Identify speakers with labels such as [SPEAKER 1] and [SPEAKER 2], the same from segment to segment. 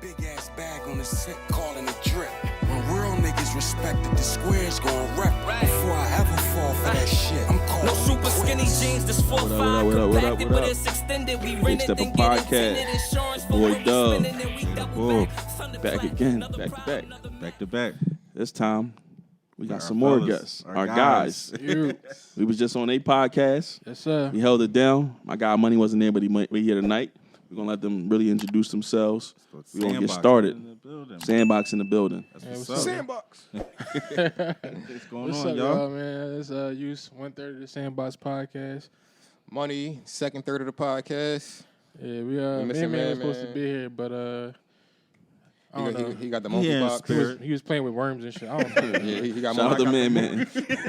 [SPEAKER 1] Big ass bag on the set, calling it drip. When real niggas respected, the squares gon' rep. Before I ever fall for that shit, I'm calling
[SPEAKER 2] no super skinny jeans, this 4-5 compacted, but it's extended. We rent it and get intended insurance for
[SPEAKER 3] Boy,
[SPEAKER 2] what we
[SPEAKER 3] Dub.
[SPEAKER 2] spending, and we double
[SPEAKER 3] Whoa.
[SPEAKER 2] back.
[SPEAKER 3] Back again, back to back. This time, we got some more guests. Our guys. We was just on a podcast.
[SPEAKER 4] Yes, sir.
[SPEAKER 3] We held it down. My guy Money wasn't there, but he here tonight. We're going to let them really introduce themselves. We're going to get started. Sandbox in the building.
[SPEAKER 4] What's up?
[SPEAKER 1] Sandbox.
[SPEAKER 3] What's going
[SPEAKER 4] What's
[SPEAKER 3] on,
[SPEAKER 4] up,
[SPEAKER 3] y'all?
[SPEAKER 4] man? It's Yus, 1/3 of the Sandbox Podcast.
[SPEAKER 5] Money, second third of the podcast.
[SPEAKER 4] Yeah,
[SPEAKER 5] You
[SPEAKER 4] me
[SPEAKER 5] missing
[SPEAKER 4] and man
[SPEAKER 5] man,
[SPEAKER 4] was supposed to
[SPEAKER 5] man.
[SPEAKER 4] be here, but I don't know.
[SPEAKER 5] He got the monkey box.
[SPEAKER 4] He was playing with worms and shit. I don't know.
[SPEAKER 5] Yeah, he got
[SPEAKER 3] Shout out
[SPEAKER 5] monkey.
[SPEAKER 3] to man.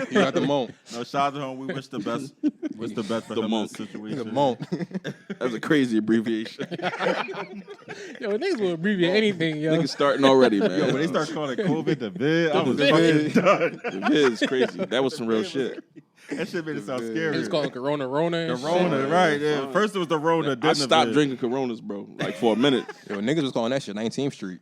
[SPEAKER 5] He got the monk.
[SPEAKER 6] No, shout out to him. We wish the best. Wish the best for
[SPEAKER 3] The
[SPEAKER 6] him
[SPEAKER 3] monk.
[SPEAKER 6] in this situation.
[SPEAKER 5] The monk.
[SPEAKER 3] That's a crazy abbreviation.
[SPEAKER 4] Yo, niggas will abbreviate anything, yo.
[SPEAKER 3] Niggas starting already, man.
[SPEAKER 6] Yo, when they start calling COVID the vid, I was
[SPEAKER 3] The
[SPEAKER 6] fucking done.
[SPEAKER 3] The vid is crazy. That was some real shit.
[SPEAKER 6] That shit made it sound scary.
[SPEAKER 4] It's called Corona and
[SPEAKER 6] the
[SPEAKER 4] shit.
[SPEAKER 6] Rona, right? Yeah. First it was the Rona.
[SPEAKER 3] I
[SPEAKER 6] Then
[SPEAKER 3] stopped
[SPEAKER 6] the
[SPEAKER 3] drinking Coronas, bro, like for a minute.
[SPEAKER 5] Yo, niggas was calling that shit 19th Street.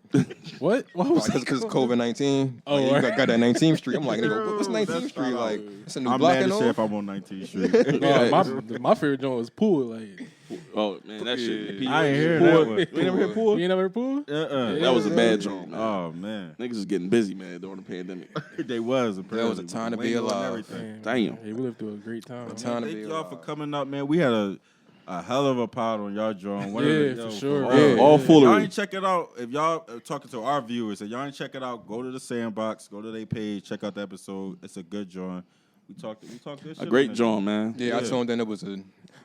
[SPEAKER 4] What? What was that?
[SPEAKER 5] Because COVID-19.
[SPEAKER 4] Oh,
[SPEAKER 5] Like, you
[SPEAKER 4] right.
[SPEAKER 5] got that 19th Street. I'm like, nigga, what's
[SPEAKER 6] That's
[SPEAKER 5] 19th Street?
[SPEAKER 6] not
[SPEAKER 5] Like,
[SPEAKER 6] out.
[SPEAKER 5] it's a new
[SPEAKER 6] I'm
[SPEAKER 5] block
[SPEAKER 6] mad
[SPEAKER 5] and
[SPEAKER 6] as shit
[SPEAKER 5] all.
[SPEAKER 6] if I'm on 19th Street.
[SPEAKER 4] My favorite joint was Pool. Like,
[SPEAKER 3] Oh man, that shit.
[SPEAKER 6] I ain't hear
[SPEAKER 3] Pool.
[SPEAKER 6] that one.
[SPEAKER 3] You never heard Pool?
[SPEAKER 4] you ain't never heard Pool?
[SPEAKER 3] That was a bad joint, man.
[SPEAKER 6] Oh man,
[SPEAKER 3] Niggas was getting busy, man, during the pandemic.
[SPEAKER 6] they was.
[SPEAKER 5] That was a time to be
[SPEAKER 6] Lingo and
[SPEAKER 5] alive.
[SPEAKER 6] everything.
[SPEAKER 3] Damn.
[SPEAKER 4] Yeah, we lived through a great time.
[SPEAKER 5] time to
[SPEAKER 6] Thank
[SPEAKER 5] be
[SPEAKER 6] y'all for
[SPEAKER 5] alive.
[SPEAKER 6] coming up, man. We had a hell of a pod on y'all drawing.
[SPEAKER 4] Yeah, for sure.
[SPEAKER 6] All,
[SPEAKER 4] Yeah.
[SPEAKER 3] All
[SPEAKER 6] Y'all
[SPEAKER 3] foolery.
[SPEAKER 6] ain't check it out. If y'all are talking to our viewers, if y'all ain't check it out, go to the Sandbox, go to their page, check out the episode. It's a good drawing. We talked good shit.
[SPEAKER 3] A great
[SPEAKER 6] on it.
[SPEAKER 3] joint, man.
[SPEAKER 5] Yeah, I
[SPEAKER 6] Yeah.
[SPEAKER 5] tuned in. It was a.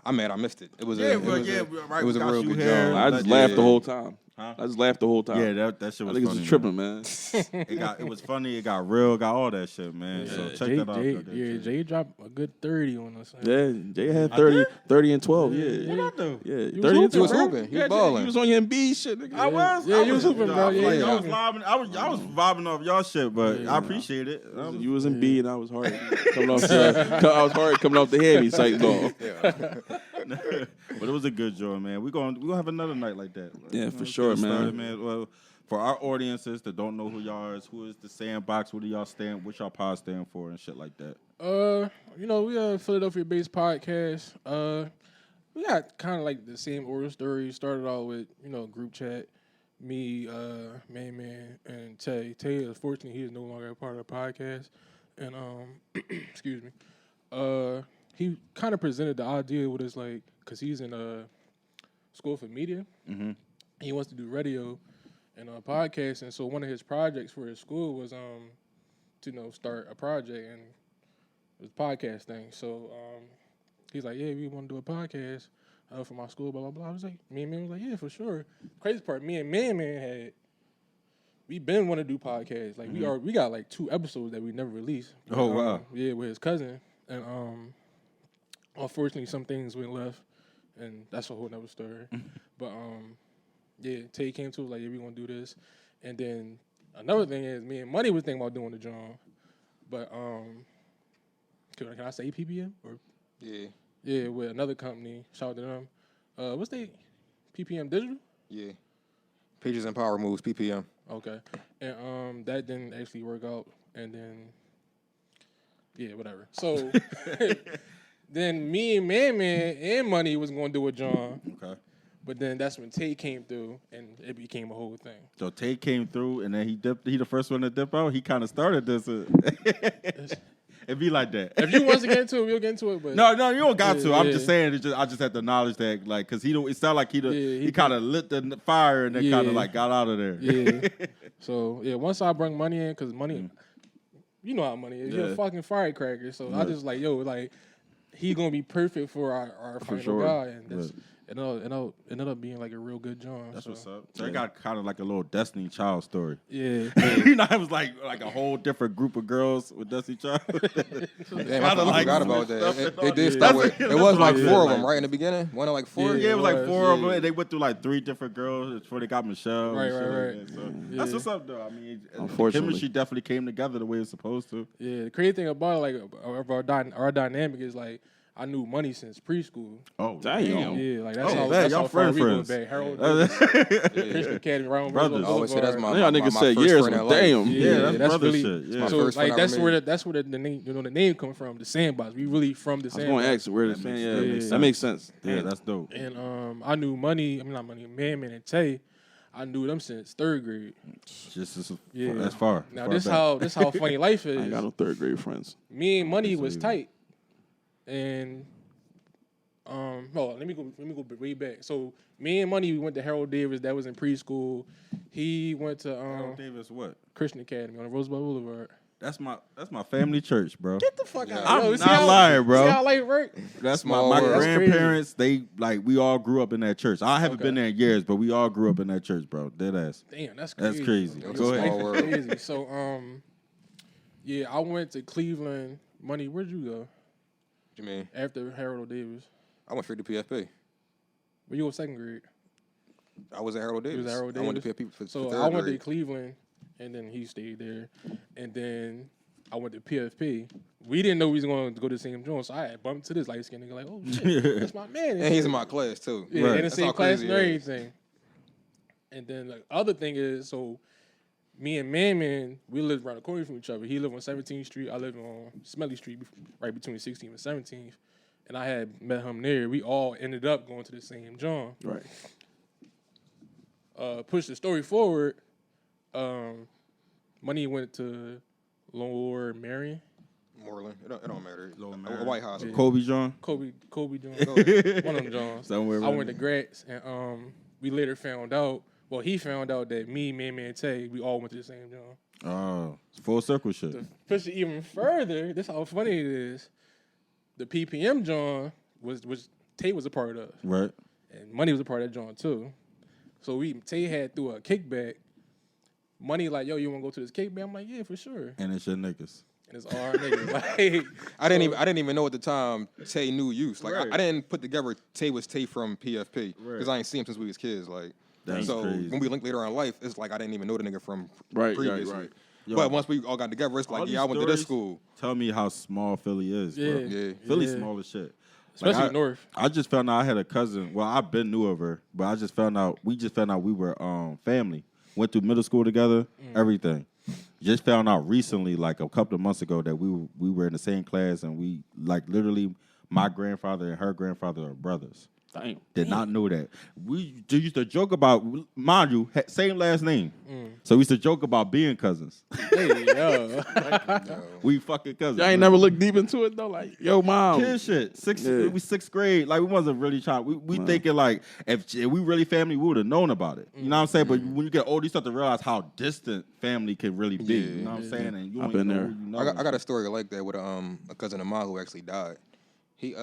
[SPEAKER 5] I'm mad I missed it. It was
[SPEAKER 6] Yeah,
[SPEAKER 5] a. It
[SPEAKER 6] well,
[SPEAKER 5] was
[SPEAKER 6] yeah,
[SPEAKER 5] a,
[SPEAKER 6] right.
[SPEAKER 5] It was
[SPEAKER 6] we
[SPEAKER 5] a
[SPEAKER 6] got
[SPEAKER 5] real
[SPEAKER 6] you
[SPEAKER 5] good
[SPEAKER 6] here.
[SPEAKER 5] job.
[SPEAKER 3] I just
[SPEAKER 6] Yeah.
[SPEAKER 3] laughed the whole time.
[SPEAKER 6] Huh?
[SPEAKER 3] I just laughed the whole time.
[SPEAKER 6] Yeah, that shit was
[SPEAKER 3] Niggas
[SPEAKER 6] funny.
[SPEAKER 3] was tripping, man.
[SPEAKER 6] It was funny. It got real. Got all that shit, man. So check that out.
[SPEAKER 4] Jay dropped a good 30 on us.
[SPEAKER 3] Yeah, Jay had 30 and 12. Yeah.
[SPEAKER 6] What I do?
[SPEAKER 3] Yeah,
[SPEAKER 4] was
[SPEAKER 3] 30 and
[SPEAKER 4] hooping,
[SPEAKER 3] 12.
[SPEAKER 5] He was hooping. He was balling.
[SPEAKER 3] You was on your Embiid shit, nigga.
[SPEAKER 6] I was.
[SPEAKER 4] Yeah, you was hooping, bro. Yeah,
[SPEAKER 6] like,
[SPEAKER 4] yeah.
[SPEAKER 6] I was vibing. I was vibing off y'all shit, but
[SPEAKER 4] Yeah.
[SPEAKER 6] I appreciate it.
[SPEAKER 3] You was Embiid and I was hard coming off the hammy sight ball.
[SPEAKER 6] But it was a good joy, man. We're gonna have another night like that.
[SPEAKER 3] Yeah, for sure, man.
[SPEAKER 6] Well, for our audiences that don't know who y'all is, who is the Sandbox? What do y'all stand? What y'all pod stand for and shit like that?
[SPEAKER 4] We a Philadelphia-based podcast. We got kind of like the same origin story. Started out with group chat, me, Man, and Tay. Tay, unfortunately, he is no longer a part of the podcast, and excuse me. He kind of presented the idea with us because he's in school for media.
[SPEAKER 6] Mm-hmm.
[SPEAKER 4] He wants to do radio and podcast, and so one of his projects for his school was to start a project and it was a podcast thing. So he's like, yeah, we want to do a podcast for my school, blah blah blah. I was like, me and Man was like, yeah, for sure. Crazy part, me and Man we been want to do podcasts. Like we got like 2 episodes that we never released.
[SPEAKER 6] Oh, wow.
[SPEAKER 4] Yeah, with his cousin, and unfortunately some things went left, and that's a whole nother story. But yeah, Tay came to us like, yeah, we gonna do this, and then another thing is me and Money was thinking about doing the John, but can I say PPM or
[SPEAKER 5] Yeah.
[SPEAKER 4] with another company? Shout out to them. What's they PPM Digital?
[SPEAKER 5] Yeah. Pages and Power Moves, PPM.
[SPEAKER 4] Okay, and that didn't actually work out, and then yeah, whatever. So then me and Man and Money was gonna do a John.
[SPEAKER 6] Okay.
[SPEAKER 4] But then that's when Tay came through, and it became a whole thing.
[SPEAKER 6] So Tay came through, and then he dipped. He the first one to dip out. He kind of started this. It be like that.
[SPEAKER 4] If you want to get into it, we'll get into it. But
[SPEAKER 6] No, you don't got to. I'm
[SPEAKER 4] Yeah.
[SPEAKER 6] just saying. I just had the knowledge that, like, because it sounded like
[SPEAKER 4] he
[SPEAKER 6] he kind of lit the fire and then kind of
[SPEAKER 4] Yeah.
[SPEAKER 6] like got out of there.
[SPEAKER 4] yeah. So yeah, once I bring Money in, because Money, you know how Money is. You're
[SPEAKER 6] Yeah.
[SPEAKER 4] a fucking firecracker. So I just like, he gonna be perfect for our final
[SPEAKER 6] sure.
[SPEAKER 4] guy, and that's
[SPEAKER 6] Yeah.
[SPEAKER 4] it ended up being like a real good John.
[SPEAKER 6] That's
[SPEAKER 4] so.
[SPEAKER 6] what's up. So it got kind of like a little Destiny Child story.
[SPEAKER 4] Yeah.
[SPEAKER 6] It was like a whole different group of girls with Destiny Child.
[SPEAKER 5] Damn, I
[SPEAKER 6] like
[SPEAKER 5] forgot about
[SPEAKER 6] stuff
[SPEAKER 5] that.
[SPEAKER 6] and
[SPEAKER 5] They
[SPEAKER 6] all
[SPEAKER 5] did
[SPEAKER 6] that.
[SPEAKER 5] start with.
[SPEAKER 6] That's
[SPEAKER 5] It was like
[SPEAKER 6] what I
[SPEAKER 5] 4 of
[SPEAKER 6] said,
[SPEAKER 5] them,
[SPEAKER 6] like-
[SPEAKER 5] right in the beginning. One of like 4.
[SPEAKER 6] Yeah, it was like 4 of them.
[SPEAKER 4] yeah.
[SPEAKER 6] And they went through like 3 different girls before they got Michelle. and
[SPEAKER 4] Right,
[SPEAKER 6] shit.
[SPEAKER 4] right.
[SPEAKER 6] Yeah, so
[SPEAKER 4] Yeah.
[SPEAKER 6] That's what's up, though. I mean, the
[SPEAKER 3] Unfortunately.
[SPEAKER 6] chemistry definitely came together the way it's supposed to.
[SPEAKER 4] Yeah, the crazy thing about it, like our dynamic is like I knew Money since preschool.
[SPEAKER 6] Oh,
[SPEAKER 3] damn.
[SPEAKER 4] Yeah, like that's
[SPEAKER 6] Oh,
[SPEAKER 4] that's
[SPEAKER 6] y'all
[SPEAKER 4] how far we going
[SPEAKER 6] friends.
[SPEAKER 4] back. Harold Davis,
[SPEAKER 5] Yeah.
[SPEAKER 4] Christian Academy, around
[SPEAKER 6] Brothers.
[SPEAKER 5] I always say that's my
[SPEAKER 3] Y'all niggas
[SPEAKER 5] my
[SPEAKER 3] said
[SPEAKER 5] first
[SPEAKER 3] years,
[SPEAKER 5] friend in
[SPEAKER 3] but
[SPEAKER 5] life.
[SPEAKER 3] damn.
[SPEAKER 6] Yeah, that's brother
[SPEAKER 4] really
[SPEAKER 6] shit. Yeah.
[SPEAKER 5] my
[SPEAKER 4] so
[SPEAKER 5] first friend
[SPEAKER 4] like
[SPEAKER 5] I
[SPEAKER 4] that's
[SPEAKER 5] ever
[SPEAKER 4] where
[SPEAKER 5] made.
[SPEAKER 4] that's where the name the name come from. The Sandbox. We really from the
[SPEAKER 3] I was going
[SPEAKER 4] Sandbox.
[SPEAKER 3] to ask where the
[SPEAKER 6] That makes-
[SPEAKER 3] yeah,
[SPEAKER 6] that makes
[SPEAKER 3] that makes sense.
[SPEAKER 6] Yeah,
[SPEAKER 3] Damn.
[SPEAKER 6] that's dope.
[SPEAKER 4] And I knew Money. I mean not Money. Man and Tay. I knew them since 3rd grade.
[SPEAKER 6] Just as,
[SPEAKER 4] Yeah.
[SPEAKER 6] that's far.
[SPEAKER 4] Now
[SPEAKER 6] far
[SPEAKER 4] this
[SPEAKER 6] back.
[SPEAKER 4] how funny life
[SPEAKER 3] I ain't got
[SPEAKER 4] is.
[SPEAKER 3] no 3rd grade friends.
[SPEAKER 4] Me and Money was
[SPEAKER 6] you-
[SPEAKER 4] tight, and let me go way back. So me and Money we went to Harold Davis. That was in preschool. He went to
[SPEAKER 6] Harold Davis, what?
[SPEAKER 4] Christian Academy on Rosebud Boulevard.
[SPEAKER 6] That's my family church, bro.
[SPEAKER 4] Get the fuck out!
[SPEAKER 6] I'm
[SPEAKER 4] Yo,
[SPEAKER 6] not
[SPEAKER 4] see how-
[SPEAKER 6] lying, bro.
[SPEAKER 4] See how life work?
[SPEAKER 6] That's
[SPEAKER 5] Small
[SPEAKER 6] my
[SPEAKER 5] world.
[SPEAKER 4] That's
[SPEAKER 6] grandparents. They we all grew up in that church. I haven't
[SPEAKER 4] Okay.
[SPEAKER 6] been there in years, but we all grew up in that church, bro. Dead ass.
[SPEAKER 4] Damn, that's crazy.
[SPEAKER 6] That's crazy.
[SPEAKER 5] It's
[SPEAKER 6] Go
[SPEAKER 5] a
[SPEAKER 6] ahead.
[SPEAKER 5] small world.
[SPEAKER 4] Crazy. So yeah, I went to Cleveland. Money, where'd you go
[SPEAKER 5] What you mean?
[SPEAKER 4] after Harold Davis?
[SPEAKER 5] I went straight to PFP.
[SPEAKER 4] Were you in 2nd grade?
[SPEAKER 5] I was at Harold Davis.
[SPEAKER 4] was at Harold
[SPEAKER 5] I went to
[SPEAKER 4] Davis?
[SPEAKER 5] PFP for
[SPEAKER 4] So
[SPEAKER 5] third
[SPEAKER 4] I went
[SPEAKER 5] grade.
[SPEAKER 4] to Cleveland, and then he stayed there, and then I went to PFP. We didn't know we was going to go to the same joint, so I had bumped to this light skinned nigga like, oh shit, that's my man.
[SPEAKER 5] And he's in my class too.
[SPEAKER 4] Yeah,
[SPEAKER 6] Right.
[SPEAKER 4] in the
[SPEAKER 5] That's
[SPEAKER 4] same
[SPEAKER 5] how
[SPEAKER 4] class
[SPEAKER 5] crazy
[SPEAKER 4] and
[SPEAKER 5] it is.
[SPEAKER 4] everything. And then the other thing is, so me and Man, we lived around the corner from each other. He lived on 17th Street. I lived on Smelly Street, right between 16th and 17th. And I had met him there. We all ended up going to the same joint.
[SPEAKER 3] Right.
[SPEAKER 4] Push the story forward. Money went to Lower Marion.
[SPEAKER 5] Moreland. It don't matter.
[SPEAKER 6] Lower
[SPEAKER 5] A
[SPEAKER 6] Marion.
[SPEAKER 5] White Hospital.
[SPEAKER 6] Kobe John.
[SPEAKER 4] Kobe joint. One of them joints.
[SPEAKER 6] Somewhere
[SPEAKER 4] I
[SPEAKER 6] around
[SPEAKER 4] went to Gratz, and we later found out. Well, he found out that me, Man, and Tay, we all went to the same joint.
[SPEAKER 6] Oh, full circle shit.
[SPEAKER 4] To push it even further, this how funny it is. The PPM joint was Tay was a part of,
[SPEAKER 6] Right.
[SPEAKER 4] and Money was a part of that joint too. So Tay had through a kickback. Money like, yo, you want to go to this kickback? I'm like, yeah, for sure.
[SPEAKER 6] And it's your niggas.
[SPEAKER 4] And it's all our niggas. Like,
[SPEAKER 5] I didn't even know at the time Tay knew Yus. Like
[SPEAKER 6] Right.
[SPEAKER 5] I didn't put together Tay was Tay from PFP
[SPEAKER 6] Right.
[SPEAKER 5] because I ain't seen him since we was kids. Like
[SPEAKER 6] That's
[SPEAKER 5] so
[SPEAKER 6] crazy.
[SPEAKER 5] when we linked later on in life, it's like I didn't even know the nigga from
[SPEAKER 3] Right,
[SPEAKER 5] previously.
[SPEAKER 3] right.
[SPEAKER 6] Yo,
[SPEAKER 5] But once we all got together, it's
[SPEAKER 6] all
[SPEAKER 5] like,
[SPEAKER 6] these
[SPEAKER 5] yeah, I went to this
[SPEAKER 6] stories
[SPEAKER 5] school.
[SPEAKER 6] Tell me how small Philly is, bro.
[SPEAKER 4] Yeah.
[SPEAKER 5] Yeah.
[SPEAKER 6] Philly's
[SPEAKER 4] Yeah.
[SPEAKER 6] small as shit.
[SPEAKER 4] especially
[SPEAKER 6] Like,
[SPEAKER 4] North.
[SPEAKER 6] I just found out I had a cousin. Well, I've been knew of her, but I just found out we were family. Went through middle school together, everything. Just found out recently, like a couple of months ago, that we were in the same class, and we like literally my grandfather and her grandfather are brothers.
[SPEAKER 3] Damn.
[SPEAKER 6] Did not know that. We used to joke about, mind you, same last name. So we used to joke about being cousins.
[SPEAKER 4] Hey, yo.
[SPEAKER 6] We fucking cousins.
[SPEAKER 3] Y'all ain't never looked deep into it though. Like, yo, mom.
[SPEAKER 6] Kid shit.
[SPEAKER 3] Yeah.
[SPEAKER 6] We 6th grade. Like we wasn't really trying. We thinking like if we really family, we would have known about it. You know what I'm saying? But when you get older, you start to realize how distant family can really be.
[SPEAKER 5] Yeah.
[SPEAKER 6] You know what I'm saying? And you
[SPEAKER 3] I've
[SPEAKER 6] don't even
[SPEAKER 3] been
[SPEAKER 6] know
[SPEAKER 3] there.
[SPEAKER 6] who you know.
[SPEAKER 5] I got a story like that with a cousin of mine who actually died. He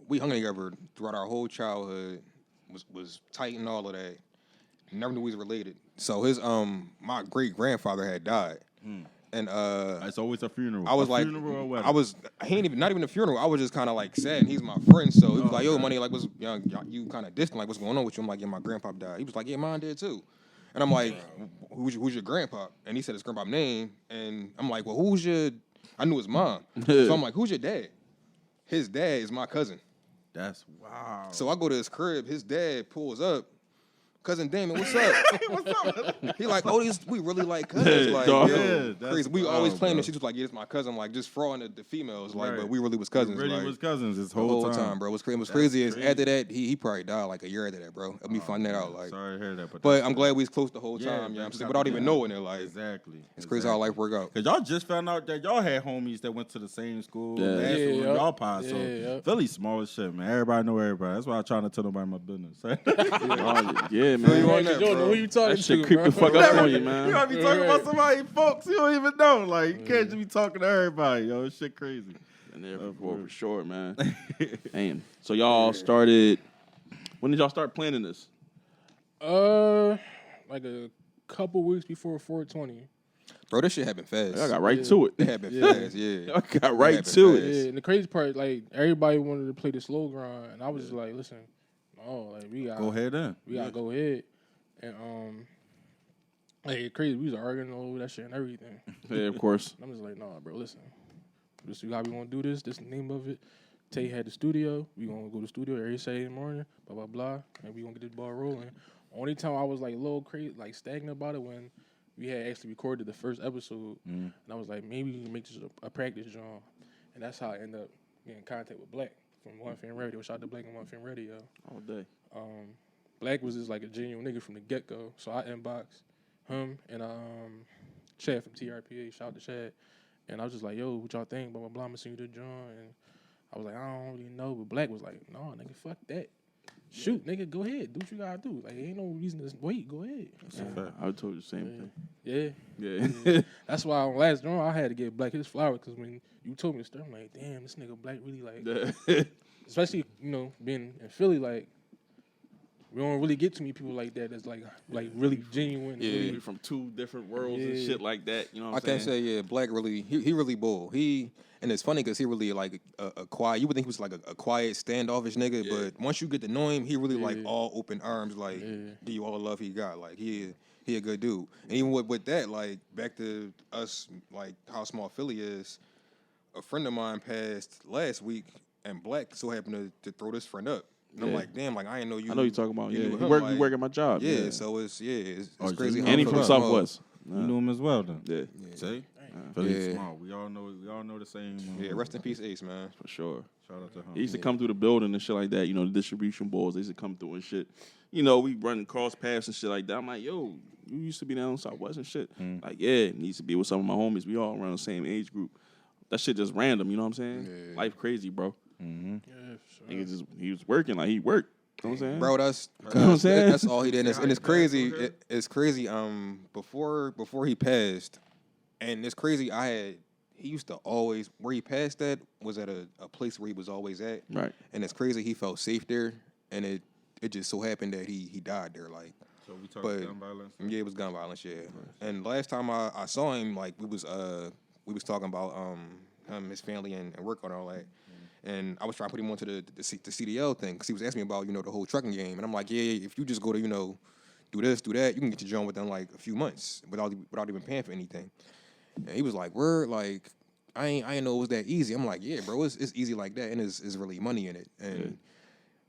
[SPEAKER 5] we hung together throughout our whole childhood. Was tight and all of that. Never knew we was related. So his my great grandfather had died, and
[SPEAKER 6] It's always a funeral.
[SPEAKER 5] I was
[SPEAKER 6] A
[SPEAKER 5] like,
[SPEAKER 6] funeral or wedding.
[SPEAKER 5] he ain't even not even a funeral. I was just kind of like sad, and he's my friend. So he was like, "Yo, Money, like, what's you kind of distant? Like, what's going on with you?" I'm like, "Yeah, my grandpa died." He was like, "Yeah, mine did too." And I'm like, "Who's your grandpa?" And he said his grandpa's name, and I'm like, "Well, who's your?" I knew his mom, so I'm like, "Who's your dad?" His dad is my cousin.
[SPEAKER 6] That's wow.
[SPEAKER 5] So I go to his crib. His dad pulls up. Cousin Damon, what's up? What's up? He like, oh, we really like cousins. Like,
[SPEAKER 3] Dog.
[SPEAKER 5] yo,
[SPEAKER 6] Yeah, that's
[SPEAKER 5] crazy. We always
[SPEAKER 6] wild,
[SPEAKER 5] claimed
[SPEAKER 6] bro.
[SPEAKER 5] that she was like, yeah, it's my cousin, like just frauding the females, like,
[SPEAKER 6] Right.
[SPEAKER 5] but we really was cousins.
[SPEAKER 6] Really
[SPEAKER 5] like,
[SPEAKER 6] was cousins this
[SPEAKER 5] the
[SPEAKER 6] whole time.
[SPEAKER 5] bro. It was crazy. It was
[SPEAKER 6] That's
[SPEAKER 5] crazy. Is
[SPEAKER 6] crazy.
[SPEAKER 5] after that, he probably died like a year after that, bro. Let me find that out. Like,
[SPEAKER 6] Sorry to hear that,
[SPEAKER 5] but
[SPEAKER 6] that's
[SPEAKER 5] I'm
[SPEAKER 6] good.
[SPEAKER 5] glad we was close the whole
[SPEAKER 6] Yeah,
[SPEAKER 5] time. You know what I'm
[SPEAKER 6] that's
[SPEAKER 5] saying?
[SPEAKER 6] gotta
[SPEAKER 5] Without
[SPEAKER 6] be
[SPEAKER 5] even
[SPEAKER 6] that.
[SPEAKER 5] knowing it, like,
[SPEAKER 6] Exactly.
[SPEAKER 5] it's crazy how life work out.
[SPEAKER 6] Cause y'all just found out that y'all had homies that went to the same school.
[SPEAKER 3] Yeah.
[SPEAKER 6] Last
[SPEAKER 4] Yeah,
[SPEAKER 6] one,
[SPEAKER 4] yup.
[SPEAKER 6] y'all pod. So
[SPEAKER 4] Yeah, yup.
[SPEAKER 6] Philly small as shit, man. Everybody know everybody. That's why I try not to tell nobody my business.
[SPEAKER 3] Oh, yeah,
[SPEAKER 5] Feel you
[SPEAKER 3] man.
[SPEAKER 5] on that,
[SPEAKER 4] You don't know
[SPEAKER 5] bro.
[SPEAKER 4] who you talking
[SPEAKER 3] That shit
[SPEAKER 4] to,
[SPEAKER 3] creep
[SPEAKER 4] bro.
[SPEAKER 3] the fuck up on you,
[SPEAKER 6] You
[SPEAKER 3] man.
[SPEAKER 6] gotta be talking about
[SPEAKER 4] Right.
[SPEAKER 6] somebody, folks. You don't even know. Like, you can't just be talking to everybody, yo. This shit crazy.
[SPEAKER 3] Been there before for sure, man. Damn. So y'all started. When did y'all start planning this?
[SPEAKER 4] Like a couple weeks before 420.
[SPEAKER 5] Bro, this shit happened fast.
[SPEAKER 3] Y'all got right to it.
[SPEAKER 5] It happened
[SPEAKER 4] Yeah.
[SPEAKER 5] fast, yeah.
[SPEAKER 3] Y'all got right
[SPEAKER 5] happened
[SPEAKER 3] to
[SPEAKER 5] fast.
[SPEAKER 3] it.
[SPEAKER 4] Yeah, and the crazy part, like everybody wanted to play the slow grind, and I was just like, listen, like we got
[SPEAKER 6] Go ahead then.
[SPEAKER 4] we gotta go ahead, and like it's crazy. We was arguing over that shit and everything.
[SPEAKER 3] Yeah, of course.
[SPEAKER 4] I'm just like, nah, bro, listen, this is how we want to do this. This is the name of it. Tay had the studio. We gonna go to the studio every Saturday morning, blah, blah, blah. And we gonna get this ball rolling. Only time I was like a little crazy, like stagnant about it when we had actually recorded the first episode. And I was like, maybe we can make this a practice job. And that's how I ended up getting in contact with Black from One Fan Radio. Shout out to Black and One Fan Radio.
[SPEAKER 3] All day.
[SPEAKER 4] Black was just like a genuine nigga from the get-go. So I inboxed him and Chad from TRPA. Shout out to Chad. And I was just like, yo, what y'all think? Blah, blah, blah. I'm going to send you the joint. And I was like, I don't really know. But Black was like, no, nigga, fuck that. Shoot, nigga, go ahead. Do what you got to do. Like, ain't no reason to wait. Go ahead.
[SPEAKER 3] I would told you the same
[SPEAKER 4] thing.
[SPEAKER 3] Yeah.
[SPEAKER 4] Yeah. That's why on last joint, I had to give Black his flower. Because when you told me to start, I'm like, damn, this nigga Black really like, especially, you know, being in Philly, like, we don't really get too many people like that that's like really genuine.
[SPEAKER 3] Yeah, really from two different worlds and shit like that. You know what I'm saying?
[SPEAKER 5] I can't say, yeah, Black really, he really bull. And it's funny because he really like a quiet, you would think he was like a quiet, standoffish nigga, but once you get to know him, he really like all open arms, like, give you all the love he got. Like, he a good dude. And even with that, like, back to us, like, how small Philly is, a friend of mine passed last week, and Black so happened to throw this friend up. And I'm like, damn, like, I didn't know you.
[SPEAKER 3] I know you're talking about,
[SPEAKER 5] you
[SPEAKER 3] work at my job.
[SPEAKER 5] Yeah, so it's crazy.
[SPEAKER 3] And he from Southwest.
[SPEAKER 6] You knew him as well, then.
[SPEAKER 3] Yeah.
[SPEAKER 6] See? Philly's small. We all know the same.
[SPEAKER 5] Yeah, rest in peace, Ace, man.
[SPEAKER 3] For sure.
[SPEAKER 6] Shout out to him.
[SPEAKER 3] He used to come through the building and shit like that. You know, the distribution boards, they used to come through and shit. You know, we running cross paths and shit like that. I'm like, yo, you used to be down Southwest and shit. Like, yeah, needs to be with some of my homies. We all around the same age group. That shit just random, you know what I'm saying?
[SPEAKER 5] Yeah.
[SPEAKER 3] Life crazy, bro.
[SPEAKER 4] Yeah, for sure.
[SPEAKER 3] He was working like he worked. You know what I'm saying?
[SPEAKER 5] Bro, that's
[SPEAKER 3] You know what I'm saying?
[SPEAKER 5] that's all he did. And it's crazy. It's crazy. Before he passed, and it's crazy. He used to always, where he passed at was at a place where he was always at.
[SPEAKER 3] Right.
[SPEAKER 5] And it's crazy. He felt safe there, and it just so happened that he died there. Like,
[SPEAKER 6] So we talking gun violence?
[SPEAKER 5] Yeah, it was gun violence. Yeah. And last time I saw him, like, we was talking about him, his family, and work and all that. And I was trying to put him onto the CDL thing because he was asking me about, the whole trucking game. And I'm like, yeah, if you just go to, do this, do that, you can get your job within like a few months without even paying for anything. And he was like, word, like, I ain't know it was that easy. I'm like, yeah, bro, it's easy like that, and it's really money in it. And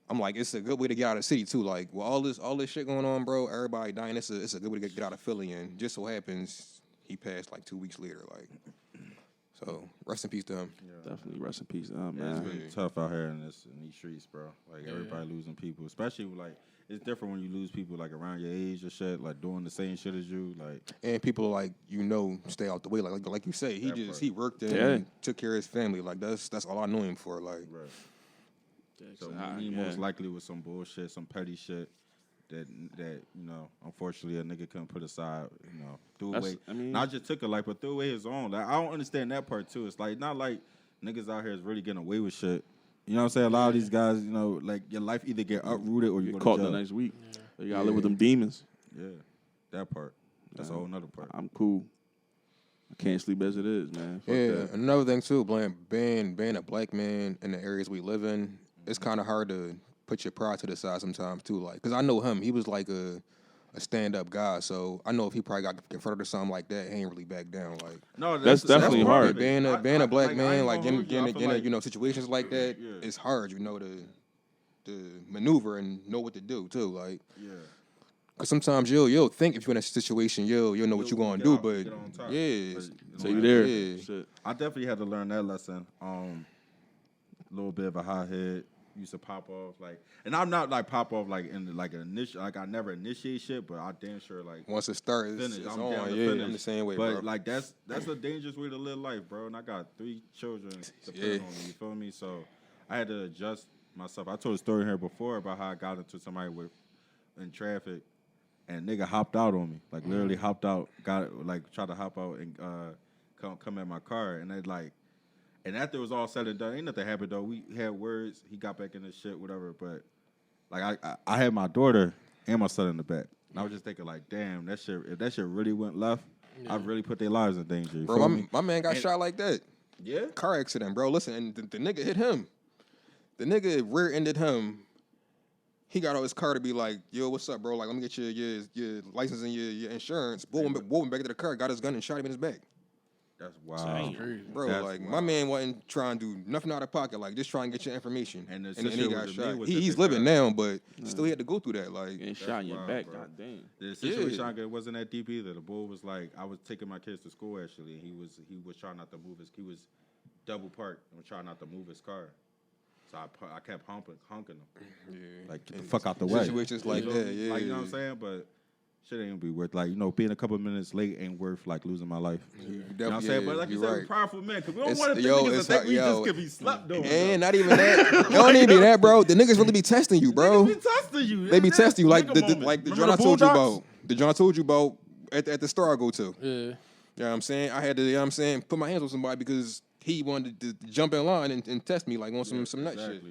[SPEAKER 5] I'm like, it's a good way to get out of the city too. Like, with all this shit going on, bro, everybody dying, it's a good way to get out of Philly. And just so happens he passed like 2 weeks later, like. So rest in peace to him.
[SPEAKER 3] Yeah. Definitely rest in peace to him,
[SPEAKER 6] Yeah,
[SPEAKER 3] man.
[SPEAKER 6] it's really tough out here in these streets, bro. Like everybody losing people, especially like it's different when you lose people like around your age or shit, like doing the same shit as you, like. And
[SPEAKER 5] people like stay out the way, like you say, he worked and took care of his family. Like that's all I know him for, like.
[SPEAKER 6] Right. So he most likely was some bullshit, some petty shit. That unfortunately a nigga couldn't put aside, threw away. I mean, not just took it, like, but threw away his own. Like, I don't understand that part too. It's like not like niggas out here is really getting away with shit. You know what I'm saying? A lot of these guys, like your life either get uprooted or you
[SPEAKER 3] get
[SPEAKER 6] go
[SPEAKER 3] caught
[SPEAKER 6] to jail.
[SPEAKER 3] the next week. You gotta live with them demons.
[SPEAKER 6] Yeah, that part. That's a whole nother part.
[SPEAKER 3] I'm cool. I can't sleep as it is, man. Fuck that.
[SPEAKER 5] Another thing too, being a black man in the areas we live in, it's kind of hard to put your pride to the side sometimes too, like, cause I know him. He was like a stand-up guy, so I know if he probably got confronted or something like that, he ain't really back down. Like,
[SPEAKER 3] no, that's definitely hard.
[SPEAKER 5] Being a black man, like getting situations like that, it's hard, to maneuver and know what to do too, like. Yeah. Cause sometimes you'll think if you're in a situation, you'll know what you're gonna do, but
[SPEAKER 3] so you there.
[SPEAKER 6] Yeah. Shit. I definitely had to learn that lesson. A little bit of a hot head. Used to pop off, like, and I'm not like pop off like in like an initial, like I never initiate shit, but I damn sure like
[SPEAKER 5] once it starts, it's
[SPEAKER 6] I'm
[SPEAKER 5] on.
[SPEAKER 6] down to
[SPEAKER 5] Yeah,
[SPEAKER 6] finish.
[SPEAKER 5] I'm the same way,
[SPEAKER 6] but
[SPEAKER 5] bro.
[SPEAKER 6] like that's a dangerous way to live life, bro. And I got 3 children depending on me. You feel me? So I had to adjust myself. I told a story here before about how I got into somebody in traffic, and nigga hopped out on me, like literally hopped out, tried to hop out and come at my car, and they like. And after it was all said and done, ain't nothing happened though. We had words. He got back in the shit, whatever. But like I had my daughter and my son in the back. And I was just thinking like, damn, that shit. If that shit really went left, I'd really put their lives in danger.
[SPEAKER 5] Bro, my man got shot like that.
[SPEAKER 6] Yeah.
[SPEAKER 5] Car accident, bro. Listen, and the nigga hit him. The nigga rear-ended him. He got out his car to be like, yo, what's up, bro? Like, let me get your license and your insurance. Boy went back to the car, got his gun and shot him in his back.
[SPEAKER 6] That's wild.
[SPEAKER 5] Bro,
[SPEAKER 6] That's
[SPEAKER 5] like
[SPEAKER 6] wild.
[SPEAKER 5] my man wasn't trying to do nothing out of pocket, like just trying to get your information.
[SPEAKER 6] And the
[SPEAKER 5] then he
[SPEAKER 6] situation
[SPEAKER 5] got
[SPEAKER 6] with me
[SPEAKER 5] shot.
[SPEAKER 6] was that
[SPEAKER 5] He's
[SPEAKER 6] they
[SPEAKER 5] living
[SPEAKER 6] got-
[SPEAKER 5] now, but still he had to go through that. Like,
[SPEAKER 3] Getting shot in your
[SPEAKER 6] wild,
[SPEAKER 3] back,
[SPEAKER 6] bro.
[SPEAKER 3] goddamn.
[SPEAKER 6] The situation
[SPEAKER 5] Yeah.
[SPEAKER 6] I got wasn't that deep either. The boy was like, I was taking my kids to school actually. He was trying not to move he was double parked and was trying not to move his car. So I kept honking him.
[SPEAKER 5] yeah.
[SPEAKER 6] Like, get the fuck out the way.
[SPEAKER 5] Situations like that, yeah.
[SPEAKER 6] Like, you know what I'm saying? But shit ain't be worth, like, you know, being a couple minutes late ain't worth, like, losing my life. You know what I'm saying? But like you said, we're prideful men, because we don't want to think we just could be slept on.
[SPEAKER 5] And not even that. It don't even be that, bro. The niggas really be testing you, bro.
[SPEAKER 6] They be testing you.
[SPEAKER 5] They be testing you like the
[SPEAKER 6] Remember
[SPEAKER 5] joint I told you
[SPEAKER 6] Boondocks?
[SPEAKER 5] about. The joint I told you about at the store I go to.
[SPEAKER 4] Yeah.
[SPEAKER 5] You know what I'm saying? I had to, you know what I'm saying, put my hands on somebody because he wanted to jump in line and test me like on some nut shit.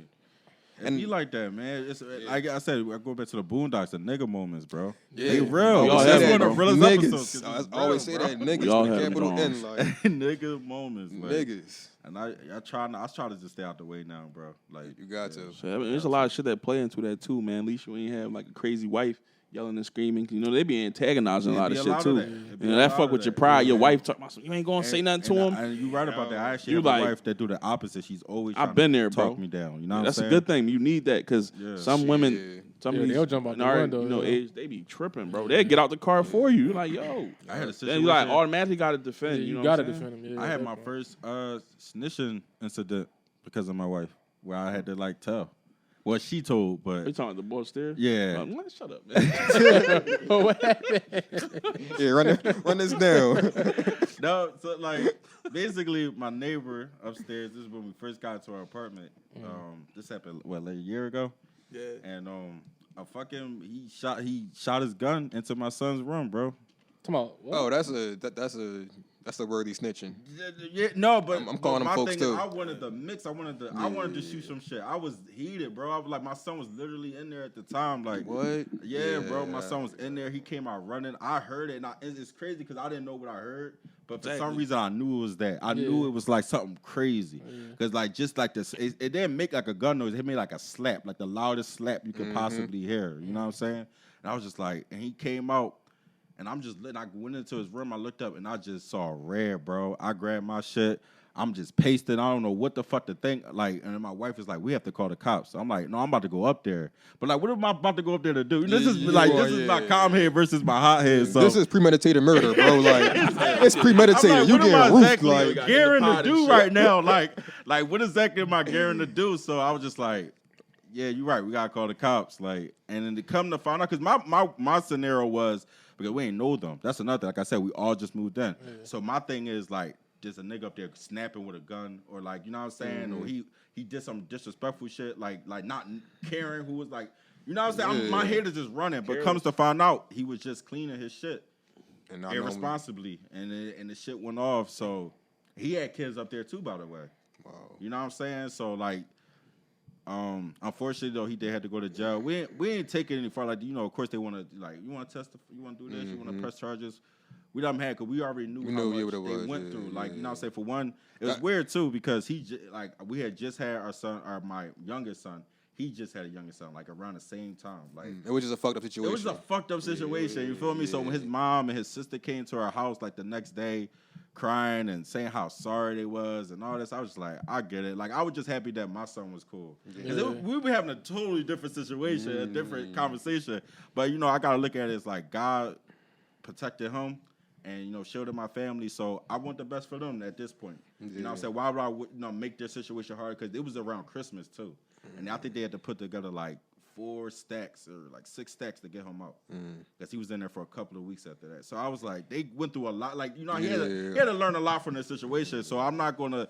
[SPEAKER 6] And be like that, man. It's like I said, I go back to the Boondocks, the nigga moments, bro.
[SPEAKER 5] Yeah.
[SPEAKER 6] They real.
[SPEAKER 3] We all
[SPEAKER 6] That's
[SPEAKER 3] have
[SPEAKER 6] one
[SPEAKER 3] it,
[SPEAKER 6] of the
[SPEAKER 3] bro.
[SPEAKER 6] realest episodes.
[SPEAKER 5] Niggas.
[SPEAKER 6] 'cause it's
[SPEAKER 5] I always
[SPEAKER 6] real,
[SPEAKER 5] say that
[SPEAKER 6] bro.
[SPEAKER 5] niggas
[SPEAKER 3] We all
[SPEAKER 5] with a
[SPEAKER 3] have
[SPEAKER 5] capital
[SPEAKER 3] it,
[SPEAKER 5] N, like
[SPEAKER 6] Nigga moments, like.
[SPEAKER 5] niggas.
[SPEAKER 6] And I try to just stay out the way now, bro. Like
[SPEAKER 5] You got to.
[SPEAKER 3] So, I mean, there's a lot of shit that play into that too, man. At least you ain't have like a crazy wife yelling and screaming. You know, they be antagonizing a lot of shit too. You know, that fuck with your pride. Your wife talking about something. You ain't gonna say nothing to him.
[SPEAKER 6] And you right about that. I actually
[SPEAKER 3] You
[SPEAKER 6] have
[SPEAKER 3] like-
[SPEAKER 6] a wife that do the opposite. She's always
[SPEAKER 3] I've
[SPEAKER 6] trying
[SPEAKER 3] been
[SPEAKER 6] to
[SPEAKER 3] there, bro.
[SPEAKER 6] talk me down. You know what
[SPEAKER 3] That's
[SPEAKER 6] I'm
[SPEAKER 3] a
[SPEAKER 6] saying?
[SPEAKER 3] good thing. You need that because
[SPEAKER 6] Yeah.
[SPEAKER 3] some women, some
[SPEAKER 4] Yeah,
[SPEAKER 3] of these
[SPEAKER 4] they'll jump out
[SPEAKER 3] in
[SPEAKER 4] the
[SPEAKER 3] our,
[SPEAKER 4] window,
[SPEAKER 3] you know,
[SPEAKER 4] yeah.
[SPEAKER 3] age, they be tripping, bro. They'll get out the car for you. You're like, yo.
[SPEAKER 6] I had a
[SPEAKER 3] Then
[SPEAKER 6] situation.
[SPEAKER 3] you like automatically got to defend.
[SPEAKER 4] Yeah,
[SPEAKER 3] you know
[SPEAKER 4] gotta
[SPEAKER 3] what I'm saying?
[SPEAKER 4] defend him. Yeah,
[SPEAKER 6] I had my
[SPEAKER 4] definitely.
[SPEAKER 6] first snitching incident because of my wife, where I had to like tell. Well, she told,
[SPEAKER 3] You
[SPEAKER 6] but
[SPEAKER 3] talking about the boy stairs?
[SPEAKER 6] yeah.
[SPEAKER 3] Man, shut up, man.
[SPEAKER 4] What happened?
[SPEAKER 5] Yeah, run this down.
[SPEAKER 6] No, so like basically my neighbor upstairs, this is when we first got to our apartment. This happened like a year ago.
[SPEAKER 3] Yeah.
[SPEAKER 6] And he shot his gun into my son's room, bro.
[SPEAKER 4] Come on. What?
[SPEAKER 5] Oh, that's a worthy snitching.
[SPEAKER 6] Yeah, no, but
[SPEAKER 5] I'm calling them
[SPEAKER 6] my
[SPEAKER 5] folks
[SPEAKER 6] thing
[SPEAKER 5] too.
[SPEAKER 6] is, I wanted to mix. I wanted to shoot some shit. I was heated, bro. I was like, my son was literally in there at the time. Like,
[SPEAKER 5] What?
[SPEAKER 6] Yeah, bro. My son was in there. He came out running. I heard it, and it's crazy because I didn't know what I heard. But for some reason, I knew it was that. I knew it was like something crazy. Because like just like this, it didn't make like a gun noise. It made like a slap, like the loudest slap you could possibly hear. You know what I'm saying? And I was just like, and he came out. And I'm just lit. I went into his room. I looked up and I just saw red, bro. I grabbed my shit. I'm just pasting. I don't know what the fuck to think. Like, and then my wife is like, "We have to call the cops." So I'm like, "No, I'm about to go up there." But like, what am I about to go up there to do? This is my calm head versus my hot head. So
[SPEAKER 5] This is premeditated murder, bro. Like it's premeditated.
[SPEAKER 6] I'm like,
[SPEAKER 5] You
[SPEAKER 6] what am
[SPEAKER 5] getting
[SPEAKER 6] I
[SPEAKER 5] roofed,
[SPEAKER 6] exactly
[SPEAKER 5] like
[SPEAKER 6] gearing to
[SPEAKER 3] pot and
[SPEAKER 6] do
[SPEAKER 3] shit.
[SPEAKER 6] right now? Like what exactly am I gearing to do? So I was just like, yeah, you're right. We gotta call the cops. Like, and then to come to find out, because my scenario was because we ain't know them. That's another thing. Like I said, we all just moved in. Yeah. So my thing is like, there's a nigga up there snapping with a gun, or like, you know what I'm saying, or he did some disrespectful shit, like not caring who was like, you know what I'm saying. My head is just running, but comes to find out, he was just cleaning his shit
[SPEAKER 5] and
[SPEAKER 6] irresponsibly, and the shit went off. So he had kids up there too, by the way.
[SPEAKER 5] Wow.
[SPEAKER 6] You know what I'm saying? So like, unfortunately though, he did have to go to jail. We ain't taking it any far. Like, you know, of course they want to like, you want to testify, you want to do this, you want to press charges. We done had because we already knew how much
[SPEAKER 5] what it
[SPEAKER 6] they
[SPEAKER 5] was.
[SPEAKER 6] went through. Like, you know what I'm saying? For one, it was weird too because we had just had our son, my youngest son. He just had a youngest son, like around the same time. Like
[SPEAKER 5] It was just a fucked up situation.
[SPEAKER 6] it was a fucked up situation. You feel me? So when his mom and his sister came to our house like the next day, crying and saying how sorry they was and all this, I was just like, I get it. Like I was just happy that my son was cool. We were having a totally different situation, a different conversation. But you know, I gotta look at it as like God protected him and, you know, shielded my family. So I want the best for them at this point. You know what I'm saying? Why would I make their situation hard? Because it was around Christmas too. And I think they had to put together like 4 stacks or like 6 stacks to get him out. Because he was in there for a couple of weeks after that. So I was like, they went through a lot. Like, you know, he had to learn a lot from this situation. So I'm not going to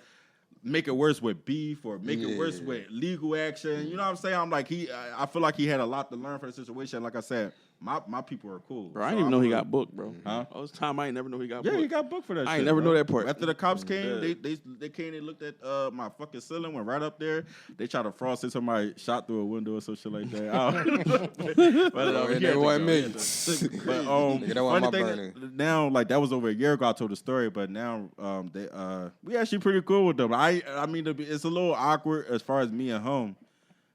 [SPEAKER 6] make it worse with beef or make it worse with legal action. You know what I'm saying? I'm like, I feel like he had a lot to learn from the situation. Like I said, my people are cool.
[SPEAKER 3] Bro, I didn't even know he got booked, bro.
[SPEAKER 6] Huh?
[SPEAKER 3] All this time, I ain't never know he got booked.
[SPEAKER 6] Yeah, he got booked for that shit.
[SPEAKER 3] I ain't never
[SPEAKER 6] bro.
[SPEAKER 3] know that part.
[SPEAKER 6] After the cops came, they came, they looked at my fucking ceiling, went right up there. They tried to frost it, somebody shot through a window or some shit like that. But
[SPEAKER 5] that wasn't me.
[SPEAKER 6] But
[SPEAKER 5] Nigga, that wasn't
[SPEAKER 6] funny
[SPEAKER 5] my
[SPEAKER 6] thing,
[SPEAKER 5] burner.
[SPEAKER 6] now, like that was over a year ago I told the story, but now we actually pretty cool with them. I mean, it's a little awkward as far as me and him.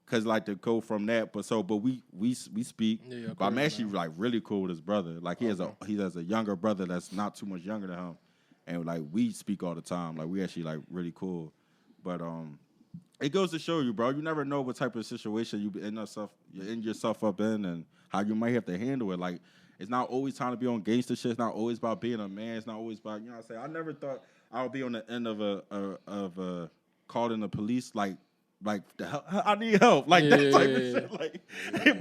[SPEAKER 6] Cause like to go from that, but we speak.
[SPEAKER 4] Yeah,
[SPEAKER 6] but I'm actually like really cool with his brother. Like he has a younger brother that's not too much younger than him, and like we speak all the time. Like we actually like really cool, but it goes to show you, bro. You never know what type of situation you end yourself up in, and how you might have to handle it. Like it's not always time to be on gangster shit. It's not always about being a man. It's not always about, you know what I'm saying. I never thought I would be on the end of calling the police like the hell, I need help, like that type of shit. Like,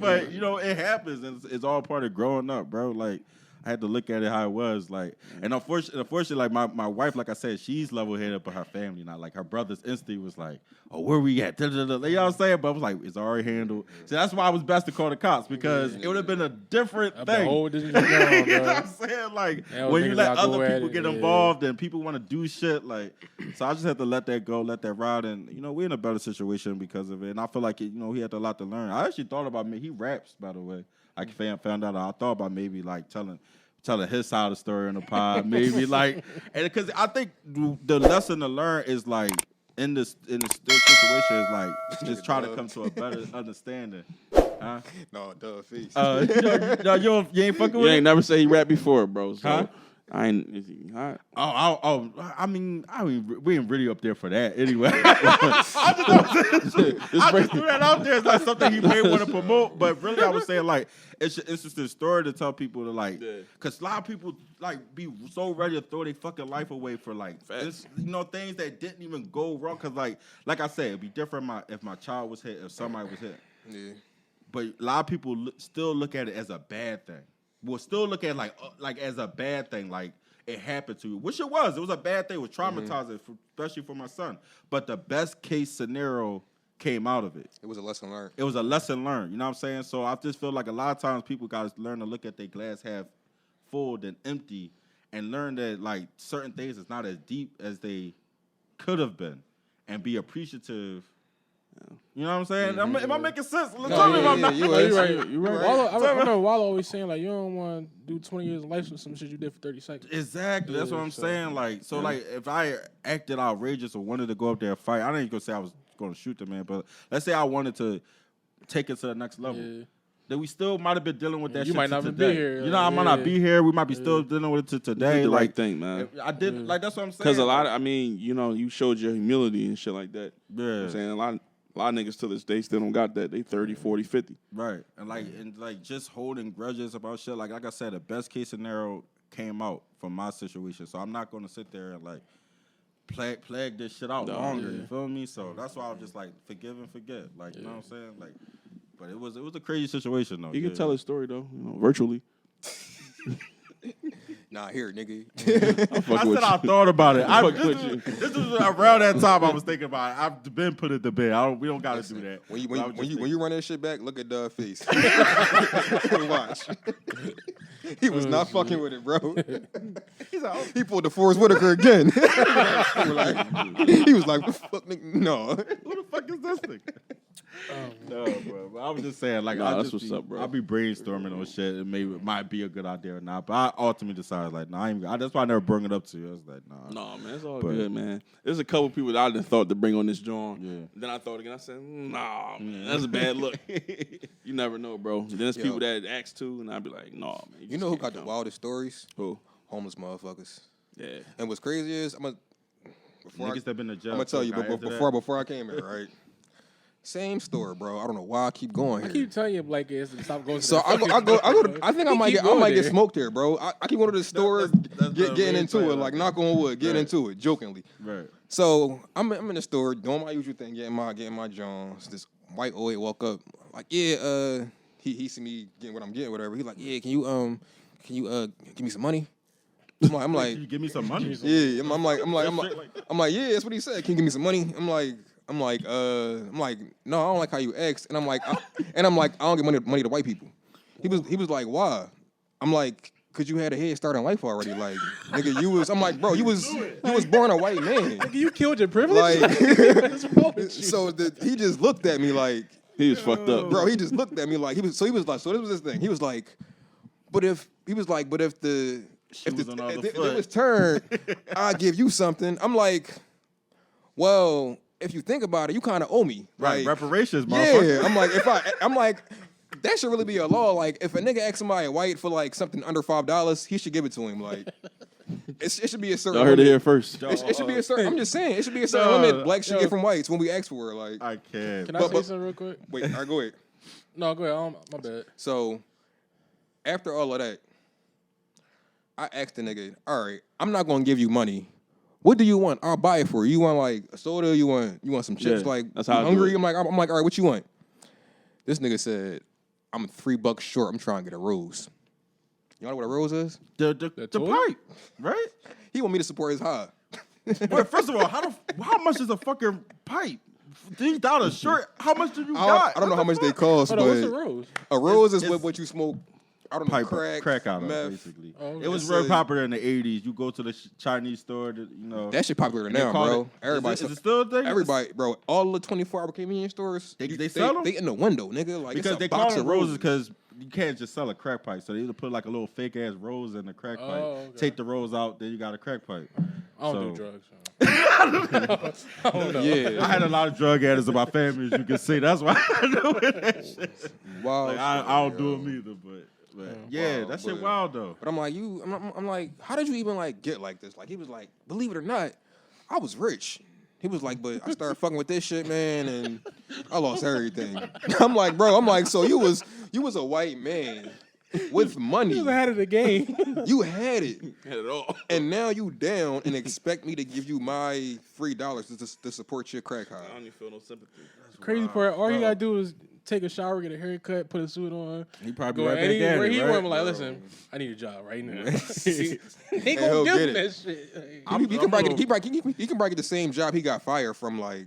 [SPEAKER 6] but you know, it happens, and it's all part of growing up, bro. Like, I had to look at it how it was, like, and unfortunately, like my wife, like I said, she's level headed, but her family not. Like her brother's instinct was like, "Oh, where we at?" You know what I'm saying? But I was like, "It's already handled." So that's why it was best to call the cops, because it would have been a different thing.
[SPEAKER 4] Whole
[SPEAKER 6] You know what I'm saying? Like when you let other people get involved and people want to do shit, like, so I just had to let that go, let that ride, and you know, we're in a better situation because of it. And I feel like he had a lot to learn. I actually thought about he raps, by the way. I found out. I thought about maybe like telling his side of the story in the pod, maybe like, and because I think the lesson to learn is like in this situation is like just try to come to a better understanding. Huh?
[SPEAKER 5] No, duh, face.
[SPEAKER 6] You ain't fucking with
[SPEAKER 3] You
[SPEAKER 6] it?
[SPEAKER 3] ain't never say he rap before, bro. So
[SPEAKER 6] Huh?
[SPEAKER 3] I ain't.
[SPEAKER 6] I mean, we ain't really up there for that anyway. I just threw that out there as like something he may want to promote, but really I was saying like it's an interesting story to tell people to like, because a lot of people like be so ready to throw their fucking life away for like this, things that didn't even go wrong. Because like I said, it'd be different if my child was hit, if somebody was hit. Yeah. But a lot of people still look at it as a bad thing. We'll still look at it like as a bad thing, like it happened to you, which it was. It was a bad thing. It was traumatizing, especially for my son. But the best case scenario came out of it.
[SPEAKER 5] It was a lesson learned.
[SPEAKER 6] It was a lesson learned. You know what I'm saying? So I just feel like a lot of times people got to learn to look at their glass half full than empty, and learn that like certain things is not as deep as they could have been, and be appreciative. You know what I'm saying? Am I making sense? Tell me if I'm not.
[SPEAKER 4] You're right. I remember Wallo always saying like, you don't want to do 20 years of life with some shit you did for 30 seconds.
[SPEAKER 6] Exactly. That's what I'm saying. Like, so like if I acted outrageous or wanted to go up there and fight, I ain't gonna say I was gonna shoot the man, but let's say I wanted to take it to the next level. Yeah. Then we still might have been dealing with that shit.
[SPEAKER 4] You might not
[SPEAKER 6] today.
[SPEAKER 4] Be here.
[SPEAKER 6] You know, I might not be here. We might be still dealing with it today.
[SPEAKER 3] You did the
[SPEAKER 6] like,
[SPEAKER 3] right thing, man.
[SPEAKER 6] I did. Like, that's what I'm saying.
[SPEAKER 3] Because a lot of, you showed your humility and shit like that.
[SPEAKER 6] Yeah.
[SPEAKER 3] You know what I'm saying? A lot of niggas to this day still don't got that. They 30, 40, 50.
[SPEAKER 6] Right. And just holding grudges about shit. Like I said, the best case scenario came out from my situation. So I'm not going to sit there and like plague this shit out longer. You feel me? So that's why I was just like, forgive and forget. Like, you know what I'm saying? Like, but it was a crazy situation though.
[SPEAKER 3] You can tell his story though, virtually.
[SPEAKER 5] Nah, here, nigga.
[SPEAKER 6] I thought about it. This was around that time I was thinking about it. I've been put it to bed. We don't got to do that.
[SPEAKER 5] When you run that shit back, look at Doug's face. Watch. He was not fucking with it, bro. He pulled the Forrest Whitaker again. He was like, what the fuck, nigga? No.
[SPEAKER 6] Who the fuck is this nigga? No, bro. But I was just saying, like,
[SPEAKER 3] that's what's up, bro.
[SPEAKER 6] I'll be brainstorming on shit. It might be a good idea or not. But I ultimately decided, like, nah, that's why I never bring it up to you. I was like, nah.
[SPEAKER 3] No, man, it's all good, man. There's a couple people that I done thought to bring on this joint. Yeah. Then I thought again. I said, nah, man, that's a bad look. You never know, bro. Then there's people that ask too, and I'd be like, nah, man.
[SPEAKER 5] You know who got the wildest stories?
[SPEAKER 3] Who?
[SPEAKER 5] Homeless motherfuckers.
[SPEAKER 3] Yeah.
[SPEAKER 5] And what's crazy is,
[SPEAKER 6] Niggas that been to jail.
[SPEAKER 5] I'm gonna tell you, but before I came here, right? Same story, bro. I don't know why I keep going here.
[SPEAKER 4] I keep telling you, Blake, is to stop going.
[SPEAKER 5] So I go. I think I might get smoked here, bro. I keep going to the store, getting into it, like knock on wood, getting into it, jokingly.
[SPEAKER 6] Right.
[SPEAKER 5] So I'm in the store doing my usual thing, getting my Jones. This white old walk up, like he see me getting what I'm getting, whatever. He's like, yeah, can you give me some money? I'm like,
[SPEAKER 6] can you give me some money?
[SPEAKER 5] Yeah, I'm like, yeah, that's what he said. Can you give me some money? I'm like, no, I don't like how you asked. And I'm like, I don't give money to white people. He was like, why? I'm like, cause you had a head start in life already. Like, nigga, I'm like, bro, you was born a white man.
[SPEAKER 4] Nigga, you killed your privilege.
[SPEAKER 5] Like, so he just looked at me like
[SPEAKER 3] he was fucked up,
[SPEAKER 5] bro. He just looked at me like so this was his thing. He was like, but if it was turned, I'll give you something. I'm like, well, if you think about it, you kind of owe me.
[SPEAKER 6] Right,
[SPEAKER 5] like,
[SPEAKER 6] reparations, motherfucker.
[SPEAKER 5] Yeah, I'm like, that should really be a law. Like, if a nigga asks somebody white for like something under $5, he should give it to him. Like, It should be a certain.
[SPEAKER 3] Y'all heard it
[SPEAKER 5] limit.
[SPEAKER 3] here first.
[SPEAKER 5] It should be a certain. I'm just saying, it should be a certain limit. Blacks should get from whites when we ask for it. Like,
[SPEAKER 6] I can't.
[SPEAKER 4] Can I say something real quick?
[SPEAKER 5] wait, all right, go ahead.
[SPEAKER 4] No, go ahead. My bad.
[SPEAKER 5] So, after all of that, I asked the nigga, all right, I'm not gonna give you money. What do you want? I'll buy it for you. You want like a soda? You want some chips?
[SPEAKER 3] Yeah,
[SPEAKER 5] like,
[SPEAKER 3] that's how I
[SPEAKER 5] you
[SPEAKER 3] do
[SPEAKER 5] hungry?
[SPEAKER 3] it.
[SPEAKER 5] I'm like, all right, what you want? This nigga said, I'm $3 short. I'm trying to get a rose. You know what a rose is?
[SPEAKER 6] The
[SPEAKER 4] toy?
[SPEAKER 6] pipe, right?
[SPEAKER 5] He want me to support his high.
[SPEAKER 6] But first of all, how much is a fucking pipe? $3 short. How much do you got?
[SPEAKER 5] I don't know how much they cost,
[SPEAKER 4] Hold on, what's
[SPEAKER 5] but
[SPEAKER 4] the rose?
[SPEAKER 5] a rose is
[SPEAKER 6] it's-
[SPEAKER 5] what you smoke. I don't know,
[SPEAKER 6] Pipe, crack out of
[SPEAKER 5] meth.
[SPEAKER 6] basically.
[SPEAKER 4] Oh, okay.
[SPEAKER 6] It was
[SPEAKER 5] It's
[SPEAKER 6] real
[SPEAKER 5] a-
[SPEAKER 6] popular in the 80s. You go to the Chinese store,
[SPEAKER 5] That shit popular
[SPEAKER 6] They
[SPEAKER 5] now,
[SPEAKER 6] call
[SPEAKER 5] bro.
[SPEAKER 6] it-
[SPEAKER 5] Everybody,
[SPEAKER 6] Is it still a thing?
[SPEAKER 5] everybody, bro. All the 24-hour convenience stores,
[SPEAKER 6] They sell 'em?
[SPEAKER 5] They in the window, nigga. Like
[SPEAKER 6] Because
[SPEAKER 5] it's a
[SPEAKER 6] they call
[SPEAKER 5] box
[SPEAKER 6] them
[SPEAKER 5] of
[SPEAKER 6] roses because you can't just sell a crack pipe. So they either put like a little fake ass rose in the crack pipe,
[SPEAKER 4] okay.
[SPEAKER 6] take the rose out, then you got a crack pipe.
[SPEAKER 4] I don't do
[SPEAKER 6] So-
[SPEAKER 4] drugs. I don't know.
[SPEAKER 5] Yeah,
[SPEAKER 6] I had a lot of drug addicts in my family, as you can see. That's why I know that shit.
[SPEAKER 5] wild.
[SPEAKER 6] Like,
[SPEAKER 5] shit,
[SPEAKER 6] I don't do
[SPEAKER 5] yo.
[SPEAKER 6] them either, but yeah,
[SPEAKER 5] Wild,
[SPEAKER 6] that shit
[SPEAKER 5] but-
[SPEAKER 6] wild though.
[SPEAKER 5] But I'm like, I'm like, how did you even like get like this? Like he was like, believe it or not, I was rich. He was like, but I started fucking with this shit, man, and I lost everything. I'm like, bro, so you was a white man with money.
[SPEAKER 4] You ahead of the game.
[SPEAKER 5] You had it.
[SPEAKER 3] Had it all.
[SPEAKER 5] And now you down and expect me to give you my $3 to support your crack
[SPEAKER 3] I
[SPEAKER 5] high.
[SPEAKER 3] don't even feel no sympathy.
[SPEAKER 4] Crazy part. All you gotta do is take a shower, get a haircut, put a suit on.
[SPEAKER 6] He probably
[SPEAKER 4] Go
[SPEAKER 6] right back at
[SPEAKER 4] anywhere
[SPEAKER 6] it,
[SPEAKER 4] he
[SPEAKER 6] right?
[SPEAKER 4] went. I'm like, listen, I need a job right now. he
[SPEAKER 5] he'll
[SPEAKER 4] gonna give
[SPEAKER 5] get
[SPEAKER 4] him
[SPEAKER 5] it.
[SPEAKER 4] that shit. Like,
[SPEAKER 5] He can probably get the same job he got fired from like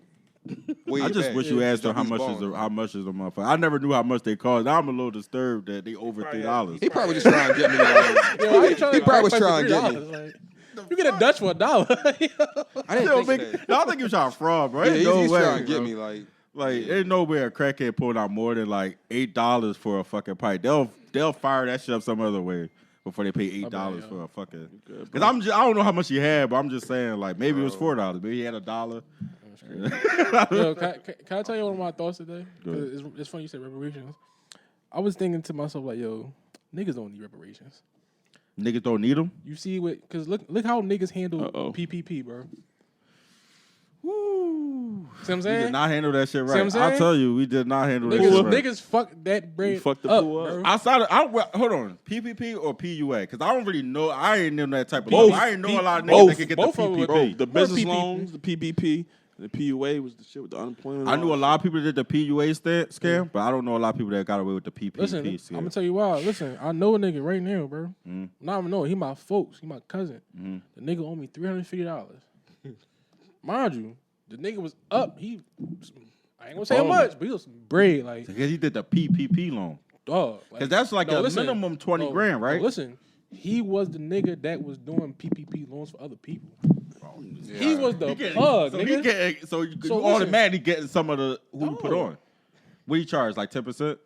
[SPEAKER 5] way
[SPEAKER 6] I just
[SPEAKER 5] back.
[SPEAKER 6] wish you asked them
[SPEAKER 5] He's
[SPEAKER 6] how much is the motherfucker. I never knew how much they cost. I'm a little disturbed that they over $3.
[SPEAKER 5] He probably just trying to get me. Like,
[SPEAKER 4] yo, I ain't trying
[SPEAKER 5] he
[SPEAKER 4] to
[SPEAKER 5] probably was
[SPEAKER 4] fight for
[SPEAKER 5] trying to get me.
[SPEAKER 4] $3. Like, you get a Dutch for $1.
[SPEAKER 5] I didn't think that.
[SPEAKER 6] I think he was trying to fraud, bro.
[SPEAKER 5] Yeah,
[SPEAKER 6] Ain't no
[SPEAKER 5] he's
[SPEAKER 6] way,
[SPEAKER 5] trying to get
[SPEAKER 6] bro.
[SPEAKER 5] me like.
[SPEAKER 6] Like, ain't nowhere a crackhead pulling out more than like $8 for a fucking pipe. They'll fire that shit up some other way before they pay $8 for a fucking. Because I don't know how much he had, but I'm just saying like maybe it was $4. Maybe he had $1.
[SPEAKER 4] Yo, can I tell you one of my thoughts today? 'Cause it's funny you said reparations. I was thinking to myself like, yo, niggas don't need reparations.
[SPEAKER 6] Niggas don't need them.
[SPEAKER 4] You see what? Because look how niggas handle
[SPEAKER 3] Uh-oh.
[SPEAKER 4] PPP, bro.
[SPEAKER 6] Woo.
[SPEAKER 4] See what I'm
[SPEAKER 6] We
[SPEAKER 4] saying?
[SPEAKER 6] did not handle that shit
[SPEAKER 4] what I'm
[SPEAKER 6] right.
[SPEAKER 4] saying?
[SPEAKER 6] I'll tell you, we did not handle that shit
[SPEAKER 4] Niggas,
[SPEAKER 6] right.
[SPEAKER 4] niggas fuck that bread
[SPEAKER 3] fucked the
[SPEAKER 4] up,
[SPEAKER 3] pool up.
[SPEAKER 4] bro.
[SPEAKER 6] Outside of, hold on, PPP or PUA? Because I don't really know. I ain't know that type of.
[SPEAKER 3] Both.
[SPEAKER 6] I ain't know a lot of niggas
[SPEAKER 3] Both.
[SPEAKER 6] that could get
[SPEAKER 4] Both
[SPEAKER 6] the
[SPEAKER 4] of them.
[SPEAKER 6] PPP.
[SPEAKER 3] The business
[SPEAKER 4] PPP.
[SPEAKER 3] loans, the PPP, and the PUA was the shit with the unemployment.
[SPEAKER 6] I knew a lot of people that did the PUA scam, but I don't know a lot of people that got away with the PPP
[SPEAKER 4] Listen, I'm
[SPEAKER 6] scam.
[SPEAKER 4] gonna tell you why. Listen, I know a nigga right now, bro. Not even know. He my folks. He my cousin. The nigga owe me $350. Mind you, the nigga was up. I ain't gonna say how much, but he was some bread, like
[SPEAKER 6] Because he did the PPP loan.
[SPEAKER 4] dog.
[SPEAKER 6] Because that's like a
[SPEAKER 4] listen,
[SPEAKER 6] minimum 20
[SPEAKER 4] no,
[SPEAKER 6] grand, right?
[SPEAKER 4] no, listen, he was the nigga that was doing PPP loans for other people.
[SPEAKER 5] Yeah,
[SPEAKER 4] He was the plug,
[SPEAKER 6] So
[SPEAKER 4] nigga.
[SPEAKER 6] he getting, so you
[SPEAKER 4] So
[SPEAKER 6] automatically getting some of the who you put
[SPEAKER 4] No.
[SPEAKER 6] on. What do you charge? Like 10%?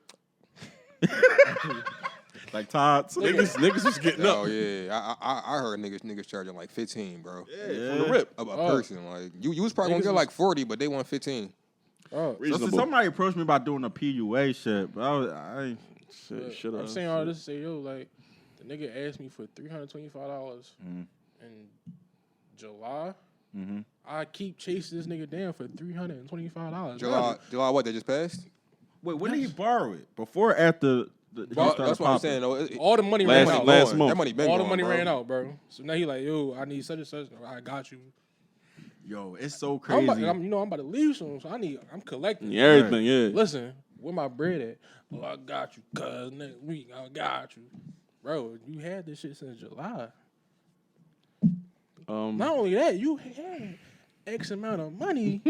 [SPEAKER 6] Like Todd's?
[SPEAKER 3] Niggas was getting up.
[SPEAKER 5] Oh yeah, I heard niggas charging like 15, bro.
[SPEAKER 3] Yeah, from the rip.
[SPEAKER 5] A person like you was probably gonna
[SPEAKER 4] Niggas
[SPEAKER 5] get
[SPEAKER 4] was-
[SPEAKER 5] like 40, but they want 15.
[SPEAKER 4] Oh,
[SPEAKER 6] So
[SPEAKER 3] Reasonable.
[SPEAKER 6] somebody approached me about doing a PUA shit, but I ain't.
[SPEAKER 3] Shit, shut
[SPEAKER 4] I'm
[SPEAKER 3] up.
[SPEAKER 4] saying all this to say, yo, like the nigga asked me for $325 in July. I keep chasing this nigga down for $325.
[SPEAKER 5] July what? They just passed.
[SPEAKER 6] Wait, when did he borrow it? Before or after he started
[SPEAKER 5] That's what I'm
[SPEAKER 6] popping?
[SPEAKER 5] saying. Though.
[SPEAKER 4] All the money
[SPEAKER 3] Last-
[SPEAKER 4] ran out.
[SPEAKER 3] last month.
[SPEAKER 5] That money been
[SPEAKER 4] All the
[SPEAKER 5] gone,
[SPEAKER 4] money
[SPEAKER 5] bro.
[SPEAKER 4] ran out, bro. So now he like, yo, I need such and such. I got you.
[SPEAKER 6] Yo, it's so
[SPEAKER 4] I'm
[SPEAKER 6] crazy.
[SPEAKER 4] about to leave soon, so I'm collecting.
[SPEAKER 3] Yeah, everything, yeah.
[SPEAKER 4] Listen, where my bread at? Oh, I got you, cuz next week I got you, bro. You had this shit since July. Not only that, you had X amount of money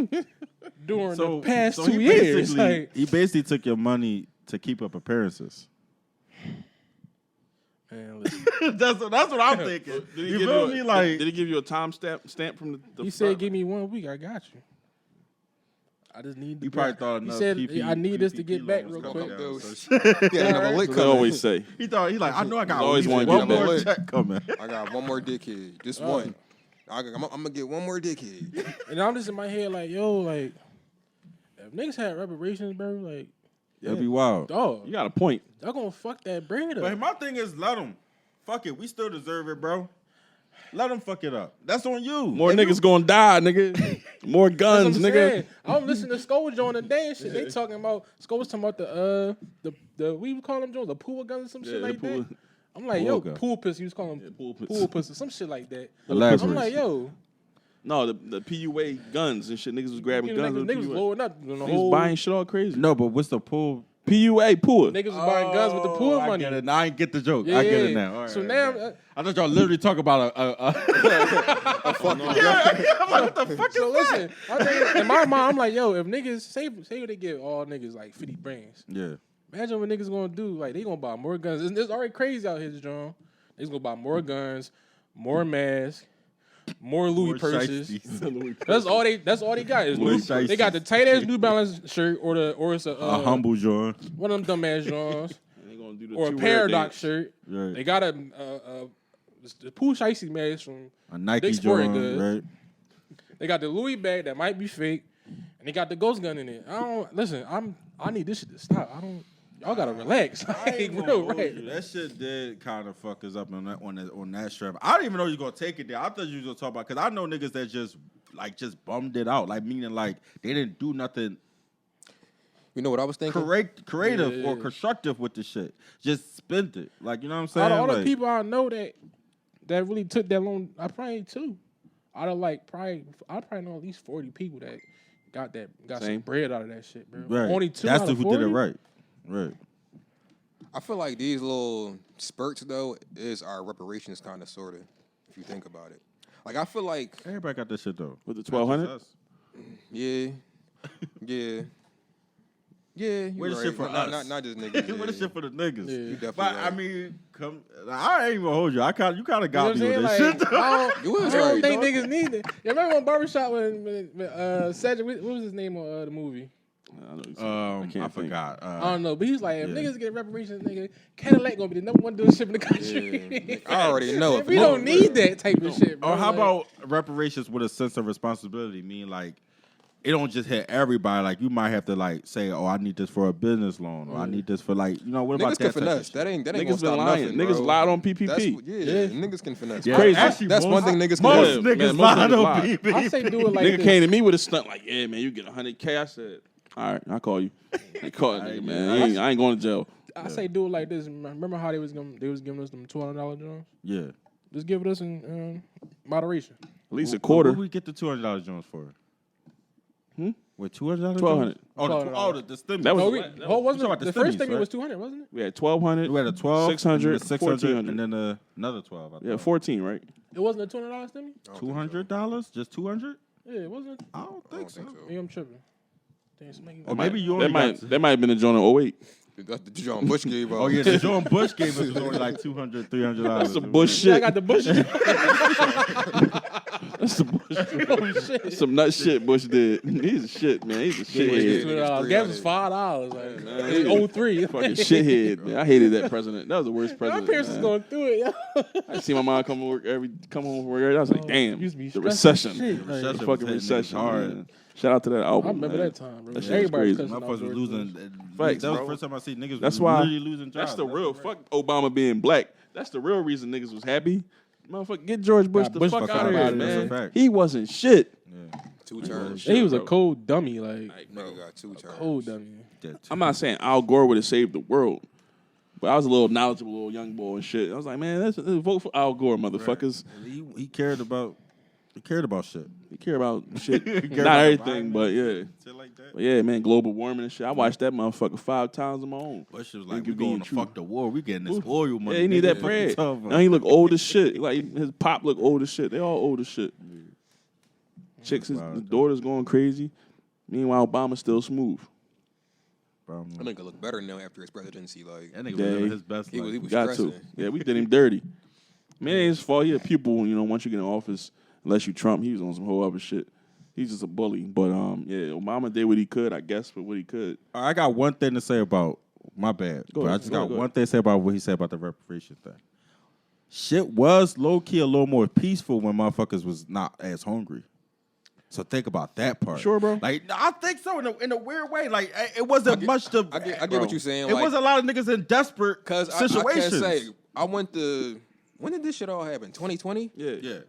[SPEAKER 4] during the past 2 years. Like,
[SPEAKER 6] he basically took your money to keep up appearances.
[SPEAKER 4] man, listen,
[SPEAKER 6] that's what I'm thinking.
[SPEAKER 3] Did he
[SPEAKER 6] You
[SPEAKER 3] give
[SPEAKER 6] feel
[SPEAKER 3] you
[SPEAKER 6] me?
[SPEAKER 3] a,
[SPEAKER 6] Like,
[SPEAKER 3] did he give you a time stamp from the
[SPEAKER 4] he said, "Give me 1 week, I got you." I just need. The
[SPEAKER 6] you probably
[SPEAKER 4] bread.
[SPEAKER 6] thought
[SPEAKER 4] He
[SPEAKER 6] enough.
[SPEAKER 4] said,
[SPEAKER 6] PP,
[SPEAKER 4] "I need this to
[SPEAKER 6] PPP
[SPEAKER 4] get back
[SPEAKER 6] loans
[SPEAKER 4] real
[SPEAKER 6] coming
[SPEAKER 4] quick."
[SPEAKER 6] down,
[SPEAKER 5] Dude.
[SPEAKER 6] so shit.
[SPEAKER 5] Yeah, another lick
[SPEAKER 3] They
[SPEAKER 5] coming.
[SPEAKER 3] always say.
[SPEAKER 6] He like, I know I got
[SPEAKER 3] Always
[SPEAKER 6] at
[SPEAKER 3] wanna
[SPEAKER 6] least
[SPEAKER 3] get
[SPEAKER 6] one more
[SPEAKER 5] that.
[SPEAKER 6] check coming.
[SPEAKER 5] I got one more dickhead. Just one. I'm gonna get one more dickhead.
[SPEAKER 4] And I'm just in my head like, yo, like, if niggas had reparations, bro, like,
[SPEAKER 6] That'd be wild.
[SPEAKER 4] dog,
[SPEAKER 3] You got a point.
[SPEAKER 4] y'all gonna fuck that bread up.
[SPEAKER 6] But my thing is, let him. Fuck it. We still deserve it, bro. Let them fuck it up. That's on you.
[SPEAKER 3] More niggas gonna die, nigga. More guns, nigga.
[SPEAKER 4] I'm listening to Sko join today and shit. They talking about Sko was talking about the what you call them Jones, the pool guns or some shit like that. I'm like, yo, pool piss. He was calling them pool piss or some shit like that. I'm like, yo.
[SPEAKER 3] No, the PUA guns and shit. Niggas was grabbing guns.
[SPEAKER 4] Niggas was blowing up.
[SPEAKER 3] Niggas was buying shit all crazy.
[SPEAKER 6] No, but what's the pool?
[SPEAKER 3] PUA, pool.
[SPEAKER 4] Niggas was buying guns with the pool
[SPEAKER 6] I
[SPEAKER 4] money.
[SPEAKER 6] Get it. Now I get the joke.
[SPEAKER 4] Yeah,
[SPEAKER 6] I get it now. All right,
[SPEAKER 4] so now,
[SPEAKER 6] I thought y'all literally talk about a fucking gun. I'm like, what the fuck is
[SPEAKER 4] listen, I think, in my mind, I'm like, yo, if niggas say they give all niggas like 50 brains.
[SPEAKER 6] Yeah.
[SPEAKER 4] Imagine what niggas gonna do. Like they gonna buy more guns. It's already crazy out here, John. They gonna buy more guns, more masks. More Louis purses. That's all they got. Is they got the tight ass New Balance shirt or it's a
[SPEAKER 6] humble John.
[SPEAKER 4] One of them dumbass Johns. Or a Paradox shirt. Right. They got a Pooh Shiesty mask from
[SPEAKER 6] a Nike
[SPEAKER 4] Dick's Sporting
[SPEAKER 6] John,
[SPEAKER 4] Goods.
[SPEAKER 6] right?
[SPEAKER 4] They got the Louis bag that might be fake, and they got the ghost gun in it. I need this shit to stop. Y'all gotta relax. Like, real, right?
[SPEAKER 6] That shit did kind of fuck us up on that strap. I didn't even know you were gonna take it there. I thought you was gonna talk about because I know niggas that just bummed it out, like meaning like they didn't do nothing.
[SPEAKER 5] You know what I was thinking?
[SPEAKER 6] Creative or constructive with the shit. Just spent it, like you know what I'm saying.
[SPEAKER 4] All the people I know that really took that long, I probably too. I probably know at least 40 people that got some bread out of that shit, bro.
[SPEAKER 6] Right.
[SPEAKER 4] Only 2
[SPEAKER 6] That's
[SPEAKER 4] out
[SPEAKER 6] the
[SPEAKER 4] of
[SPEAKER 6] who
[SPEAKER 4] 40?
[SPEAKER 6] did it right. Right.
[SPEAKER 5] I feel like these little spurts though is our reparations kind of sorta, if you think about it. Like I feel like
[SPEAKER 6] everybody got this shit though.
[SPEAKER 3] With the 1200?
[SPEAKER 5] Yeah. Yeah. Yeah,
[SPEAKER 6] where the
[SPEAKER 5] right.
[SPEAKER 6] shit for us?
[SPEAKER 5] Not just niggas.
[SPEAKER 6] Where the shit for the niggas?
[SPEAKER 5] Yeah. You definitely
[SPEAKER 6] But
[SPEAKER 5] right.
[SPEAKER 6] I mean, I ain't even hold you. You kind of got me with this
[SPEAKER 4] like,
[SPEAKER 6] shit. Though.
[SPEAKER 4] I don't think
[SPEAKER 5] though.
[SPEAKER 4] niggas need it. You remember on Barbershop when Cedric, what was his name on the movie?
[SPEAKER 6] I forgot.
[SPEAKER 4] I don't know, but he was like, if niggas get reparations, nigga, Cadillac gonna be the number one dealership in the country.
[SPEAKER 5] I already know.
[SPEAKER 4] We don't need that type of shit, bro.
[SPEAKER 6] Or how about reparations with a sense of responsibility? Mean like it don't just hit everybody. Like you might have to like say, oh, I need this for a business loan, or I need this for like what
[SPEAKER 5] niggas
[SPEAKER 6] about
[SPEAKER 5] can
[SPEAKER 6] that?
[SPEAKER 5] finesse. That ain't
[SPEAKER 3] Niggas
[SPEAKER 5] gonna stop
[SPEAKER 3] lying.
[SPEAKER 5] nothing,
[SPEAKER 3] Niggas
[SPEAKER 5] bro.
[SPEAKER 3] lied on PPP.
[SPEAKER 5] Niggas can finesse.
[SPEAKER 6] Yeah,
[SPEAKER 3] crazy.
[SPEAKER 6] Actually,
[SPEAKER 5] That's one thing niggas can
[SPEAKER 6] most
[SPEAKER 5] do.
[SPEAKER 6] niggas
[SPEAKER 3] Man, most
[SPEAKER 6] lied
[SPEAKER 3] niggas
[SPEAKER 6] on
[SPEAKER 3] lie.
[SPEAKER 6] PPP.
[SPEAKER 4] I say do it like
[SPEAKER 3] Nigga
[SPEAKER 4] this.
[SPEAKER 3] came to me with a stunt like, yeah, man, you get 100K. I said, all right, I'll call you. They called nigga, man. I ain't going to jail.
[SPEAKER 4] I say do it like this. Remember how they was giving us them $200 Jones?
[SPEAKER 6] Yeah.
[SPEAKER 4] Just give it us in moderation.
[SPEAKER 3] At least a quarter.
[SPEAKER 6] What we get the $200 Jones for? With $200?
[SPEAKER 3] 1200.
[SPEAKER 6] The stimulus.
[SPEAKER 3] That was
[SPEAKER 4] wasn't the first thing?
[SPEAKER 6] right?
[SPEAKER 4] It was 200, wasn't it?
[SPEAKER 3] We had 1200.
[SPEAKER 6] We had a 12,
[SPEAKER 3] 600,
[SPEAKER 6] 600, and then another 12. I
[SPEAKER 3] Yeah,
[SPEAKER 6] thought.
[SPEAKER 3] 14, right?
[SPEAKER 4] It wasn't a $200 stimmy?
[SPEAKER 6] $200? Just 200?
[SPEAKER 4] Yeah, it wasn't.
[SPEAKER 6] I don't think so.
[SPEAKER 4] Maybe I'm tripping. Damn, somebody-
[SPEAKER 6] Or maybe you only
[SPEAKER 3] That might have been a joint in 08.
[SPEAKER 5] That's the John Bush gave out.
[SPEAKER 6] Oh yeah, the John Bush gave us was only like $200, $300.
[SPEAKER 3] That's some bush
[SPEAKER 4] Yeah, I
[SPEAKER 3] shit.
[SPEAKER 4] got the bush.
[SPEAKER 3] That's some bush. That's some nut shit Bush did. He's a shit, man. He's a shithead.
[SPEAKER 4] Gas was $5. Like, 03.
[SPEAKER 3] Fucking shithead, man. I hated that president. That was the worst
[SPEAKER 4] My
[SPEAKER 3] president.
[SPEAKER 4] parents was
[SPEAKER 3] man.
[SPEAKER 4] going through it, yo.
[SPEAKER 3] I see my mom come home from work every day. I was like, damn,
[SPEAKER 4] used to be
[SPEAKER 3] the
[SPEAKER 4] stressed
[SPEAKER 3] recession.
[SPEAKER 4] as shit.
[SPEAKER 3] The
[SPEAKER 6] Recession was
[SPEAKER 3] fucking
[SPEAKER 6] hitting
[SPEAKER 3] recession.
[SPEAKER 6] niggas hard.
[SPEAKER 3] Man. Shout out to that album.
[SPEAKER 4] I remember
[SPEAKER 3] man.
[SPEAKER 4] that time, bro.
[SPEAKER 3] That shit was
[SPEAKER 4] Everybody
[SPEAKER 3] crazy.
[SPEAKER 4] was
[SPEAKER 6] Motherfuckers was losing.
[SPEAKER 3] Facts,
[SPEAKER 6] that was
[SPEAKER 3] bro.
[SPEAKER 6] the first time I see niggas
[SPEAKER 3] That's
[SPEAKER 6] was
[SPEAKER 3] why.
[SPEAKER 6] literally losing jobs.
[SPEAKER 3] That's the real. Fuck Obama being black. That's the real reason niggas was happy. Motherfucker, get George Bush the
[SPEAKER 4] Bush
[SPEAKER 3] fuck
[SPEAKER 4] the
[SPEAKER 3] out
[SPEAKER 4] fuck
[SPEAKER 3] of here,
[SPEAKER 4] outta it,
[SPEAKER 3] man.
[SPEAKER 6] that's a fact.
[SPEAKER 3] He wasn't shit.
[SPEAKER 5] 2 terms.
[SPEAKER 3] Shit,
[SPEAKER 4] He was a
[SPEAKER 3] bro.
[SPEAKER 4] cold dummy, like
[SPEAKER 5] Nigga got 2 terms.
[SPEAKER 4] cold dummy.
[SPEAKER 3] I'm not saying Al Gore would have saved the world, but I was a little knowledgeable little young boy and shit. I was like, man, let's vote for Al Gore, motherfuckers.
[SPEAKER 6] He cared about shit.
[SPEAKER 3] He care about shit,
[SPEAKER 6] Care
[SPEAKER 3] not
[SPEAKER 6] about
[SPEAKER 3] everything, but yeah.
[SPEAKER 6] Shit like that.
[SPEAKER 3] But yeah, man, global warming and shit. I watched that motherfucker 5 times on my own.
[SPEAKER 6] Bush was like,
[SPEAKER 3] Nigga
[SPEAKER 6] we going
[SPEAKER 3] being
[SPEAKER 6] to
[SPEAKER 3] true.
[SPEAKER 6] fuck the war. We getting this oil money.
[SPEAKER 3] Yeah, he need
[SPEAKER 6] nigga.
[SPEAKER 3] that bread.
[SPEAKER 6] Fuck you talking
[SPEAKER 3] Now
[SPEAKER 6] about?
[SPEAKER 3] he look old as shit. Like his pop look old as shit. They all old as shit. Chicks, his daughter's going crazy. Meanwhile, Obama's still smooth.
[SPEAKER 5] That nigga look better now after his presidency. Like
[SPEAKER 6] That nigga was
[SPEAKER 3] Yeah,
[SPEAKER 6] living his best
[SPEAKER 5] he
[SPEAKER 6] life.
[SPEAKER 5] was
[SPEAKER 3] Got
[SPEAKER 5] stressing.
[SPEAKER 3] to. Yeah, we did him dirty. Man, it ain't his fault. He a pupil, once you get in office, unless you Trump, he was on some whole other shit. He's just a bully. But, yeah, Obama did what he could, I guess, but what he could.
[SPEAKER 6] I got one thing to say about my bad.
[SPEAKER 3] Go
[SPEAKER 6] but
[SPEAKER 3] ahead,
[SPEAKER 6] I just
[SPEAKER 3] go
[SPEAKER 6] got
[SPEAKER 3] ahead.
[SPEAKER 6] one thing to say about what he said about the reparation thing. Shit was low key a little more peaceful when motherfuckers was not as hungry. So think about that part.
[SPEAKER 3] Sure, bro.
[SPEAKER 6] Like I think so in a weird way. Like it wasn't much to.
[SPEAKER 5] I get what you're saying.
[SPEAKER 6] It
[SPEAKER 5] like,
[SPEAKER 6] was a lot of niggas in desperate
[SPEAKER 5] Cause I
[SPEAKER 6] situations.
[SPEAKER 5] can't say I went to when did this shit all happen? 2020?
[SPEAKER 3] Yeah.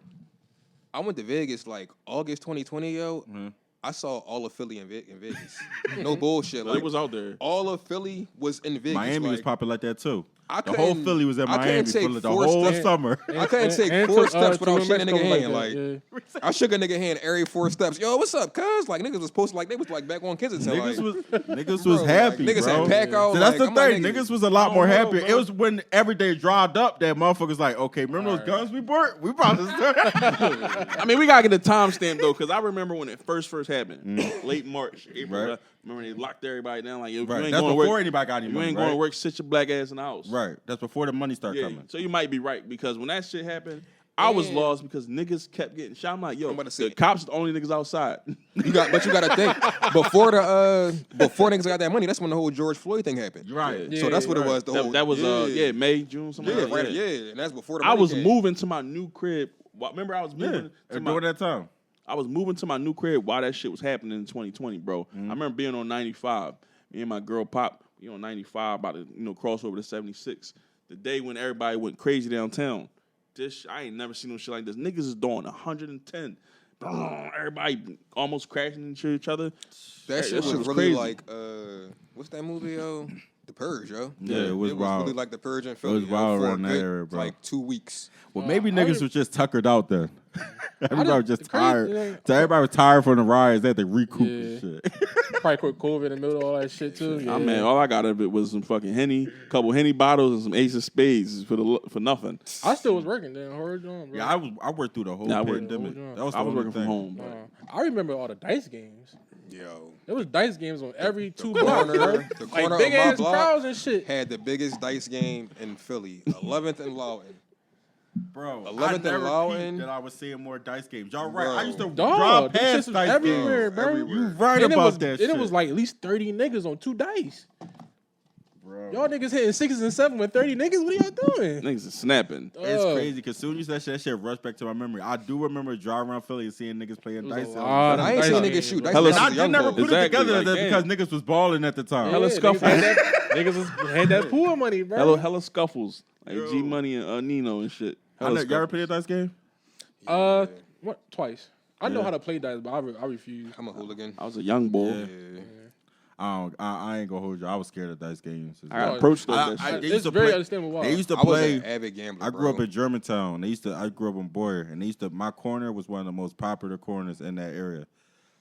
[SPEAKER 5] I went to Vegas like August 2020, yo. Mm-hmm. I saw all of Philly in Vegas. No bullshit. Like,
[SPEAKER 3] it was out there.
[SPEAKER 5] All of Philly was in Vegas.
[SPEAKER 6] Miami was
[SPEAKER 5] like,
[SPEAKER 6] popping like that too.
[SPEAKER 5] The
[SPEAKER 6] whole Philly was in Miami for the whole summer.
[SPEAKER 5] I couldn't take 4 steps without shaking a nigga hand. Like, I shook a nigga hand every 4 steps. Yo, what's up, cuz? Like, niggas was posted like they was like back on Kensington.
[SPEAKER 6] Niggas was happy,
[SPEAKER 5] like, niggas
[SPEAKER 6] bro.
[SPEAKER 5] had pack out.
[SPEAKER 6] So that's
[SPEAKER 5] like,
[SPEAKER 6] the thing. Niggas was a lot more happy. It was when everyday dried up that motherfuckers like, okay, remember those guns we bought? We brought this.
[SPEAKER 3] I mean, we gotta get the timestamp though, because I remember when it first happened, late March, April.
[SPEAKER 6] Right.
[SPEAKER 3] Remember they locked everybody down like, yo, you
[SPEAKER 6] Right.
[SPEAKER 3] ain't
[SPEAKER 6] That's
[SPEAKER 3] going to
[SPEAKER 6] before
[SPEAKER 3] work.
[SPEAKER 6] anybody got any
[SPEAKER 3] You
[SPEAKER 6] money.
[SPEAKER 3] ain't going to work. Sit your black ass in the house.
[SPEAKER 6] Right. That's before the money started
[SPEAKER 3] Yeah.
[SPEAKER 6] coming.
[SPEAKER 3] So you might be right, because when that shit happened, I was lost because niggas kept getting shot. I'm like, yo, the cops are the only niggas outside.
[SPEAKER 5] But you gotta think before niggas got that money. That's when the whole George Floyd thing happened.
[SPEAKER 6] Right.
[SPEAKER 5] So that's what it was.
[SPEAKER 3] That was May, June, something like that.
[SPEAKER 5] Yeah, and that's before the
[SPEAKER 3] I
[SPEAKER 5] money
[SPEAKER 3] was
[SPEAKER 5] came.
[SPEAKER 3] moving to my new crib. Remember, I was moving to
[SPEAKER 6] during that time.
[SPEAKER 3] I was moving to my new crib while that shit was happening in 2020, bro. I remember being on 95. Me and my girl Pop, we on 95, about to cross over to 76. The day when everybody went crazy downtown. I ain't never seen no shit like this. Niggas is doing 110. Everybody almost crashing into each other.
[SPEAKER 5] That shit was really
[SPEAKER 3] crazy.
[SPEAKER 5] like what's that movie, yo? The Purge, yo.
[SPEAKER 6] Yeah, it was wild.
[SPEAKER 5] Really like The Purge in Philly.
[SPEAKER 6] It was wild
[SPEAKER 5] for
[SPEAKER 6] around that
[SPEAKER 5] good,
[SPEAKER 6] area, bro.
[SPEAKER 5] Like 2 weeks.
[SPEAKER 6] Well, maybe niggas was just tuckered out then. Everybody was just
[SPEAKER 4] crazy,
[SPEAKER 6] tired.
[SPEAKER 4] yeah.
[SPEAKER 6] So everybody was tired from the riots. They had to recoup and shit.
[SPEAKER 4] Probably caught COVID in the middle of all that shit too. Yeah.
[SPEAKER 3] Man, all I got of it was some fucking Henny, couple Henny bottles, and some Ace of Spades for nothing.
[SPEAKER 4] I still was working then. Hard job, bro.
[SPEAKER 6] Yeah, I worked through the whole pandemic. That was the
[SPEAKER 3] I was
[SPEAKER 6] only
[SPEAKER 3] working
[SPEAKER 6] thing.
[SPEAKER 3] from home. Bro.
[SPEAKER 4] I remember all the dice games.
[SPEAKER 5] Yo.
[SPEAKER 4] There was dice games on every 2 blocks, bro.
[SPEAKER 5] The
[SPEAKER 4] Like
[SPEAKER 5] corner
[SPEAKER 4] big
[SPEAKER 5] of my
[SPEAKER 4] ass
[SPEAKER 5] block
[SPEAKER 4] crowds and shit.
[SPEAKER 5] had the biggest dice game in Philly. 11th and Lawton.
[SPEAKER 6] Bro,
[SPEAKER 5] 11th
[SPEAKER 6] I
[SPEAKER 5] and
[SPEAKER 6] never
[SPEAKER 5] Lawton.
[SPEAKER 6] peeped that I was seeing more dice games. Y'all right.
[SPEAKER 5] Bro.
[SPEAKER 6] I used to
[SPEAKER 4] Dog,
[SPEAKER 6] drive
[SPEAKER 4] this
[SPEAKER 6] past
[SPEAKER 4] shit was
[SPEAKER 6] dice
[SPEAKER 4] everywhere,
[SPEAKER 6] games.
[SPEAKER 4] bro.
[SPEAKER 6] You right
[SPEAKER 4] And
[SPEAKER 6] about that shit.
[SPEAKER 4] it was like at least 30 niggas on 2 dice.
[SPEAKER 6] Bro.
[SPEAKER 4] Y'all niggas hitting 6s and 7s with 30 niggas. What are y'all doing?
[SPEAKER 3] Niggas is snapping.
[SPEAKER 6] It's crazy because soon as that shit rushed back to my memory. I do remember driving around Philly and seeing niggas playing dice.
[SPEAKER 5] I ain't seen niggas shoot.
[SPEAKER 3] Hella-
[SPEAKER 6] And I did never put it together
[SPEAKER 3] like,
[SPEAKER 6] that because niggas was balling at the time.
[SPEAKER 3] Hella scuffles.
[SPEAKER 4] Niggas had that pool money, bro.
[SPEAKER 3] Hella scuffles. Like G Money and Nino and shit.
[SPEAKER 6] Y'all ever played a dice game?
[SPEAKER 4] What? Twice. I know how to play dice, but I refuse.
[SPEAKER 5] I'm a hooligan.
[SPEAKER 3] I was a young boy.
[SPEAKER 6] I ain't gonna hold you. I was scared of dice games.
[SPEAKER 3] I got approached that shit.
[SPEAKER 6] They
[SPEAKER 4] It's
[SPEAKER 6] used to
[SPEAKER 4] very
[SPEAKER 6] play.
[SPEAKER 4] understandable why.
[SPEAKER 6] They used to
[SPEAKER 5] I was
[SPEAKER 6] play.
[SPEAKER 5] an avid gambler.
[SPEAKER 6] I grew up in Germantown. I grew up in Boyer, and they used to. My corner was one of the most popular corners in that area.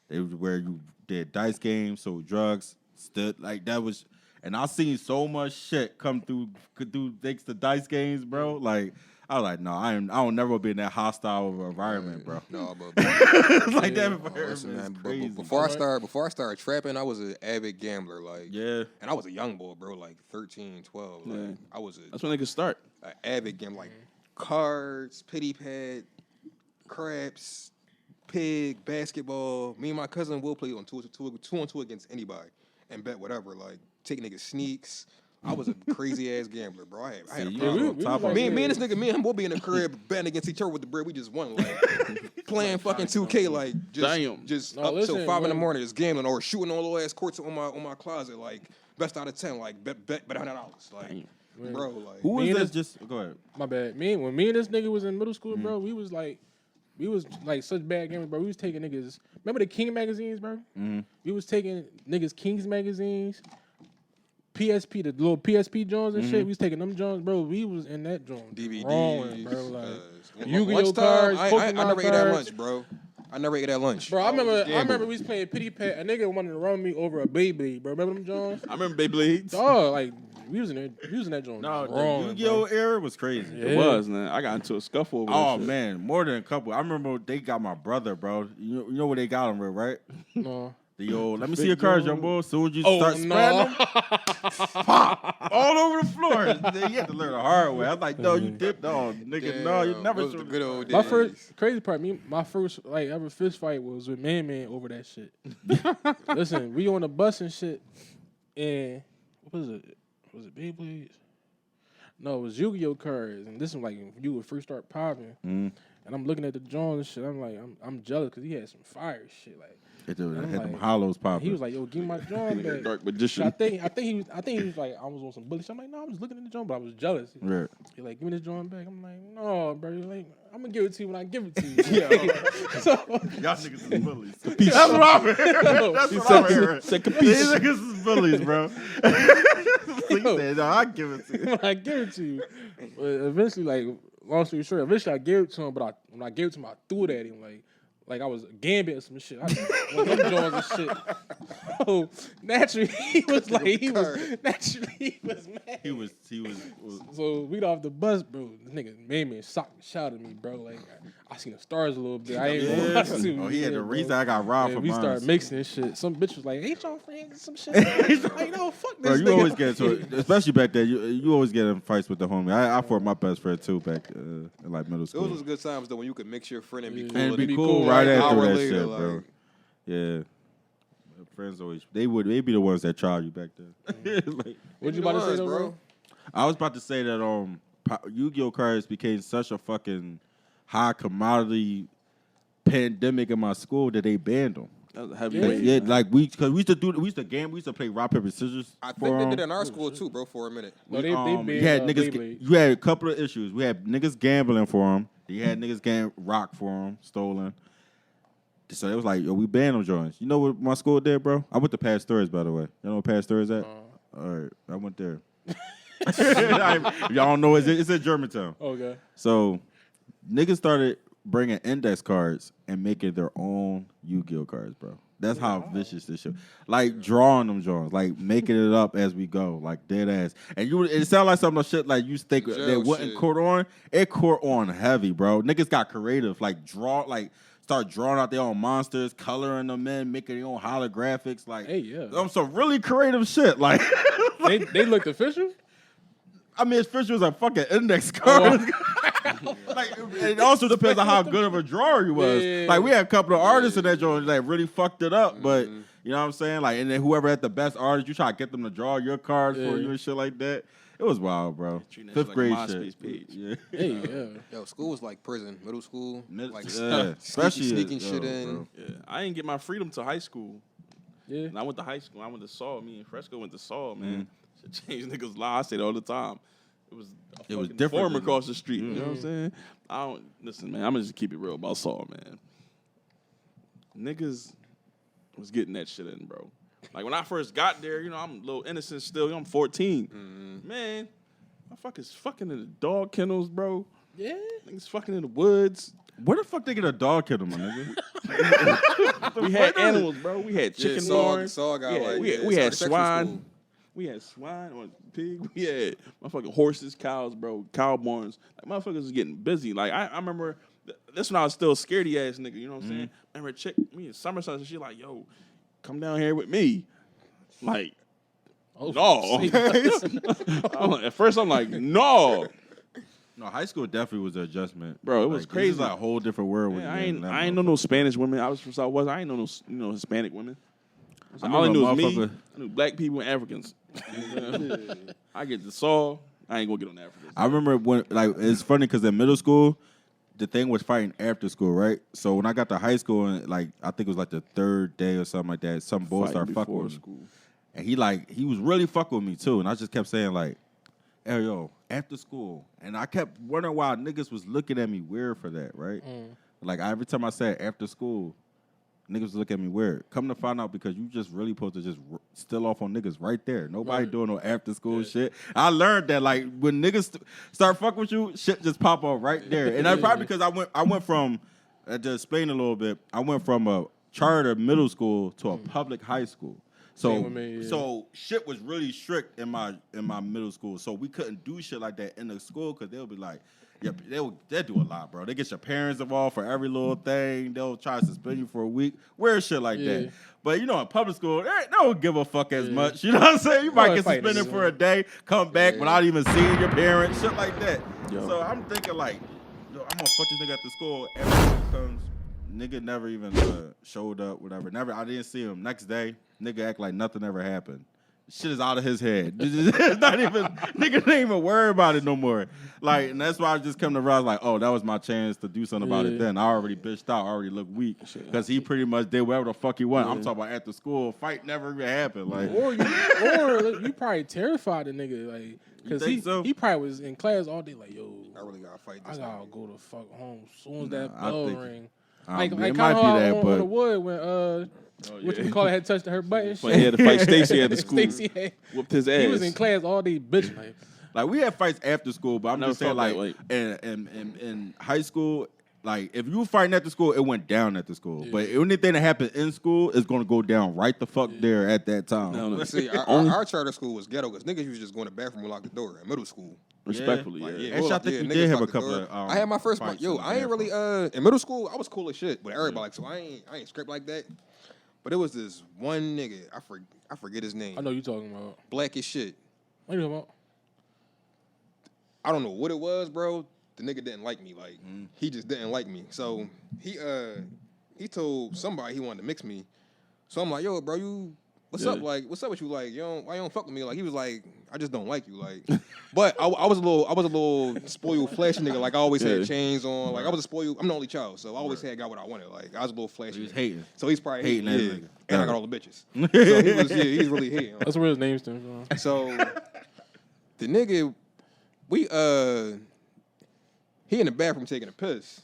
[SPEAKER 6] It was where you did dice games, sold drugs, stood like that was. And I seen so much shit come through thanks to dice games, bro. Like I was like, no, I don't never be in that hostile environment, bro.
[SPEAKER 5] No, but
[SPEAKER 6] It's like that environment.
[SPEAKER 5] listen,
[SPEAKER 6] is
[SPEAKER 5] man,
[SPEAKER 6] crazy.
[SPEAKER 5] before I started trapping, I was an avid gambler. Like,
[SPEAKER 6] Yeah.
[SPEAKER 5] and I was a young boy, bro, like 13, 12. Like, I was
[SPEAKER 3] That's when they could start.
[SPEAKER 5] an avid gambler, like cards, pity pad, craps, pig, basketball. Me and my cousin will play on two on two against anybody and bet whatever. Like, take niggas sneaks. I was a crazy ass gambler, bro. I had a
[SPEAKER 6] you
[SPEAKER 5] problem.
[SPEAKER 6] was on top of
[SPEAKER 5] Me
[SPEAKER 6] it.
[SPEAKER 5] and this nigga, me and him, we'll be in the crib betting against each other with the bread. We just won, like playing fucking 2K, like just
[SPEAKER 4] No,
[SPEAKER 5] up
[SPEAKER 4] listen,
[SPEAKER 5] till 5 in the
[SPEAKER 4] when-
[SPEAKER 5] morning, just gambling or shooting on little ass courts on my closet, like best out of 10, like bet $100, like bro, like
[SPEAKER 6] Who
[SPEAKER 4] Me
[SPEAKER 6] was
[SPEAKER 4] and
[SPEAKER 6] that? Just go ahead.
[SPEAKER 4] My bad. When me and this nigga was in middle school, bro, we was like such bad gamers, bro. We was taking niggas. Remember the King magazines, bro? We was taking niggas King's magazines, PSP, the little PSP Jones and shit. We was taking them Jones, bro. We was in that joint.
[SPEAKER 5] DVDs,
[SPEAKER 4] rolling, bro. Like Yu-Gi-Oh
[SPEAKER 5] lunchtime,
[SPEAKER 4] cards,
[SPEAKER 5] I
[SPEAKER 4] Pokemon
[SPEAKER 5] never ate at
[SPEAKER 4] cards.
[SPEAKER 5] lunch, bro. I never ate at lunch.
[SPEAKER 4] Bro, I
[SPEAKER 5] was
[SPEAKER 4] remember we was playing Pity Pat. A nigga wanted to run me over a Beyblade, bro. Remember them Jones?
[SPEAKER 3] I remember Beyblades.
[SPEAKER 4] Oh, like we was in that joint.
[SPEAKER 6] No,
[SPEAKER 4] rolling,
[SPEAKER 6] the Yu-Gi-Oh era was crazy.
[SPEAKER 4] Yeah.
[SPEAKER 3] It was, man. I got into a scuffle over that
[SPEAKER 6] Oh
[SPEAKER 3] shit.
[SPEAKER 6] man, more than a couple. I remember they got my brother, bro. You know what they got him with, right?
[SPEAKER 4] No.
[SPEAKER 6] The old, let me see your cards, young boy. As soon as you
[SPEAKER 4] Oh,
[SPEAKER 6] start
[SPEAKER 4] no.
[SPEAKER 6] spreading them, pop, all over the floor. Then you have to learn the hard way. I was like, no, you did, no, nigga, no, you never
[SPEAKER 5] Those
[SPEAKER 6] should.
[SPEAKER 5] the good old days.
[SPEAKER 4] My first crazy part, my first like ever fist fight was with Man over that shit. Listen, we on the bus and shit, and what was it? Was it Beyblades? No, it was Yu-Gi-Oh cards, and this was like you would first start popping. And I'm looking at the Jones and shit. I'm like, I'm jealous because he had some fire shit. Like,
[SPEAKER 6] Had
[SPEAKER 4] I'm
[SPEAKER 6] them
[SPEAKER 4] like-
[SPEAKER 6] hollows popping.
[SPEAKER 4] he was like, "Yo, give me my John back."
[SPEAKER 3] Dark
[SPEAKER 4] So
[SPEAKER 3] magician.
[SPEAKER 4] I think he was like, I was on some bullshit. I'm like, no, I'm just looking at the John, but I was jealous.
[SPEAKER 6] Right.
[SPEAKER 4] He like, give me this John back. I'm like, no, bro. He's like, I'm gonna give it to you when I give it to you. So
[SPEAKER 6] Y'all niggas is bullies. That's what I'm hearing. That's what I'm hearing.
[SPEAKER 3] Said
[SPEAKER 6] These
[SPEAKER 3] capiche.
[SPEAKER 6] niggas is bullies, bro. He said, no, I give it to you.
[SPEAKER 4] when I give it to you, but eventually, like, long story short, eventually I gave it to him. But when I gave it to him, I threw it at him like I was Gambit or some shit. One of them Johns and shit. Oh, naturally he was mad.
[SPEAKER 6] He was
[SPEAKER 4] So we got off the bus, bro. This nigga made me shout at me, bro. Like I seen the stars a little bit. I ain't gonna lie to you.
[SPEAKER 6] Oh, he had the
[SPEAKER 4] bro.
[SPEAKER 6] reason I got robbed
[SPEAKER 4] Yeah,
[SPEAKER 6] from
[SPEAKER 4] we
[SPEAKER 6] mine.
[SPEAKER 4] started mixing this shit. Some bitch was like, "Ain't y'all friends?" Some shit. Like, no, fuck this
[SPEAKER 6] Bro, you
[SPEAKER 4] nigga.
[SPEAKER 6] always get into it, especially back there. You always get in fights with the homie. I fought my best friend too back in like middle school.
[SPEAKER 5] Those was good times though when you could mix your friend and be cool.
[SPEAKER 6] And
[SPEAKER 5] with
[SPEAKER 6] be
[SPEAKER 5] it.
[SPEAKER 6] cool
[SPEAKER 4] cool
[SPEAKER 6] right
[SPEAKER 4] right
[SPEAKER 6] after
[SPEAKER 5] hour
[SPEAKER 6] that
[SPEAKER 5] later,
[SPEAKER 6] shit,
[SPEAKER 5] like-
[SPEAKER 6] bro. Yeah. Friends always they be the ones that trial you back then. Like,
[SPEAKER 4] What you about to say,
[SPEAKER 5] Was,
[SPEAKER 4] though, bro?
[SPEAKER 6] I was about to say that Yu-Gi-Oh cards became such a fucking high commodity pandemic in my school that they banned them.
[SPEAKER 3] That was a heavy
[SPEAKER 4] Yeah.
[SPEAKER 3] weight.
[SPEAKER 6] Yeah, like we used to play rock paper scissors.
[SPEAKER 5] I
[SPEAKER 6] for
[SPEAKER 5] think they
[SPEAKER 6] 'em.
[SPEAKER 5] did it in our school too, bro, for a minute.
[SPEAKER 4] No, they
[SPEAKER 6] You had
[SPEAKER 4] banned,
[SPEAKER 6] niggas.
[SPEAKER 4] Beyblade.
[SPEAKER 6] You had a couple of issues. We had niggas gambling for them. You had niggas getting rock for them, stolen. So it was like, yo, we banned them joints. You know what my school did, bro? I went to Pasteur's, by the way. You know what Pasteur's at? All right, I went there. Y'all don't know it's in Germantown.
[SPEAKER 4] Okay.
[SPEAKER 6] So niggas started bringing index cards and making their own Yu-Gi-Oh cards, bro. That's how vicious this shit. Like drawing them joints, like making it up as we go, like dead ass. And it sound like some of the shit like you think
[SPEAKER 5] Jail
[SPEAKER 6] they wouldn't
[SPEAKER 5] shit.
[SPEAKER 6] court on. It court on heavy, bro. Niggas got creative, start drawing out their own monsters, coloring them in, making their own holographics, like
[SPEAKER 4] Hey, yeah.
[SPEAKER 6] some really creative shit. Like
[SPEAKER 4] They looked official.
[SPEAKER 6] I mean, his fish was a fucking index card. Like, it also depends on how good of a drawer you was.
[SPEAKER 4] Yeah.
[SPEAKER 6] Like, we had a couple of artists in that joint that really fucked it up, but you know what I'm saying? Like, and then whoever had the best artist, you try to get them to draw your cards for you and shit like that. It was wild, bro.
[SPEAKER 3] Treating that
[SPEAKER 6] Fifth
[SPEAKER 3] shit
[SPEAKER 6] grade
[SPEAKER 3] like a
[SPEAKER 6] shit.
[SPEAKER 3] MySpace page.
[SPEAKER 6] Yeah.
[SPEAKER 4] Hey, yeah.
[SPEAKER 5] Yo, school was like prison. Middle school, like
[SPEAKER 6] Especially
[SPEAKER 5] sneaking
[SPEAKER 6] yo,
[SPEAKER 5] shit in.
[SPEAKER 6] bro.
[SPEAKER 3] Yeah, I didn't get my freedom till high school.
[SPEAKER 4] Yeah.
[SPEAKER 3] And I went to high school. I went to Saul. Me and Fresco went to Saul, man. Shit changed niggas' lives. I say it all the time. It was a
[SPEAKER 6] It was
[SPEAKER 3] fucking
[SPEAKER 6] different
[SPEAKER 3] farm
[SPEAKER 6] than-
[SPEAKER 3] across the street. You know what I'm saying? Listen, man. I'm gonna just keep it real about Saul, man. Niggas was getting that shit in, bro. Like when I first got there, you know, I'm a little innocent still. I'm 14. Man, motherfuckers fucking in the dog kennels, bro.
[SPEAKER 4] Yeah.
[SPEAKER 3] Niggas fucking in the woods.
[SPEAKER 6] Where the fuck they get a dog kennel, my nigga?
[SPEAKER 3] We had animals, bro. We had chicken barns.
[SPEAKER 5] Saul got
[SPEAKER 3] Yeah,
[SPEAKER 5] like
[SPEAKER 3] we had
[SPEAKER 5] sexual
[SPEAKER 3] swine.
[SPEAKER 5] school.
[SPEAKER 3] We had swine or pig. We had motherfucking horses, cows, bro, cow barns. Like motherfuckers was getting busy. Like I remember this when I was still a scaredy ass nigga. You know what I'm saying? I remember a chick, me in summer sun, and she like, yo, come down here with me. Like, no. At first I'm like, no.
[SPEAKER 6] No, high school definitely was an adjustment.
[SPEAKER 3] Bro, it was
[SPEAKER 6] Like,
[SPEAKER 3] crazy.
[SPEAKER 6] This is like a whole different world. when
[SPEAKER 3] Yeah,
[SPEAKER 6] you
[SPEAKER 3] I
[SPEAKER 6] get in that
[SPEAKER 3] ain't know no Spanish women. I was from Southwest. I ain't know no Hispanic women.
[SPEAKER 6] I
[SPEAKER 3] All I knew was me.
[SPEAKER 6] motherfucker-
[SPEAKER 3] I knew black people and Africans. I get the Saul. I ain't gonna get on Africans.
[SPEAKER 6] I remember when, like, it's funny because in middle school, the thing was fighting after school, right? So when I got to high school, and like, I think it was like the third day or something like that, some boy started fucking
[SPEAKER 3] before
[SPEAKER 6] with me.
[SPEAKER 3] school.
[SPEAKER 6] And he was really fucking with me too. And I just kept saying, like, hey, yo, after school. And I kept wondering why niggas was looking at me weird for that, right? Like, every time I said after school, niggas was looking at me weird. Come to find out because you just really supposed to just steal off on niggas right there. Nobody doing no after school shit. I learned that, like, when niggas start fucking with you, shit just pop off right there. And that's probably because I went from, to explain a little bit, I went from a charter middle school to a public high school. So,
[SPEAKER 4] Same with me, yeah.
[SPEAKER 6] so shit was really strict in my middle school. So we couldn't do shit like that in the school because they'll be like, yeah, they'll do a lot, bro. They get your parents involved for every little thing. They'll try to suspend you for a week. Weird shit like
[SPEAKER 4] Yeah.
[SPEAKER 6] that. But you know, in public school, they don't give a fuck as much. You know what I'm saying? You might
[SPEAKER 4] Well,
[SPEAKER 6] get
[SPEAKER 4] fighting
[SPEAKER 6] suspended
[SPEAKER 4] is,
[SPEAKER 6] for a day, come back without even seeing your parents, shit like that.
[SPEAKER 3] Yo.
[SPEAKER 6] So I'm thinking like, yo, I'm gonna fuck this nigga at the school. Everyone comes, nigga never even showed up, whatever. Never, I didn't see him. Next day, nigga act like nothing ever happened. shit is out of his head. It's not even, nigga ain't even worry about it no more. Like, and that's why I just come to realize, like, oh, that was my chance to do something about it then. I already bitched out, I already looked weak. Because he pretty much did whatever the fuck he wanted. I'm talking about after school, fight never even happened. Like,
[SPEAKER 4] or you probably terrified the nigga, like, because he probably was in class all day, like, yo,
[SPEAKER 5] I really gotta fight this.
[SPEAKER 4] I gotta go the fuck home as soon as that bell ring.
[SPEAKER 6] Like
[SPEAKER 4] It
[SPEAKER 6] might be
[SPEAKER 4] kind of
[SPEAKER 6] that,
[SPEAKER 4] on
[SPEAKER 6] but
[SPEAKER 4] the wood when what you call it, had touched her butt and shit.
[SPEAKER 3] But he had to fight Stacy at the school.
[SPEAKER 4] Stacy had,
[SPEAKER 3] Whooped his ass.
[SPEAKER 4] he was in class all day, bitch.
[SPEAKER 6] like we had fights after school, but I'm
[SPEAKER 3] Never
[SPEAKER 6] just saying,
[SPEAKER 3] felt
[SPEAKER 6] like,
[SPEAKER 3] that
[SPEAKER 6] in high school, like, if you were fighting at the school, it went down at the school. But anything that happened in school is going to go down right the fuck there at that time.
[SPEAKER 3] No.
[SPEAKER 5] See, our charter school was ghetto because niggas used to just go in the bathroom and lock the door in middle school.
[SPEAKER 3] Respectfully,
[SPEAKER 5] Like,
[SPEAKER 3] yeah.
[SPEAKER 6] Actually, I think we
[SPEAKER 5] niggas
[SPEAKER 6] did have a
[SPEAKER 5] locked the
[SPEAKER 6] couple
[SPEAKER 5] door.
[SPEAKER 6] of,
[SPEAKER 5] I had my first
[SPEAKER 6] fights
[SPEAKER 5] Yo,
[SPEAKER 6] in the
[SPEAKER 5] I ain't really in middle school. I was cool as shit with everybody, like, so I ain't scraped like that. But it was this one nigga. I forget his name.
[SPEAKER 4] I know you talking about.
[SPEAKER 5] Black as shit.
[SPEAKER 4] What you talking about?
[SPEAKER 5] I don't know what it was, bro. The nigga didn't like me. Like, he just didn't like me. So he told somebody he wanted to mix me. So I'm like, yo, bro, what's up? Like, what's up with you? Like, why you don't fuck with me? Like, he was like, I just don't like you. Like, but I was a little spoiled, flashy nigga. Like, I always had chains on. Like, I was a spoiled. I'm the only child, so I always got what I wanted. Like, I was a little flashy.
[SPEAKER 6] He was
[SPEAKER 5] nigga.
[SPEAKER 6] hating.
[SPEAKER 5] So he's probably
[SPEAKER 6] Hating that nigga.
[SPEAKER 5] And I got all the bitches. So he's really hating.
[SPEAKER 4] That's where his name stems from.
[SPEAKER 5] So the nigga, he in the bathroom taking a piss.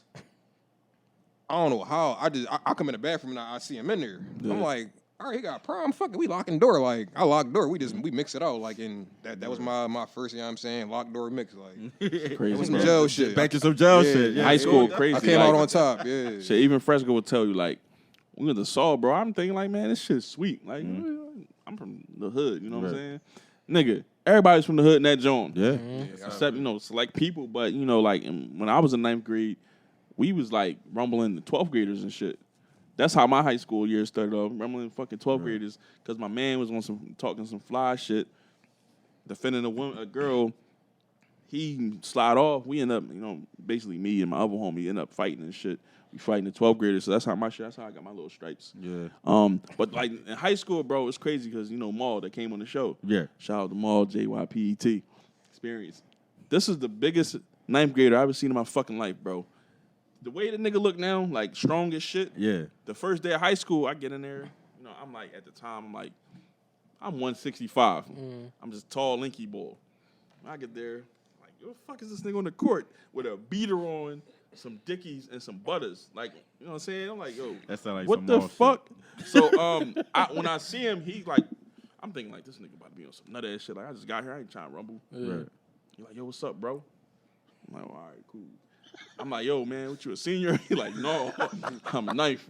[SPEAKER 5] I don't know how. I come in the bathroom and I see him in there. I'm like, all right, he got a problem. Fuck it, we locking the door. Like, I locked the door. We mix it out. Like, and that was my first, you know what I'm saying, locked door mix. Like,
[SPEAKER 3] Crazy.
[SPEAKER 5] it was some
[SPEAKER 3] bro.
[SPEAKER 5] jail shit.
[SPEAKER 6] Back to some jail
[SPEAKER 5] Yeah,
[SPEAKER 6] shit.
[SPEAKER 5] yeah.
[SPEAKER 3] High school,
[SPEAKER 5] Yeah.
[SPEAKER 3] crazy.
[SPEAKER 5] I came
[SPEAKER 3] like,
[SPEAKER 5] out on top. Yeah.
[SPEAKER 3] Shit, even Fresco would tell you, like, we went to Saul, bro. I'm thinking, like, man, this shit's sweet. Like, I'm from the hood, you know what I'm saying? Nigga, everybody's from the hood in that joint.
[SPEAKER 6] Yeah.
[SPEAKER 3] Except, select people. But, like, when I was in 9th grade, we was, like, rumbling the 12th graders and shit. That's how my high school year started off, rumbling fucking 12th graders, because my man was on talking some fly shit, defending a girl. He slide off. We end up, basically me and my other homie end up fighting and shit. We fighting the 12th graders, so that's how I got my little stripes.
[SPEAKER 6] Yeah.
[SPEAKER 3] But like in high school, bro, it's crazy because Maul that came on the show.
[SPEAKER 6] Yeah.
[SPEAKER 3] Shout out to Maul, JYPET experience. This is the biggest 9th grader I've ever seen in my fucking life, bro. The way the nigga look now, like strong as shit.
[SPEAKER 6] Yeah.
[SPEAKER 3] The first day of high school, I get in there. I'm like at the time, I'm 165. I'm just tall, lanky boy. I get there, like, what the fuck is this nigga on the court with a beater on, some Dickies and some butters? Like, you know what I'm saying? I'm like, yo,
[SPEAKER 6] That sound like
[SPEAKER 3] what
[SPEAKER 6] some
[SPEAKER 3] the
[SPEAKER 6] Maul
[SPEAKER 3] fuck? So when I see him, he's like, I'm thinking like, this nigga about to be on some nut ass shit. Like, I just got here, I ain't trying to rumble.
[SPEAKER 6] Right.
[SPEAKER 3] He's like, yo, what's up, bro? I'm like, all right, cool. I'm like, yo, man, what you a senior? He like, no, I'm a ninth.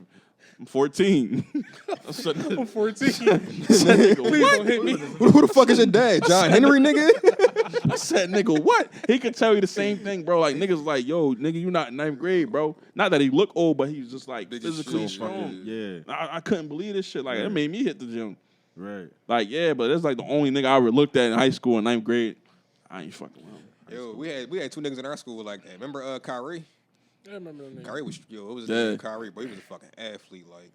[SPEAKER 3] I'm 14.
[SPEAKER 4] I'm 14.
[SPEAKER 3] Nigga,
[SPEAKER 4] Please don't hit me.
[SPEAKER 5] Who the fuck is your dad? John Henry, nigga?
[SPEAKER 3] I said, nigga, what? He could tell you the same thing, bro. Like, niggas like, yo, nigga, you not in 9th grade, bro. Not that he look old, but he's just like physically strong.
[SPEAKER 6] Yeah.
[SPEAKER 3] I couldn't believe this shit. Like, it made me hit the gym.
[SPEAKER 6] Right.
[SPEAKER 3] Like, yeah, but that's like the only nigga I ever looked at in high school in 9th grade. I ain't fucking around.
[SPEAKER 5] Yo, we had two niggas in our school like that. Remember Kyrie?
[SPEAKER 4] I remember that nigga.
[SPEAKER 5] Kyrie was it was a
[SPEAKER 3] Yeah.
[SPEAKER 5] nigga Kyrie, but he was a fucking athlete. Like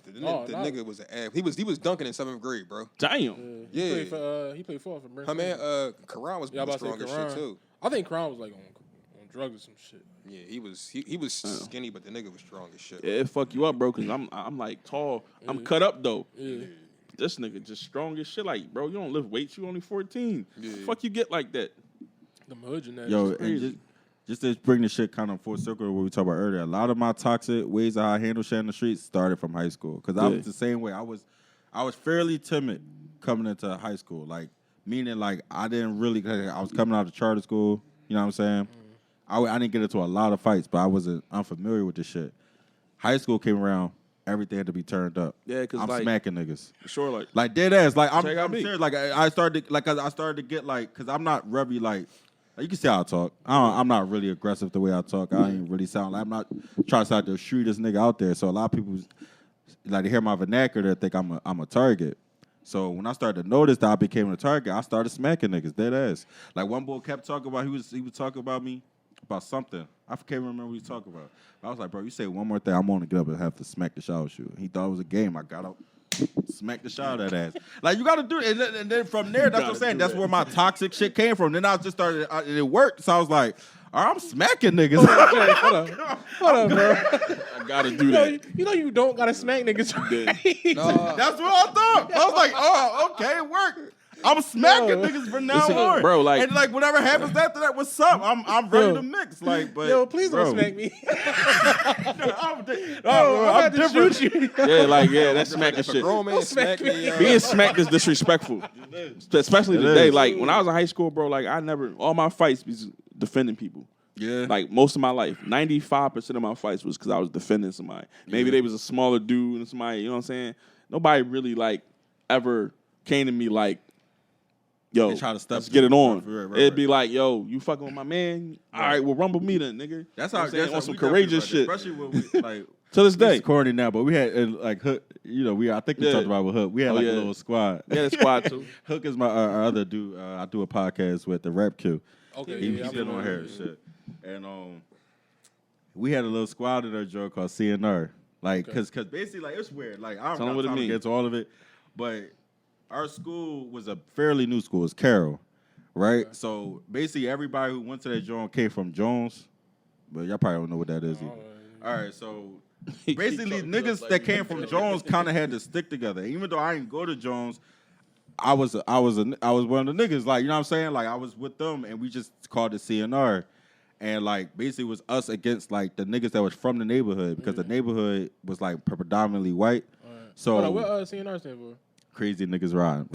[SPEAKER 5] the nigga was an athlete. He was dunking in 7th grade, bro.
[SPEAKER 3] Damn.
[SPEAKER 5] Yeah.
[SPEAKER 4] He played football for Brent.
[SPEAKER 5] Her man, Karan was
[SPEAKER 4] about to say
[SPEAKER 5] strong as shit
[SPEAKER 4] Karan.
[SPEAKER 5] too.
[SPEAKER 4] I think Crown was like on drugs or some shit.
[SPEAKER 5] Yeah, he was skinny, but the nigga was strong as shit.
[SPEAKER 3] Yeah, it fuck you up, bro, because I'm like tall. I'm cut up, though.
[SPEAKER 4] Yeah.
[SPEAKER 3] This nigga just strong as shit. Like, bro, you don't lift weights. You only 14.
[SPEAKER 5] Yeah.
[SPEAKER 3] Fuck you get like that.
[SPEAKER 4] The hood and that.
[SPEAKER 6] Yo,
[SPEAKER 4] Yo,
[SPEAKER 6] and just to bring the shit kind of full circle to what we talked about earlier, a lot of my toxic ways of how I handle shit in the streets started from high school. Because I was the same way. I was fairly timid coming into high school. Like, meaning, like, I didn't really, I was coming out of charter school, you know what I'm saying? I didn't get into a lot of fights, but I wasn't unfamiliar with this shit. High school came around, everything had to be turned up.
[SPEAKER 3] Yeah, because
[SPEAKER 6] I'm
[SPEAKER 3] like,
[SPEAKER 6] smacking niggas.
[SPEAKER 3] sure,
[SPEAKER 6] Like, dead ass. Like, I'm
[SPEAKER 3] Check out me.
[SPEAKER 6] serious. Like, I started to get, like, because I'm not really, like, you can see how I talk. I'm not really aggressive the way I talk. I ain't really sound like, I'm not trying to sound to shoot this nigga out there. So a lot of people, like, they hear my vernacular, they think I'm a target. So when I started to notice that I became a target, I started smacking niggas, dead ass. Like, one boy kept talking about, he was talking about me, about something. I can't remember what he was talking about. I was like, bro, you say one more thing, I'm going to get up and have to smack the shit out of you. He thought it was a game. I got up, smack the shit out of that ass. Like you got to do it, and then from there, that's what I'm saying. That's where my toxic shit came from. Then I just started, and it worked. So I was like, all right, I'm smacking niggas.
[SPEAKER 4] Hold on, bro.
[SPEAKER 3] I gotta do that.
[SPEAKER 4] You know you don't gotta smack niggas. Right?
[SPEAKER 6] That's what I thought. I was like, oh, okay, it worked. I'm smacking niggas from now on,
[SPEAKER 3] bro. Like,
[SPEAKER 6] and like whatever happens after that, what's up? I'm ready to mix. Like, but
[SPEAKER 4] Yo, please don't smack me.
[SPEAKER 6] I'm
[SPEAKER 4] about to
[SPEAKER 6] different.
[SPEAKER 4] shoot you.
[SPEAKER 3] Yeah, that's smacking
[SPEAKER 5] If a
[SPEAKER 3] shit.
[SPEAKER 5] grown man smack me,
[SPEAKER 3] Being smacked is disrespectful, especially today. Like when I was in high school, bro. Like all my fights was defending people.
[SPEAKER 6] Yeah.
[SPEAKER 3] Like most of my life, 95% of my fights was because I was defending somebody. Maybe they was a smaller dude and somebody, you know what I'm saying? Nobody really like ever came to me like, yo,
[SPEAKER 6] They try to step
[SPEAKER 3] let's get it on.
[SPEAKER 6] Right.
[SPEAKER 3] It'd be like, yo, you fucking with my man? All right, well, rumble me then, nigga.
[SPEAKER 6] That's
[SPEAKER 3] You know
[SPEAKER 6] how
[SPEAKER 3] what I'm saying?
[SPEAKER 6] that's
[SPEAKER 3] On
[SPEAKER 6] how
[SPEAKER 3] some
[SPEAKER 6] we
[SPEAKER 3] courageous
[SPEAKER 6] definitely
[SPEAKER 3] shit.
[SPEAKER 6] like that. Especially when we like
[SPEAKER 3] To this day.
[SPEAKER 6] it's corny now, but we had like Hook. You know, I think we
[SPEAKER 3] Yeah.
[SPEAKER 6] talked about with Hook. We had
[SPEAKER 3] Oh,
[SPEAKER 6] like
[SPEAKER 3] yeah.
[SPEAKER 6] a little squad.
[SPEAKER 3] Yeah, the squad too.
[SPEAKER 6] Hook is my our other dude. I do a podcast with the Rap Q.
[SPEAKER 4] Okay,
[SPEAKER 6] He's been on here and shit. And we had a little squad in our joke called CNR. Like, cause basically, like it's weird. Like I
[SPEAKER 3] Tell 'em
[SPEAKER 6] don't
[SPEAKER 3] what it
[SPEAKER 6] know how to
[SPEAKER 3] mean.
[SPEAKER 6] get to all of it, but our school was a fairly new school. It's Carroll, right? So basically, everybody who went to that joint came from Jones, but y'all probably don't know what that is either. All right, so basically, niggas that came from Jones kind of had to stick together. Even though I didn't go to Jones, I was one of the niggas. Like, you know what I'm saying? Like, I was with them, and we just called it CNR. And, like, basically it was us against, like, the niggas that was from the neighborhood because the neighborhood was, like, predominantly white. So
[SPEAKER 4] Hold on, what CNR stand for?
[SPEAKER 6] crazy niggas riding.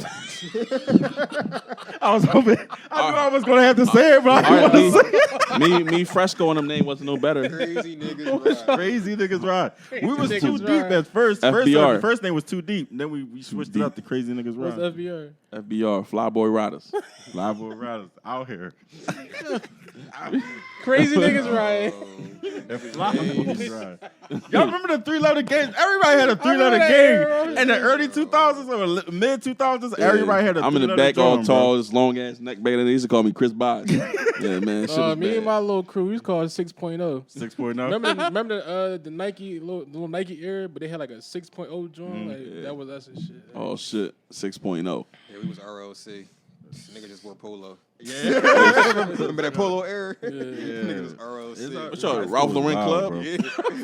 [SPEAKER 6] I was hoping. I knew I was going to have to say it, but I didn't want to say it.
[SPEAKER 3] me, Fresco and them name wasn't no better.
[SPEAKER 5] crazy niggas ride.
[SPEAKER 6] Crazy niggas ride. We was
[SPEAKER 4] Niggas
[SPEAKER 6] too deep
[SPEAKER 4] ride.
[SPEAKER 6] at first.
[SPEAKER 3] FBR.
[SPEAKER 6] The first name was too deep. Then we switched it up to crazy niggas
[SPEAKER 4] What's
[SPEAKER 6] ride.
[SPEAKER 4] FBR?
[SPEAKER 3] FBR, Flyboy Riders.
[SPEAKER 6] Live boy riders out here.
[SPEAKER 4] Crazy niggas right.
[SPEAKER 6] Y'all remember the 3-letter games? Everybody had a 3-letter game. In the early 2000s or mid 2000s, everybody had a 3-letter
[SPEAKER 3] I'm in the back all
[SPEAKER 6] drum,
[SPEAKER 3] tall,
[SPEAKER 6] bro.
[SPEAKER 3] this long ass neck back. They used to call me Chris Bosh. Yeah, man. Shit was
[SPEAKER 4] Me
[SPEAKER 3] bad.
[SPEAKER 4] and my little crew, we was called 6.0.
[SPEAKER 6] 6.0.
[SPEAKER 4] Remember the Nike little Nike Air, but they had like a 6.0 joint. Like that was us and shit.
[SPEAKER 3] Oh shit, 6.0.
[SPEAKER 5] Yeah, we was ROC. Nigga just wore polo.
[SPEAKER 6] Yeah.
[SPEAKER 5] Remember that polo era?
[SPEAKER 4] Yeah.
[SPEAKER 5] Nigga was ROC.
[SPEAKER 3] What's your Ralph Lauren Club?
[SPEAKER 6] bro.
[SPEAKER 5] Yeah,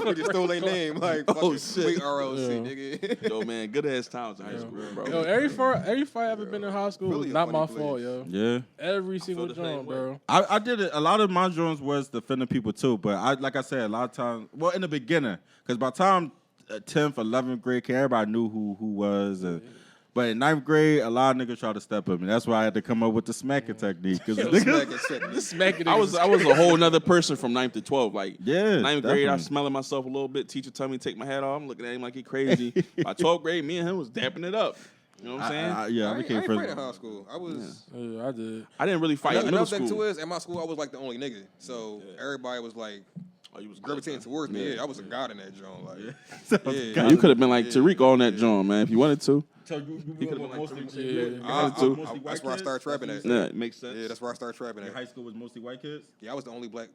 [SPEAKER 5] we just stole their name. Like,
[SPEAKER 3] Oh,
[SPEAKER 5] fucking,
[SPEAKER 3] shit.
[SPEAKER 5] we ROC,
[SPEAKER 4] Yeah.
[SPEAKER 5] nigga.
[SPEAKER 3] Yo, man, good ass times in high school, bro.
[SPEAKER 4] Yo, every fight I ever been in high school
[SPEAKER 5] Really
[SPEAKER 4] was
[SPEAKER 5] a
[SPEAKER 4] not my
[SPEAKER 5] funny
[SPEAKER 4] fault,
[SPEAKER 5] place.
[SPEAKER 4] yo.
[SPEAKER 6] Yeah.
[SPEAKER 4] Every single
[SPEAKER 3] the same
[SPEAKER 4] joint,
[SPEAKER 3] way.
[SPEAKER 4] bro.
[SPEAKER 6] I did it. A lot of my drones was defending people too, but like I said, a lot of times, well, in the beginning, because by the time 10th, 11th grade came, everybody knew who was. But in 9th grade, a lot of niggas tried to step up, and that's why I had to come up with the smacking technique. Because
[SPEAKER 4] Smacking
[SPEAKER 3] I was a whole nother person from 9th to 12th. Like,
[SPEAKER 6] Yeah,
[SPEAKER 3] 9th grade, I
[SPEAKER 6] definitely.
[SPEAKER 3] smelling myself a little bit. Teacher tell me to take my hat off. I'm looking at him like he crazy. By 12th grade, me and him was dapping it up. You know what I'm saying?
[SPEAKER 6] I
[SPEAKER 5] I
[SPEAKER 6] became
[SPEAKER 5] ain't fight in
[SPEAKER 6] friends.
[SPEAKER 5] high school. I was.
[SPEAKER 4] Yeah, I did.
[SPEAKER 3] I didn't really fight in middle
[SPEAKER 5] Another thing
[SPEAKER 3] school.
[SPEAKER 5] too is, at my school, I was like the only nigga. So everybody was like
[SPEAKER 3] Oh, you was
[SPEAKER 5] gravitating towards me. Yeah, I was a god in that joint. Like,
[SPEAKER 3] Yeah, you could have been like Tariq on that joint, man, if you wanted to.
[SPEAKER 6] So you
[SPEAKER 3] could've been like
[SPEAKER 5] that's where I started trapping at.
[SPEAKER 3] Yeah, it makes sense.
[SPEAKER 5] Yeah, that's where I started trapping at.
[SPEAKER 6] High school was mostly white kids.
[SPEAKER 5] Yeah, I was the only black.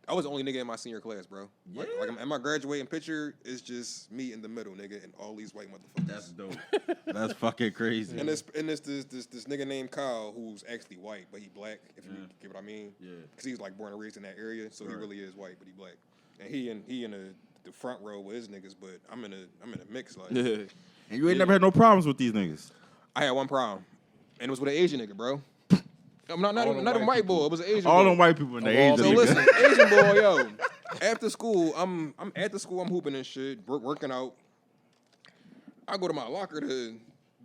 [SPEAKER 5] I was the only nigga in my senior class, bro. Like in my graduating picture, it's just me in the middle, nigga, and all these white motherfuckers.
[SPEAKER 6] That's dope. That's fucking crazy.
[SPEAKER 5] And this nigga named Kyle who's actually white, but he black. If you get what I mean.
[SPEAKER 6] Yeah.
[SPEAKER 5] Because he was like born and raised in that area, so he really is white, but he black. And he in the front row with his niggas, but I'm in a mix. Like,
[SPEAKER 3] Yeah.
[SPEAKER 6] And you ain't never had no problems with these niggas.
[SPEAKER 5] I had one problem, and it was with an Asian nigga, bro. I'm not a white boy. It was an Asian.
[SPEAKER 6] All
[SPEAKER 5] boy.
[SPEAKER 6] them white people in the age.
[SPEAKER 5] So listen, Asian boy, yo. After school, I'm at the school. I'm hooping and shit, working out. I go to my locker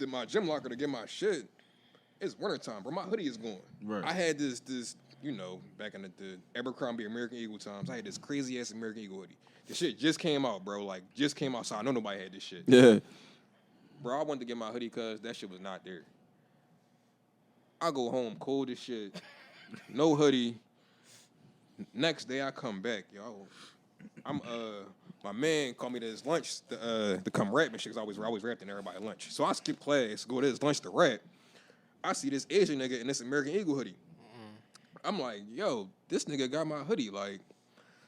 [SPEAKER 5] my gym locker to get my shit. It's wintertime, bro. My hoodie is gone.
[SPEAKER 6] Right.
[SPEAKER 5] I had this, back in the Abercrombie American Eagle times, I had this crazy ass American Eagle hoodie. The shit just came out, bro. Like, just came out, so I know nobody had this shit.
[SPEAKER 3] Yeah.
[SPEAKER 5] Bro, I wanted to get my hoodie because that shit was not there. I go home cold as shit, no hoodie. Next day I come back, yo. My man called me to his lunch to come rap and shit, because I always rapping everybody at lunch. So I skip class, go to his lunch to rap. I see this Asian nigga in this American Eagle hoodie. I'm like, yo, this nigga got my hoodie. Like,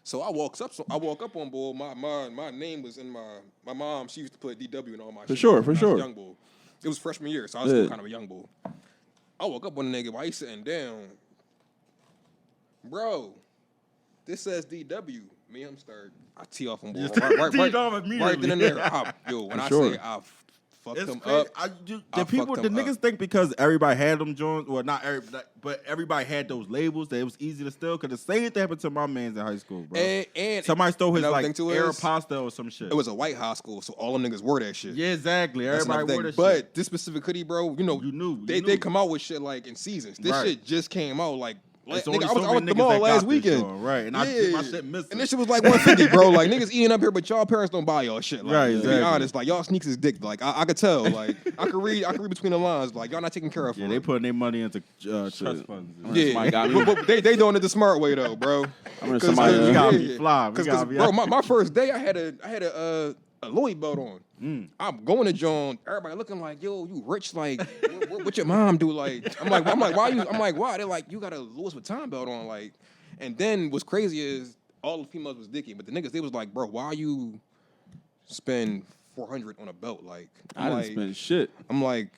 [SPEAKER 5] So I walk up on board. My name was in my mom. She used to put DW in all my shit.
[SPEAKER 3] sure,
[SPEAKER 5] when
[SPEAKER 3] for
[SPEAKER 5] I was
[SPEAKER 3] sure.
[SPEAKER 5] a young bull. It was freshman year, so I was still kind of a young bull. I woke up on the nigga while he's sitting down. Bro, this says DW. Me and him start. I tee off on board. Right then and there. When I say I fucked
[SPEAKER 6] It's
[SPEAKER 5] him
[SPEAKER 6] crazy.
[SPEAKER 5] up.
[SPEAKER 6] The niggas think because everybody had them joints, well, not everybody, but everybody had those labels that it was easy to steal. Because the same thing happened to my man's in high school, bro.
[SPEAKER 5] And
[SPEAKER 6] Somebody stole his
[SPEAKER 5] another
[SPEAKER 6] like
[SPEAKER 5] thing too is,
[SPEAKER 6] Aeropasta or some shit.
[SPEAKER 5] It was a white high school, so all them niggas wore that shit.
[SPEAKER 6] Yeah, exactly.
[SPEAKER 5] That's
[SPEAKER 6] Everybody
[SPEAKER 5] another
[SPEAKER 6] wore
[SPEAKER 5] thing.
[SPEAKER 6] that
[SPEAKER 5] But
[SPEAKER 6] shit.
[SPEAKER 5] this specific hoodie, bro, you knew. They come out with shit like in seasons. This
[SPEAKER 6] Right.
[SPEAKER 5] shit just came out like.
[SPEAKER 6] It's
[SPEAKER 5] Nigga,
[SPEAKER 6] only
[SPEAKER 5] I was
[SPEAKER 6] so
[SPEAKER 5] at
[SPEAKER 6] many
[SPEAKER 5] the
[SPEAKER 6] niggas
[SPEAKER 5] mall
[SPEAKER 6] that
[SPEAKER 5] last
[SPEAKER 6] got this
[SPEAKER 5] weekend.
[SPEAKER 6] on, right? And my shit missing.
[SPEAKER 5] And this shit was like 150, bro. Like niggas eating up here, but y'all parents don't buy y'all shit. Like,
[SPEAKER 6] Right,
[SPEAKER 5] To
[SPEAKER 6] exactly.
[SPEAKER 5] be honest, like y'all sneaks is dick. Like I could tell. Like I could read between the lines. Like y'all not taking care of.
[SPEAKER 6] Yeah,
[SPEAKER 5] for
[SPEAKER 6] they
[SPEAKER 5] it.
[SPEAKER 6] putting their money into trust funds.
[SPEAKER 5] Yeah,
[SPEAKER 3] Somebody got me.
[SPEAKER 5] but they doing it the smart way though, bro.
[SPEAKER 3] I mean,
[SPEAKER 5] 'Cause-
[SPEAKER 3] somebody-
[SPEAKER 6] We
[SPEAKER 5] yeah.
[SPEAKER 6] gotta be fly. We
[SPEAKER 5] 'Cause,
[SPEAKER 6] gotta be
[SPEAKER 5] bro, my first day, I had a Louis belt on. I'm going to John. Everybody looking like, yo, you rich? Like, what your mom do? Like, I'm like, why you? I'm like, why? They're like, you got a Louis Vuitton belt on, like. And then what's crazy is all the females was dicky, but the niggas they was like, bro, why you spend $400 on a belt? Like,
[SPEAKER 3] I didn't spend shit.
[SPEAKER 5] I'm like,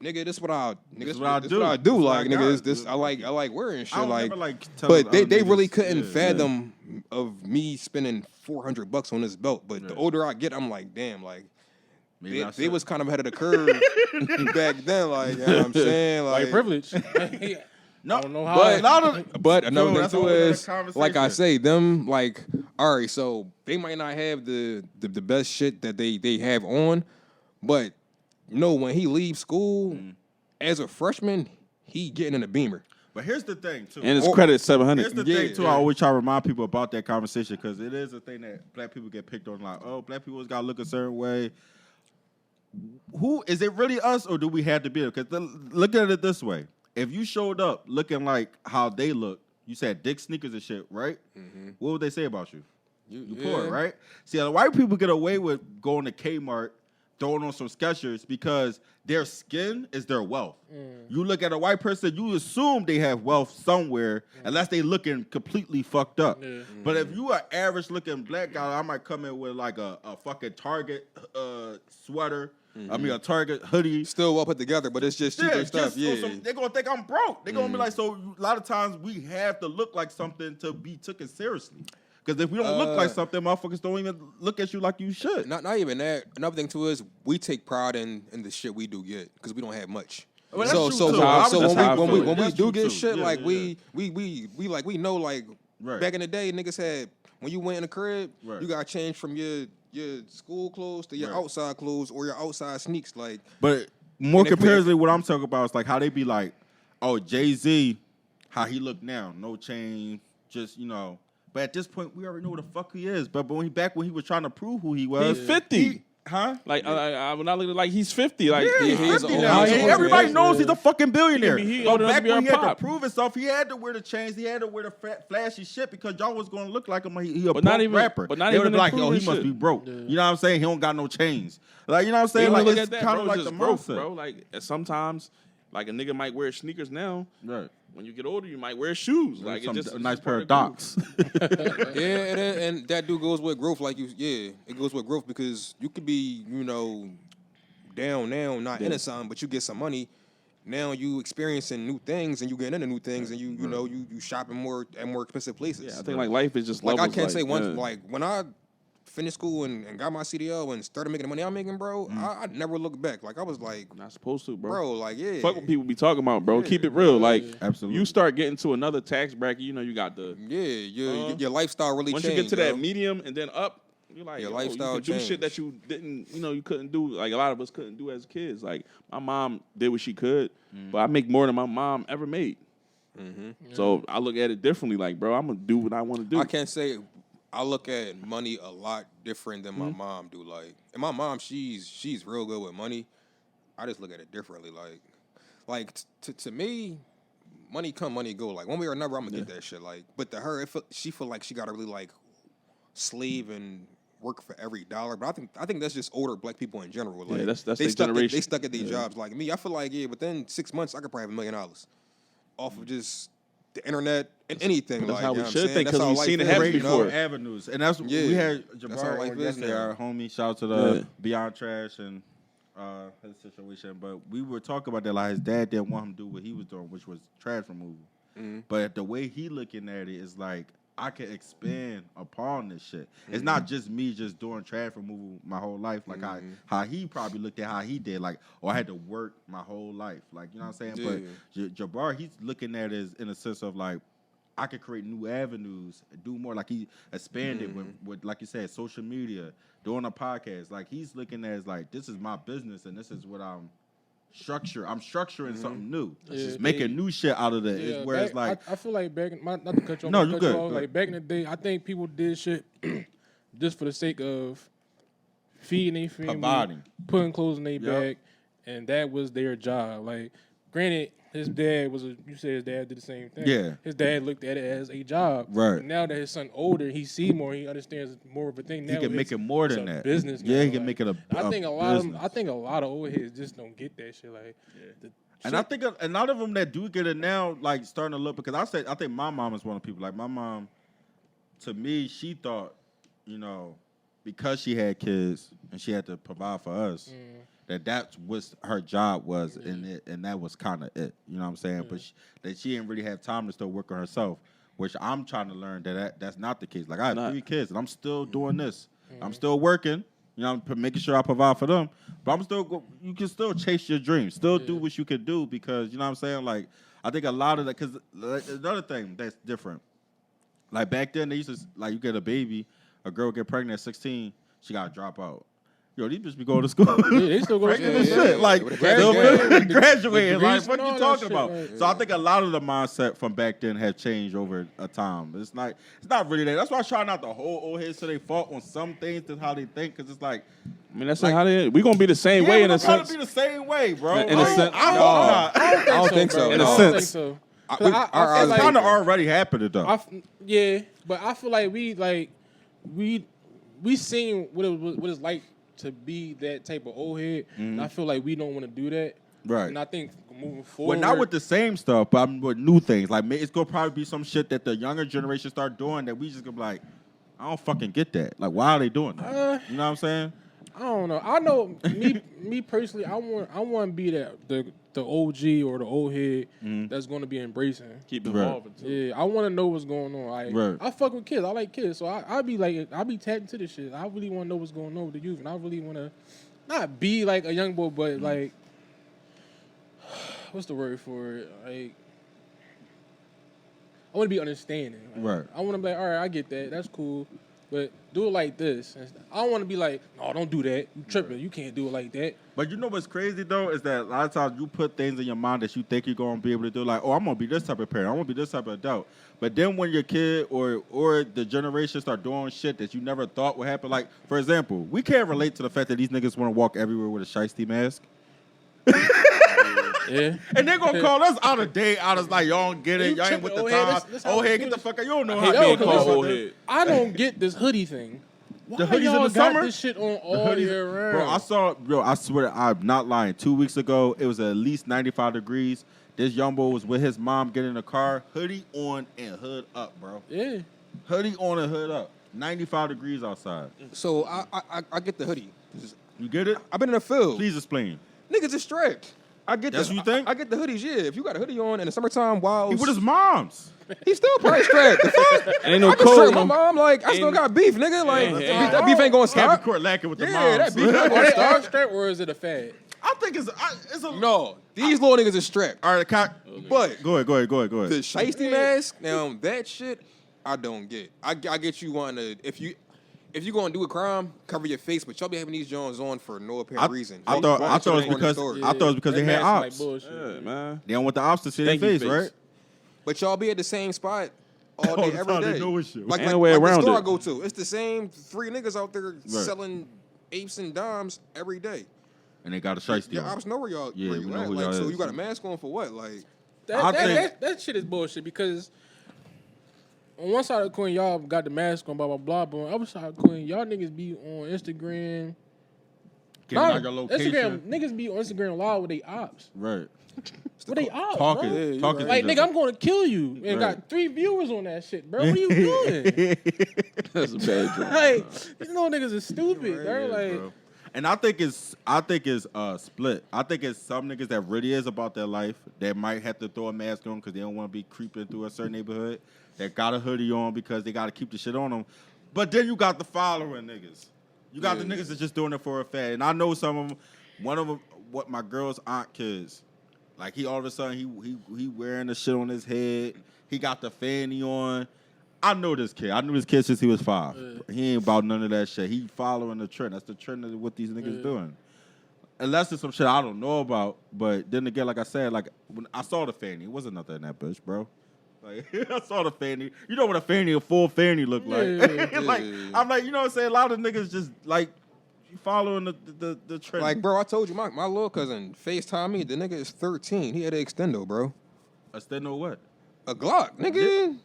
[SPEAKER 5] nigga, this what I do.
[SPEAKER 6] This
[SPEAKER 5] Like,
[SPEAKER 6] what I
[SPEAKER 5] nigga,
[SPEAKER 6] got.
[SPEAKER 5] this I like wearing shit.
[SPEAKER 6] I don't
[SPEAKER 5] like,
[SPEAKER 6] never, like, tell other
[SPEAKER 5] but they really
[SPEAKER 6] niggas,
[SPEAKER 5] couldn't
[SPEAKER 6] yeah,
[SPEAKER 5] fathom of me spending $400 on this belt. But the older I get, I'm like, damn, like.
[SPEAKER 6] Maybe I
[SPEAKER 5] They
[SPEAKER 6] should.
[SPEAKER 5] was kind of ahead of the curve back then, like, you know what I'm saying?
[SPEAKER 4] White
[SPEAKER 5] Like,
[SPEAKER 4] privilege.
[SPEAKER 6] No,
[SPEAKER 4] I don't know how.
[SPEAKER 5] but another thing
[SPEAKER 6] that's a
[SPEAKER 5] too
[SPEAKER 6] whole other
[SPEAKER 5] is, like I
[SPEAKER 6] conversation.
[SPEAKER 5] say, them, like, all right, so they might not have the best shit that they have on, but, when he leaves school, as a freshman, he getting in a Beamer.
[SPEAKER 6] But here's the thing, too.
[SPEAKER 3] And it's credit
[SPEAKER 6] Here's
[SPEAKER 3] 700.
[SPEAKER 6] the
[SPEAKER 5] Yeah,
[SPEAKER 6] thing, too.
[SPEAKER 5] yeah.
[SPEAKER 6] I always try to remind people about that conversation because it is a thing that black people get picked on. Like, oh, black people got to look a certain way. Who is it really us or do we have to be? Because look at it this way. If you showed up looking like how they look, you said dick sneakers and shit, right? What would they say about you? You poor, right? See, the white people get away with going to Kmart, throwing on some Skechers because their skin is their wealth. You look at a white person, you assume they have wealth somewhere unless they looking completely fucked up. But if you are average looking black guy, I might come in with like a fucking Target sweater. I mean, a Target hoodie.
[SPEAKER 5] Still well put together, but it's just cheaper stuff.
[SPEAKER 6] They're gonna think I'm broke. They're gonna be like, so a lot of times we have to look like something to be taken seriously. Because if we don't look like something, motherfuckers don't even look at you like you should.
[SPEAKER 5] Not even that. Another thing too is we take pride in the shit we do get because we don't have much.
[SPEAKER 6] Well, that's
[SPEAKER 5] so
[SPEAKER 6] true, too.
[SPEAKER 3] That's how I
[SPEAKER 5] when
[SPEAKER 3] feel.
[SPEAKER 5] we
[SPEAKER 6] That's
[SPEAKER 5] do
[SPEAKER 6] true,
[SPEAKER 5] get
[SPEAKER 6] too.
[SPEAKER 5] shit,
[SPEAKER 6] Yeah,
[SPEAKER 5] like
[SPEAKER 6] yeah.
[SPEAKER 5] we know like
[SPEAKER 6] Right.
[SPEAKER 5] back in the day, niggas had when you went in the crib,
[SPEAKER 6] Right.
[SPEAKER 5] you got changed from your school clothes to your
[SPEAKER 6] Right.
[SPEAKER 5] outside clothes or your outside sneaks. Like
[SPEAKER 6] But more
[SPEAKER 5] And if we-
[SPEAKER 6] comparatively, what I'm talking about is like how they be like, oh, Jay-Z, how he look now, no chain, just, But at this point, we already know who the fuck he is. But when he was trying to prove who he was.
[SPEAKER 3] He's 50.
[SPEAKER 6] Huh?
[SPEAKER 3] Like, when I look like he's 50. Like,
[SPEAKER 6] Yeah,
[SPEAKER 5] he is
[SPEAKER 6] 50
[SPEAKER 5] old.
[SPEAKER 6] now.
[SPEAKER 5] He's
[SPEAKER 6] And
[SPEAKER 5] old.
[SPEAKER 6] everybody
[SPEAKER 5] Yeah.
[SPEAKER 6] knows he's a fucking billionaire.
[SPEAKER 3] He
[SPEAKER 6] But
[SPEAKER 3] old enough
[SPEAKER 6] back
[SPEAKER 3] to be
[SPEAKER 6] when he
[SPEAKER 3] our
[SPEAKER 6] had to
[SPEAKER 3] pop.
[SPEAKER 6] prove himself, he had to wear the chains. He had to wear the flashy shit because y'all was going to look like him. He a
[SPEAKER 3] But
[SPEAKER 6] broke
[SPEAKER 3] not even-
[SPEAKER 6] rapper.
[SPEAKER 3] but not
[SPEAKER 6] They would've
[SPEAKER 3] even
[SPEAKER 6] been like,
[SPEAKER 3] improving
[SPEAKER 6] oh, he must
[SPEAKER 3] shit.
[SPEAKER 6] be broke. You know what I'm saying? He don't got no chains. Like, you know what I'm saying?
[SPEAKER 3] Even
[SPEAKER 6] Like,
[SPEAKER 3] look
[SPEAKER 6] it's
[SPEAKER 3] at that,
[SPEAKER 6] kind
[SPEAKER 3] bro.
[SPEAKER 6] of like
[SPEAKER 3] Just
[SPEAKER 6] the
[SPEAKER 3] growth,
[SPEAKER 6] mindset.
[SPEAKER 3] bro. Like, sometimes, like a nigga might wear sneakers now.
[SPEAKER 6] Right.
[SPEAKER 3] When you get older, you might wear shoes. Like,
[SPEAKER 6] Some
[SPEAKER 3] it's just
[SPEAKER 6] a nice
[SPEAKER 3] it's
[SPEAKER 6] pair
[SPEAKER 3] part
[SPEAKER 6] of
[SPEAKER 3] the groove.
[SPEAKER 6] Docs.
[SPEAKER 5] and that dude goes with growth. Like it goes with growth because you could be down now, not into something, but you get some money. Now you experiencing new things and you getting into new things and you shopping more at more expensive places.
[SPEAKER 3] Yeah, I think like life is just
[SPEAKER 5] like
[SPEAKER 3] levels,
[SPEAKER 5] I can't say once
[SPEAKER 3] yeah.
[SPEAKER 5] like when I finished school and got my CDL and started making the money I'm making, bro, I never looked back. Like I was like,
[SPEAKER 3] Not supposed to,
[SPEAKER 5] bro, like yeah.
[SPEAKER 3] Fuck what people be talking about, bro. Keep it real. Like,
[SPEAKER 6] Absolutely.
[SPEAKER 3] you start getting to another tax bracket, you got the
[SPEAKER 5] Yeah, your lifestyle really
[SPEAKER 3] once
[SPEAKER 5] changed.
[SPEAKER 3] you get to that
[SPEAKER 5] bro.
[SPEAKER 3] medium and then up, you're like,
[SPEAKER 5] Your
[SPEAKER 3] yo,
[SPEAKER 5] lifestyle
[SPEAKER 3] you can do shit
[SPEAKER 5] changed.
[SPEAKER 3] that you didn't, you couldn't do. Like a lot of us couldn't do as kids. Like my mom did what she could, but I make more than my mom ever made. So I look at it differently. Like, bro, I'm gonna do what I want to do.
[SPEAKER 5] I can't say I look at money a lot different than my mom do. Like, and my mom, she's real good with money. I just look at it differently. Like to me, money come, money go. Like one way or another, I'm gonna get that shit. Like, but to her, she feel like she gotta really like slave and work for every dollar. But I think that's just older black people in general. Like,
[SPEAKER 3] that's
[SPEAKER 5] they
[SPEAKER 3] their
[SPEAKER 5] stuck
[SPEAKER 3] generation.
[SPEAKER 5] They stuck at these jobs. Like me, I feel like within 6 months I could probably have $1 million off of just the internet and anything.
[SPEAKER 3] That's
[SPEAKER 5] like,
[SPEAKER 3] how
[SPEAKER 5] you
[SPEAKER 3] we
[SPEAKER 5] know what
[SPEAKER 3] should
[SPEAKER 5] I'm saying?
[SPEAKER 3] think,
[SPEAKER 5] That's
[SPEAKER 3] 'cause
[SPEAKER 5] how
[SPEAKER 3] we've
[SPEAKER 5] life
[SPEAKER 3] seen it
[SPEAKER 5] is,
[SPEAKER 3] happen
[SPEAKER 5] you
[SPEAKER 3] before.
[SPEAKER 5] know?
[SPEAKER 6] Avenues, and that's
[SPEAKER 5] Yeah.
[SPEAKER 6] we had
[SPEAKER 5] That's how life
[SPEAKER 6] Jabari
[SPEAKER 5] is
[SPEAKER 6] yesterday,
[SPEAKER 5] now.
[SPEAKER 6] our homie. Shout out to the Beyond Trash and his situation. But we were talking about that, like his dad didn't want him to do what he was doing, which was trash removal. But the way he looking at it is like, I can expand upon this shit. It's not just me just doing trash removal my whole life, like how he probably looked at how he did, like, I had to work my whole life, like, you know what I'm saying?
[SPEAKER 5] Yeah.
[SPEAKER 6] But Jabbar, he's looking at it as in a sense of like, I could create new avenues, do more. Like he expanded with, like you said, social media, doing a podcast. Like he's looking at it as like, this is my business and this is what I'm structuring something new. Just making new shit out of it.
[SPEAKER 4] Yeah,
[SPEAKER 6] Whereas like,
[SPEAKER 4] I feel like back in not to cut you off,
[SPEAKER 6] No,
[SPEAKER 4] but
[SPEAKER 6] you
[SPEAKER 4] cut you
[SPEAKER 6] good,
[SPEAKER 4] off,
[SPEAKER 6] good.
[SPEAKER 4] like back in the day, I think people did shit just for the sake of feeding their family,
[SPEAKER 6] Providing.
[SPEAKER 4] putting clothes in their bag, and that was their job. Like, granted, his dad you said his dad did the same thing.
[SPEAKER 6] Yeah.
[SPEAKER 4] His dad looked at it as a job.
[SPEAKER 6] Right.
[SPEAKER 4] But now that his son older, he see more, he understands more of a thing. Now
[SPEAKER 6] he can make it more
[SPEAKER 4] it's
[SPEAKER 6] than
[SPEAKER 4] a
[SPEAKER 6] that.
[SPEAKER 4] business.
[SPEAKER 6] Yeah,
[SPEAKER 4] now.
[SPEAKER 6] he can
[SPEAKER 4] Like,
[SPEAKER 6] make it a
[SPEAKER 4] I think a lot
[SPEAKER 6] business.
[SPEAKER 4] of I think a lot of old heads just don't get that shit. Like,
[SPEAKER 6] And I think a lot of them that do get it now, like starting to look, because I think my mom is one of the people. Like my mom, to me, she thought, you know, because she had kids and she had to provide for us, that's what her job was, and that was kind of it. You know what I'm saying? But that she didn't really have time to still work on herself, which I'm trying to learn that's not the case. Like I have 3 kids and I'm still doing this. I'm still working. You know, making sure I provide for them. But you can still chase your dreams. Still do what you can do because, you know what I'm saying? Like, I think a lot of that, because another thing that's different. Like, back then, they used to, like, you get a baby, a girl get pregnant at 16, she got to drop out. Yo, these bitches be going to school.
[SPEAKER 4] Yeah, they still go to
[SPEAKER 6] Pregnant
[SPEAKER 4] school.
[SPEAKER 6] and shit. Like,
[SPEAKER 5] With a
[SPEAKER 6] still
[SPEAKER 5] graduate.
[SPEAKER 6] graduating. Like,
[SPEAKER 4] degrees
[SPEAKER 6] what
[SPEAKER 4] and
[SPEAKER 6] you
[SPEAKER 4] all
[SPEAKER 6] talking
[SPEAKER 4] that
[SPEAKER 6] about?
[SPEAKER 4] shit, like,
[SPEAKER 6] So I think a lot of the mindset from back then have changed over a time. It's not really that. That's why I try not to hold old heads to their fault on some things. That's how they think. Because it's like,
[SPEAKER 3] I mean, that's how we gonna be the same way in a
[SPEAKER 6] trying
[SPEAKER 3] sense.
[SPEAKER 6] to be the same way, bro.
[SPEAKER 3] In a sense,
[SPEAKER 5] I don't think so.
[SPEAKER 3] In a
[SPEAKER 4] I don't
[SPEAKER 3] sense.
[SPEAKER 4] think so.
[SPEAKER 5] I-
[SPEAKER 4] 'Cause
[SPEAKER 5] we-
[SPEAKER 4] I
[SPEAKER 5] our
[SPEAKER 4] feel
[SPEAKER 6] It's
[SPEAKER 4] like-
[SPEAKER 6] kind of already happened though.
[SPEAKER 4] Yeah, but I feel like we seen what it's like to be that type of old head. And I feel like we don't want to do that.
[SPEAKER 6] Right.
[SPEAKER 4] And I think moving forward,
[SPEAKER 6] Well, not with the same stuff, but with new things. Like, it's gonna probably be some shit that the younger generation start doing that we just gonna be like, I don't fucking get that. Like, why are they doing that? You know what I'm saying?
[SPEAKER 4] I don't know. I know me personally. I want to be the OG or the old head that's going to be embracing.
[SPEAKER 3] Keep evolving too.
[SPEAKER 4] Yeah, I want to know what's going on.
[SPEAKER 6] Right.
[SPEAKER 4] I fuck with kids. I like kids, so I be tapped into this shit. I really want to know what's going on with the youth, and I really want to not be like a young boy, but like, what's the word for it? Like, I want to be understanding. Like,
[SPEAKER 6] Right.
[SPEAKER 4] I want to be like, all right, I get that. That's cool. But do it like this. I don't want to be like, no, don't do that. You tripping. You can't do it like that.
[SPEAKER 6] But you know what's crazy though is that a lot of times you put things in your mind that you think you're gonna be able to do. Like, oh, I'm gonna be this type of parent. I'm gonna be this type of adult. But then when your kid or the generation start doing shit that you never thought would happen, like for example, we can't relate to the fact that these niggas want to walk everywhere with a shiesty mask.
[SPEAKER 4] Yeah.
[SPEAKER 6] And they're gonna call us out of date, out of like, y'all don't get it,
[SPEAKER 4] You
[SPEAKER 6] y'all ain't with the
[SPEAKER 4] tripping, old head.
[SPEAKER 6] time.
[SPEAKER 4] This how
[SPEAKER 6] Oh,
[SPEAKER 4] we
[SPEAKER 6] hey,
[SPEAKER 4] do
[SPEAKER 6] get the
[SPEAKER 4] this.
[SPEAKER 6] fuck out. You don't know
[SPEAKER 4] Hey,
[SPEAKER 6] how
[SPEAKER 4] yo,
[SPEAKER 6] they
[SPEAKER 4] cause
[SPEAKER 6] call
[SPEAKER 4] listen,
[SPEAKER 6] old head.
[SPEAKER 4] I don't get this hoodie thing. Why
[SPEAKER 6] The hoodies
[SPEAKER 4] y'all
[SPEAKER 6] in the
[SPEAKER 4] got
[SPEAKER 6] summer?
[SPEAKER 4] this shit on all year round?
[SPEAKER 6] Bro, I swear, I'm not lying. 2 weeks ago, it was at least 95 degrees. This young boy was with his mom getting in the car, hoodie on and hood up, bro.
[SPEAKER 4] Yeah.
[SPEAKER 6] Hoodie on and hood up. 95 degrees outside.
[SPEAKER 5] So I get the hoodie.
[SPEAKER 6] You get it?
[SPEAKER 5] I've been in the field.
[SPEAKER 6] Please explain.
[SPEAKER 5] Niggas is strapped. I get
[SPEAKER 6] That's
[SPEAKER 5] the,
[SPEAKER 6] what you think?
[SPEAKER 5] I get the hoodies, yeah. If you got a hoodie on in the summertime, while
[SPEAKER 6] He with his mom's.
[SPEAKER 5] he's still probably strapped. The fuck?
[SPEAKER 3] Ain't no
[SPEAKER 5] I can strap
[SPEAKER 3] cold.
[SPEAKER 5] my mom, like, I still got beef, nigga. Like, that beef ain't gonna
[SPEAKER 6] Happy
[SPEAKER 5] stop.
[SPEAKER 6] court lacking with the
[SPEAKER 5] Yeah,
[SPEAKER 6] moms.
[SPEAKER 5] that beef ain't
[SPEAKER 4] Are
[SPEAKER 5] gonna
[SPEAKER 4] they
[SPEAKER 5] stop.
[SPEAKER 4] all strapped or is it a fad?
[SPEAKER 6] I think it's a...
[SPEAKER 5] No, these little niggas is strapped.
[SPEAKER 6] All right,
[SPEAKER 5] But
[SPEAKER 6] Go ahead.
[SPEAKER 5] the shiesty mask, now that shit, I don't get. I get you wanting to, if you gonna do a crime, cover your face, but y'all be having these Jones on for no apparent reason.
[SPEAKER 6] I thought it was because they had
[SPEAKER 4] Mask like
[SPEAKER 6] ops.
[SPEAKER 4] bullshit.
[SPEAKER 3] Yeah, man.
[SPEAKER 6] They don't want the ops to see their
[SPEAKER 3] Thank you,
[SPEAKER 6] face,
[SPEAKER 3] face.
[SPEAKER 6] right?
[SPEAKER 5] But y'all be at the same spot all
[SPEAKER 6] All
[SPEAKER 5] day,
[SPEAKER 6] the
[SPEAKER 5] every
[SPEAKER 6] time, they
[SPEAKER 5] day.
[SPEAKER 6] know it's you.
[SPEAKER 5] Like,
[SPEAKER 3] Ain't no way
[SPEAKER 5] the
[SPEAKER 3] around
[SPEAKER 5] store
[SPEAKER 3] it.
[SPEAKER 5] I go to, it's the same 3 niggas out there selling apes and dimes every day.
[SPEAKER 6] And they got a shiesty
[SPEAKER 5] Your
[SPEAKER 6] on.
[SPEAKER 5] ops know where y'all
[SPEAKER 6] Yeah,
[SPEAKER 5] where
[SPEAKER 6] we
[SPEAKER 5] you
[SPEAKER 6] know
[SPEAKER 5] at.
[SPEAKER 6] who
[SPEAKER 5] Like,
[SPEAKER 6] y'all
[SPEAKER 5] so
[SPEAKER 6] is.
[SPEAKER 5] you got a mask on for what? Like,
[SPEAKER 4] That shit is bullshit because on one side of the coin, y'all got the mask on, blah, blah, blah. But on the other side of the coin, y'all niggas be on Instagram
[SPEAKER 6] Giving out your location.
[SPEAKER 4] Instagram niggas be on Instagram live with they ops.
[SPEAKER 6] Right.
[SPEAKER 4] With they ops,
[SPEAKER 6] Talking.
[SPEAKER 4] bro.
[SPEAKER 5] Yeah,
[SPEAKER 6] Talking.
[SPEAKER 4] Like, nigga, I'm going to kill you. And
[SPEAKER 6] Right.
[SPEAKER 4] got 3 viewers on that shit, bro. What are you doing?
[SPEAKER 3] That's a bad joke.
[SPEAKER 4] Like, these little niggas are stupid, bro.
[SPEAKER 6] Yeah,
[SPEAKER 4] Like,
[SPEAKER 6] bro. And I think it's split. I think it's some niggas that really is about their life that might have to throw a mask on because they don't want to be creeping through a certain neighborhood. That got a hoodie on because they got to keep the shit on them. But then you got the following niggas. You got the niggas that's just doing it for a fad. And I know some of them. One of them, what my girl's aunt kids. Like he all of a sudden he wearing the shit on his head. He got the fanny on. I know this kid. I knew this kid since he was 5. He ain't about none of that shit. He following the trend. That's the trend of what these niggas doing. Unless it's some shit I don't know about. But then again, like I said, like when I saw the fanny, it wasn't nothing in that bitch, bro. Like I saw the fanny. You know what a full fanny look like. Like I'm like, you know what I'm saying? A lot of niggas just like following the trend.
[SPEAKER 5] Like, bro, I told you, my little cousin FaceTime me. The nigga is 13. He had an extendo, bro.
[SPEAKER 6] A stendo what?
[SPEAKER 5] A Glock, nigga.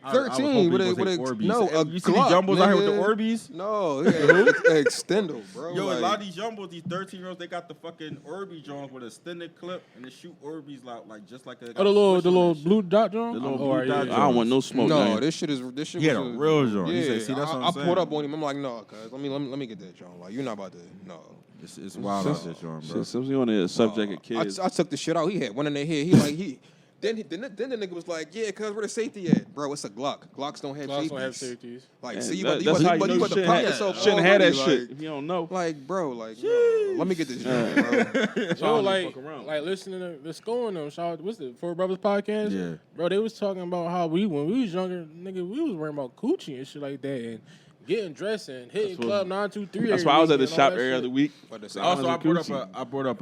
[SPEAKER 5] 13 with a
[SPEAKER 6] Orbeez.
[SPEAKER 5] no, a
[SPEAKER 6] You see
[SPEAKER 5] Glock,
[SPEAKER 6] these jumbos out here with the
[SPEAKER 5] nigga.
[SPEAKER 6] Orbeez?
[SPEAKER 5] No, he had an extendo, bro.
[SPEAKER 6] Yo,
[SPEAKER 5] like,
[SPEAKER 6] a lot of these jumbos, these 13-year-olds, they got the fucking Orbeez joints with a extended clip and they shoot Orbeez out like just like a.
[SPEAKER 4] the little blue dot drum.
[SPEAKER 6] The little
[SPEAKER 4] Oh,
[SPEAKER 6] blue dot
[SPEAKER 3] I don't want no smoke.
[SPEAKER 5] no,
[SPEAKER 3] man.
[SPEAKER 5] this shit
[SPEAKER 6] He
[SPEAKER 5] was
[SPEAKER 6] had a real joint.
[SPEAKER 5] Yeah,
[SPEAKER 6] He said, see, that's what I'm
[SPEAKER 5] I
[SPEAKER 6] saying.
[SPEAKER 5] pulled up on him. I'm like, no, cuz let me get that joint. Like, you're not about to, no.
[SPEAKER 6] It's wild out this joint, bro.
[SPEAKER 3] Shit, since we on the subject of kids,
[SPEAKER 5] I took the shit out. He had one in their head. Then the nigga was like, yeah, cuz where the safety at? Bro, it's a Glock. Glocks don't have
[SPEAKER 4] Glocks
[SPEAKER 5] safeties.
[SPEAKER 4] don't have safeties.
[SPEAKER 5] Like,
[SPEAKER 3] man,
[SPEAKER 5] see, you
[SPEAKER 3] that's
[SPEAKER 5] about
[SPEAKER 3] how you
[SPEAKER 5] to
[SPEAKER 3] know
[SPEAKER 5] pop
[SPEAKER 3] shouldn't
[SPEAKER 5] yourself
[SPEAKER 3] shouldn't have that
[SPEAKER 5] already,
[SPEAKER 3] shit if you don't know.
[SPEAKER 5] Like, bro, like, no, let me get this joint, bro.
[SPEAKER 4] Yo,
[SPEAKER 3] like,
[SPEAKER 4] like listening to the Scoring them. Shout out, what's the Four Brothers podcast?
[SPEAKER 6] Yeah.
[SPEAKER 4] Bro, they was talking about how when we was younger, nigga, we was worrying about coochie and shit like that and getting dressed and hitting club 923.
[SPEAKER 3] That's why I was at the shop every other week.
[SPEAKER 6] Also, I brought up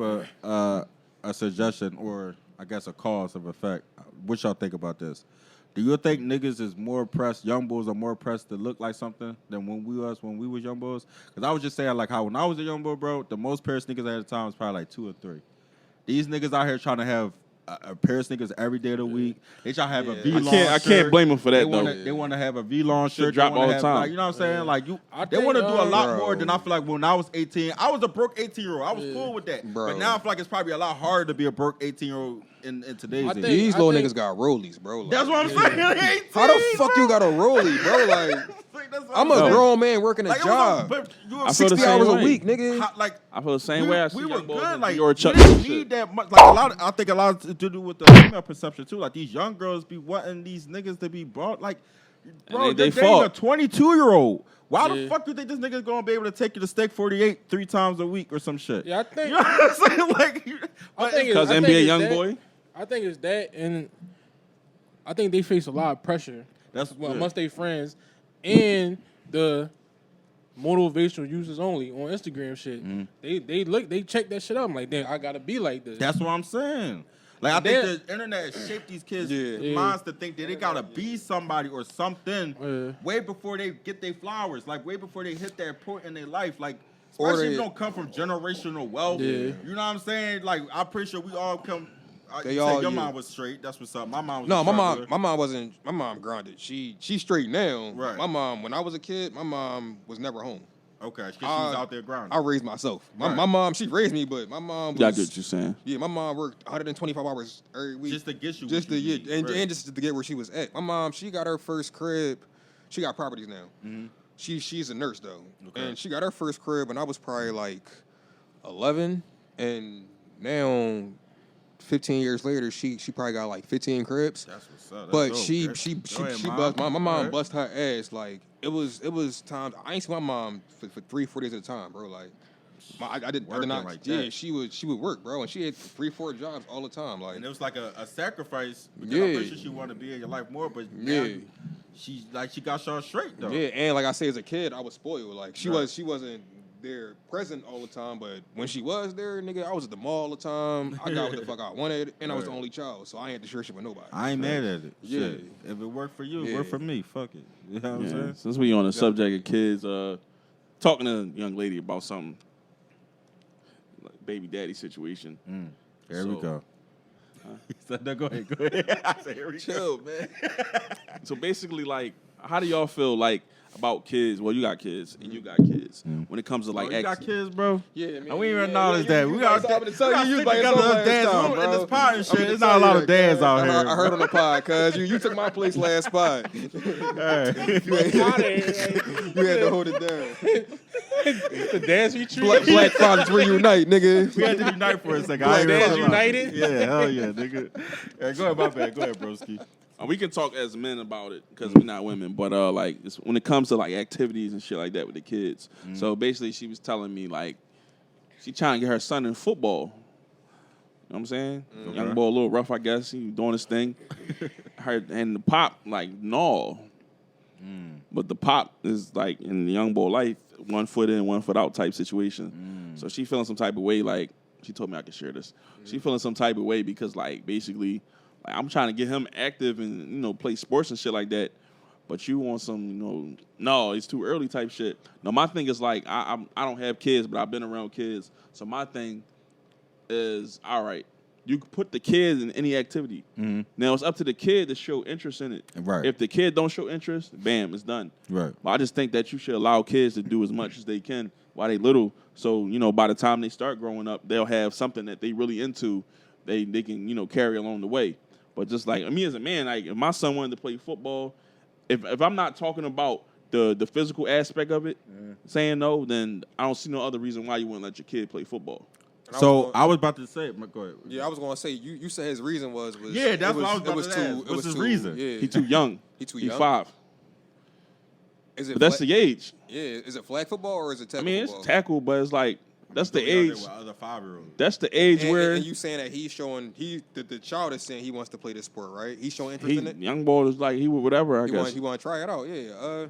[SPEAKER 6] a suggestion or I guess a cause of effect. What y'all think about this? Do you think niggas is more pressed, young boys are more pressed to look like something than when we was young boys? Because I was just saying like how when I was a young boy, bro, the most pair of sneakers at the time was probably like 2 or 3. These niggas out here trying to have a pair of sneakers every day of the week. They try to have a V-long
[SPEAKER 3] I can't blame them for that though.
[SPEAKER 6] They want to have a V-long shirt.
[SPEAKER 3] drop
[SPEAKER 6] They wanna
[SPEAKER 3] all the
[SPEAKER 6] have,
[SPEAKER 3] time.
[SPEAKER 6] like, you know what I'm saying? Like they
[SPEAKER 4] think,
[SPEAKER 6] want to do a lot
[SPEAKER 5] bro.
[SPEAKER 6] more than I feel like when I was 18. I was a broke 18-year-old. I was cool with that.
[SPEAKER 5] Bro.
[SPEAKER 6] But now I feel like it's probably a lot harder to be a broke 18-year-old in today's
[SPEAKER 4] I
[SPEAKER 6] age.
[SPEAKER 4] think-
[SPEAKER 5] These little
[SPEAKER 4] think-
[SPEAKER 5] niggas got rollies, bro. Like,
[SPEAKER 6] That's what I'm saying. 18,
[SPEAKER 5] how the fuck you got a rollie, bro? Like, I'm a grown man working a
[SPEAKER 6] like,
[SPEAKER 5] job.
[SPEAKER 3] I feel the
[SPEAKER 5] 60
[SPEAKER 3] same
[SPEAKER 5] hours a
[SPEAKER 3] way.
[SPEAKER 5] week, nigga.
[SPEAKER 6] Like
[SPEAKER 3] I feel the same way. I see
[SPEAKER 6] we were
[SPEAKER 3] young boys
[SPEAKER 6] good.
[SPEAKER 3] in
[SPEAKER 6] Like
[SPEAKER 3] Dior
[SPEAKER 6] we
[SPEAKER 3] Chuck
[SPEAKER 6] didn't
[SPEAKER 3] and shit.
[SPEAKER 6] need that much. Like I think a lot to do with the female perception too. Like these young girls be wanting these niggas to be bought. Like, bro,
[SPEAKER 3] And they
[SPEAKER 6] they're dating a
[SPEAKER 3] fault.
[SPEAKER 6] 22-year-old. Why the
[SPEAKER 4] Yeah.
[SPEAKER 6] fuck you think this nigga's gonna be able to take you to Steak 48 3 times a week or some shit?
[SPEAKER 4] Yeah, I think.
[SPEAKER 6] You know what I'm saying? Like,
[SPEAKER 4] I think
[SPEAKER 3] Because
[SPEAKER 4] I think
[SPEAKER 3] NBA
[SPEAKER 4] it's
[SPEAKER 3] young
[SPEAKER 4] that.
[SPEAKER 3] boy.
[SPEAKER 4] I think it's that, and I think they face a lot of pressure.
[SPEAKER 6] That's
[SPEAKER 4] amongst their friends and the motivational users only on Instagram shit. They check that shit out. I'm like, damn, I gotta be like this.
[SPEAKER 6] That's what I'm saying. Like I think the internet has shaped these kids' minds to think that they gotta be somebody or something way before they get their flowers. Like way before they hit that point in their life. Like especially if you don't come from generational wealth.
[SPEAKER 4] Yeah.
[SPEAKER 6] You know what I'm saying? Like I'm pretty sure we all come.
[SPEAKER 5] They
[SPEAKER 6] You
[SPEAKER 5] all-
[SPEAKER 6] said your
[SPEAKER 5] yeah.
[SPEAKER 6] mom was straight. That's what's up. My mom was
[SPEAKER 5] No,
[SPEAKER 6] a
[SPEAKER 5] my
[SPEAKER 6] drug dealer.
[SPEAKER 5] mom wasn't. My mom grounded. She's straight now.
[SPEAKER 6] Right.
[SPEAKER 5] My mom, when I was a kid, my mom was never home.
[SPEAKER 6] Okay, she was out there grounded.
[SPEAKER 5] I raised myself.
[SPEAKER 6] Right.
[SPEAKER 5] My mom, she raised me, but my mom was.
[SPEAKER 3] Yeah, I get what you're saying.
[SPEAKER 5] Yeah, my mom worked 125 hours every week.
[SPEAKER 6] Just to get you.
[SPEAKER 5] Just
[SPEAKER 6] what
[SPEAKER 5] to
[SPEAKER 6] you
[SPEAKER 5] get,
[SPEAKER 6] need.
[SPEAKER 5] and,
[SPEAKER 6] Right.
[SPEAKER 5] and just to get where she was at. My mom, she got her first crib. She got properties now.
[SPEAKER 6] Mm-hmm.
[SPEAKER 5] She's a nurse though,
[SPEAKER 6] Okay.
[SPEAKER 5] and she got her first crib when I was probably like 11, and now 15 years later, she probably got like 15 cribs.
[SPEAKER 6] That's what's up.
[SPEAKER 5] But
[SPEAKER 6] That's
[SPEAKER 5] she
[SPEAKER 6] dope. Go ahead,
[SPEAKER 5] bust my mom
[SPEAKER 6] Right.
[SPEAKER 5] bust her ass. Like it was times I ain't see my mom for 3-4 days at a time, bro. Like I did
[SPEAKER 6] Working
[SPEAKER 5] not
[SPEAKER 6] like
[SPEAKER 5] yeah,
[SPEAKER 6] that.
[SPEAKER 5] she would work, bro, and she had 3-4 jobs all the time. Like
[SPEAKER 6] And it was like a sacrifice because
[SPEAKER 5] Yeah.
[SPEAKER 6] I'm pretty sure she wanted to be in your life more, but
[SPEAKER 5] Yeah.
[SPEAKER 6] now she got y'all straight though.
[SPEAKER 5] yeah, and like I say, as a kid, I was spoiled. Like she
[SPEAKER 6] Right.
[SPEAKER 5] wasn't there present all the time, but when she was there, nigga, I was at the mall all the time. I got what the fuck I wanted, and I was the
[SPEAKER 6] Right.
[SPEAKER 5] only child, so I ain't had to share shit with nobody.
[SPEAKER 6] I ain't mad at it.
[SPEAKER 5] Yeah.
[SPEAKER 6] Shit. If it worked for you, it
[SPEAKER 5] Yeah.
[SPEAKER 6] worked for me. Fuck it. You know what I'm
[SPEAKER 3] Yeah.
[SPEAKER 6] saying?
[SPEAKER 3] Since we on the subject of kids, talking to a young lady about something, like baby daddy situation.
[SPEAKER 6] Here we
[SPEAKER 3] So-
[SPEAKER 6] go. He said, no, go ahead. I said, here we go.
[SPEAKER 5] man.
[SPEAKER 3] So basically, like, how do y'all feel? Like, about kids. Well, you got kids and you got kids. When it comes to like,
[SPEAKER 6] You got kids, bro.
[SPEAKER 5] Yeah, man.
[SPEAKER 6] And we even acknowledge that. We got
[SPEAKER 5] to tell you
[SPEAKER 6] stick together as dads. In this pod and shit, there's not a lot of dads out here.
[SPEAKER 5] I heard on the pod, cuz you took my place last pod. You had to hold it down.
[SPEAKER 4] The dads we treat.
[SPEAKER 5] Black fathers reunite, nigga.
[SPEAKER 6] We had to unite for a second.
[SPEAKER 4] Black dads united.
[SPEAKER 6] Yeah, hell yeah, nigga. Hey, go ahead, my bad. Go ahead, broski.
[SPEAKER 3] we can talk as men about it because we're not women, but like when it comes to like activities and shit like that with the kids. So basically, she was telling me like she trying to get her son in football. You know what I'm saying? Young boy, a little rough, I guess. He doing his thing. Her and the pop like no, but the pop is like in the young boy life, 1 foot in, 1 foot out type situation. So she feeling some type of way. Like she told me I could share this. She feeling some type of way because like basically. Like, I'm trying to get him active and, play sports and shit like that. But you want some, no, it's too early type shit. No, my thing is like, I don't have kids, but I've been around kids. So my thing is, all right, you can put the kids in any activity. Now, it's up to the kid to show interest in it.
[SPEAKER 6] Right.
[SPEAKER 3] If the kid don't show interest, bam, it's done.
[SPEAKER 6] Right.
[SPEAKER 3] But I just think that you should allow kids to do as much as they can while they little. So, by the time they start growing up, they'll have something that they really into. They can, carry along the way. But just like me as a man, like if my son wanted to play football, if I'm not talking about the physical aspect of it, saying no, then I don't see no other reason why you wouldn't let your kid play football.
[SPEAKER 6] So I was about to say, go ahead.
[SPEAKER 5] Yeah, I was gonna say you said his reason was
[SPEAKER 6] yeah, that's what I was about to say. What's his reason?
[SPEAKER 5] Yeah,
[SPEAKER 3] He too young.
[SPEAKER 5] He too
[SPEAKER 3] He
[SPEAKER 5] young.
[SPEAKER 3] 5.
[SPEAKER 5] Is it?
[SPEAKER 3] But that's the age.
[SPEAKER 5] Yeah, is it flag football or is it tackle
[SPEAKER 3] It's
[SPEAKER 5] football?
[SPEAKER 3] tackle, but it's like that's the age.
[SPEAKER 6] With other 5-year-olds.
[SPEAKER 3] That's the age where
[SPEAKER 5] and you saying that he's showing the child is saying he wants to play this sport, right? He's showing interest in it.
[SPEAKER 3] young boy is like he would whatever. I guess
[SPEAKER 5] He want to try it out. Yeah.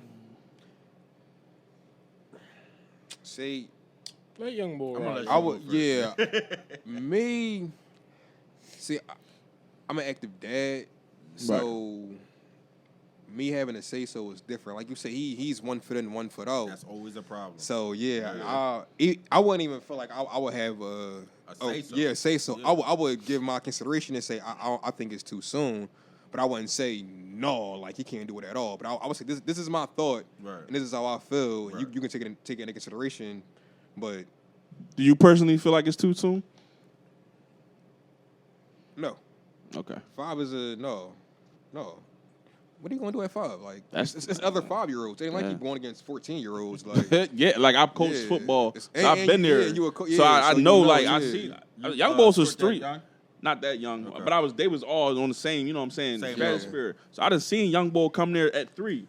[SPEAKER 5] See,
[SPEAKER 4] Let young boy.
[SPEAKER 6] I'm gonna
[SPEAKER 4] ride.
[SPEAKER 6] let
[SPEAKER 5] I would. Yeah. Me. See, I'm an active dad, so me having to say so is different. Like you say, he's 1 foot in, 1 foot out.
[SPEAKER 6] That's always a problem.
[SPEAKER 5] So I wouldn't even feel like I would have a
[SPEAKER 6] say-so.
[SPEAKER 5] Yeah, say so.
[SPEAKER 6] Yeah.
[SPEAKER 5] I would give my consideration and say I think it's too soon, but I wouldn't say no, like he can't do it at all. But I would say this is my thought,
[SPEAKER 6] Right.
[SPEAKER 5] and this is how I feel.
[SPEAKER 6] Right.
[SPEAKER 5] You can take it into consideration, but
[SPEAKER 3] do you personally feel like it's too soon?
[SPEAKER 5] no,
[SPEAKER 3] Okay.
[SPEAKER 5] 5 is a no. What are you gonna do at 5? Like
[SPEAKER 3] That's-
[SPEAKER 5] it's other 5-year-olds. It ain't like
[SPEAKER 3] Yeah.
[SPEAKER 5] you going against 14-year-olds. Like
[SPEAKER 3] Yeah, like I've coached
[SPEAKER 5] Yeah.
[SPEAKER 3] football.
[SPEAKER 5] It's-
[SPEAKER 3] So I've been there.
[SPEAKER 5] you a
[SPEAKER 3] so I
[SPEAKER 5] so you
[SPEAKER 3] know,
[SPEAKER 5] know,
[SPEAKER 3] like
[SPEAKER 5] yeah.
[SPEAKER 3] I see. Young boys was
[SPEAKER 6] Short that
[SPEAKER 3] 3.
[SPEAKER 6] young?
[SPEAKER 3] Not that young,
[SPEAKER 6] Okay.
[SPEAKER 3] but they was all on the same, you know what I'm saying,
[SPEAKER 6] Same
[SPEAKER 3] stratosphere. So I done seen young boy come there at 3.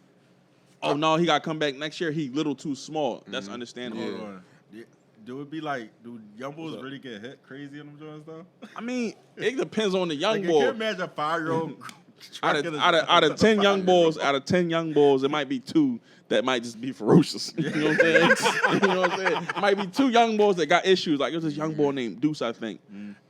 [SPEAKER 3] Oh no, he got to come back next year. He little too small. That's understandable.
[SPEAKER 6] Hold on. Do it be like, do young boys really get hit crazy in them joints though?
[SPEAKER 3] I mean, it depends on the young
[SPEAKER 6] Like, can
[SPEAKER 3] boy.
[SPEAKER 6] you imagine a 5-year-old?
[SPEAKER 3] Out of 10 young boys, it might be 2 that might just be ferocious. You know what I'm saying? You know what I'm saying? It might be 2 young boys that got issues. Like, there's this young boy named Deuce, I think.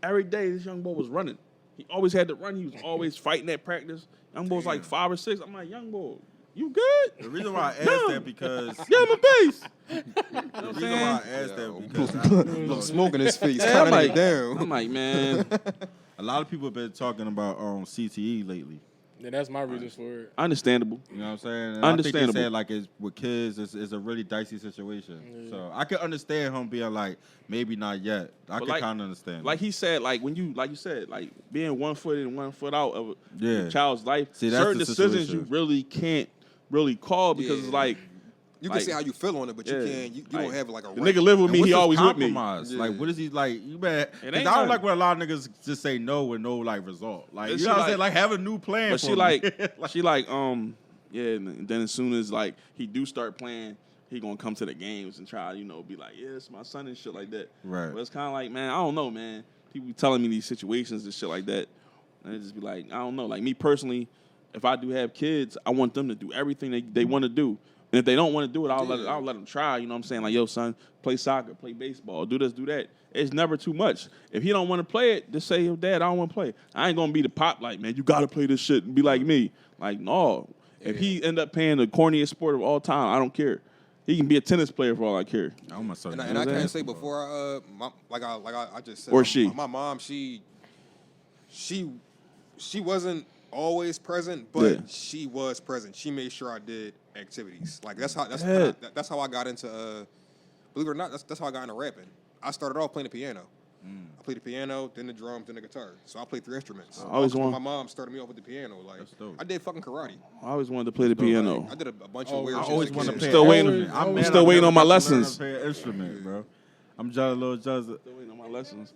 [SPEAKER 3] Every day, this young boy was running. He always had to run. He was always fighting at practice. Young boy's like 5 or 6. I'm like, young boy, you good?
[SPEAKER 6] The reason why I asked that because
[SPEAKER 3] Get him a base.
[SPEAKER 6] the reason why I asked that because
[SPEAKER 5] little smoke in his face,
[SPEAKER 3] Yeah, I'm
[SPEAKER 5] counting
[SPEAKER 3] like,
[SPEAKER 5] it down.
[SPEAKER 3] I'm like, man,
[SPEAKER 6] a lot of people have been talking about CTE lately.
[SPEAKER 4] Yeah, that's my reasons for it.
[SPEAKER 3] understandable.
[SPEAKER 6] You know what I'm saying? And
[SPEAKER 3] Understandable.
[SPEAKER 6] I think they said like it's with kids, it's a really dicey situation. So I could understand him being like, maybe not yet. I could
[SPEAKER 3] like-
[SPEAKER 6] kind of understand.
[SPEAKER 3] Like he said, like you said, like being 1 foot in, 1 foot out of
[SPEAKER 6] Yeah.
[SPEAKER 3] a child's life.
[SPEAKER 6] See, that's
[SPEAKER 3] certain
[SPEAKER 6] the
[SPEAKER 3] decisions
[SPEAKER 6] situation.
[SPEAKER 3] you really can't really call because it's
[SPEAKER 5] Yeah.
[SPEAKER 3] like
[SPEAKER 5] You can
[SPEAKER 3] like-
[SPEAKER 5] say how you feel on it, but
[SPEAKER 3] Yeah.
[SPEAKER 5] you can't. You
[SPEAKER 3] Like,
[SPEAKER 5] don't have like a
[SPEAKER 3] the
[SPEAKER 5] right.
[SPEAKER 3] nigga live with
[SPEAKER 6] And
[SPEAKER 3] me.
[SPEAKER 6] what's
[SPEAKER 3] He
[SPEAKER 6] his
[SPEAKER 3] always with me.
[SPEAKER 6] compromise?
[SPEAKER 5] Yeah.
[SPEAKER 6] Like, what is he like? You better.
[SPEAKER 3] It
[SPEAKER 6] 'cause
[SPEAKER 3] ain't
[SPEAKER 6] I don't
[SPEAKER 3] nothing.
[SPEAKER 6] like when a lot of niggas just say no with no like result. Like,
[SPEAKER 3] But
[SPEAKER 6] you
[SPEAKER 3] she
[SPEAKER 6] know what I'm
[SPEAKER 3] like-
[SPEAKER 6] saying? Like, have a new plan.
[SPEAKER 3] But
[SPEAKER 6] for
[SPEAKER 3] she
[SPEAKER 6] me.
[SPEAKER 3] like she like yeah. And then as soon as like he do start playing, he gonna come to the games and try be like, yeah, it's my son and shit like that.
[SPEAKER 6] Right.
[SPEAKER 3] But it's kind of like, man, I don't know, man. People be telling me these situations and shit like that, and it just be like, I don't know. Like me personally, if I do have kids, I want them to do everything they want to do. And if they don't want to do it, I'll let them try. You know what I'm saying? Like, yo, son, play soccer, play baseball, do this, do that. It's never too much. If he don't want to play it, just say, yo, Dad, I don't want to play. I ain't gonna be the pop like, man, you gotta play this shit and be like me. Like, no. If he end up playing the corniest sport of all time, I don't care. He can be a tennis player for all I care.
[SPEAKER 6] I want my son.
[SPEAKER 5] And I can't say before I just said,
[SPEAKER 3] Or she.
[SPEAKER 5] my mom, she wasn't always present, but
[SPEAKER 3] Yeah.
[SPEAKER 5] she was present. She made sure I did activities. Like that's how I got into. Believe it or not, that's how I got into rapping. I started off playing the piano. I played the piano, then the drums, then the guitar. So I played 3 instruments. My mom started me off with the piano. Like I did fucking karate.
[SPEAKER 3] I always wanted to play the piano.
[SPEAKER 5] I did a bunch of weird shit.
[SPEAKER 6] I always want to play.
[SPEAKER 3] I'm still waiting on my lessons.
[SPEAKER 6] Play an instrument, bro. I'm just a little just.
[SPEAKER 3] Still waiting on my lessons.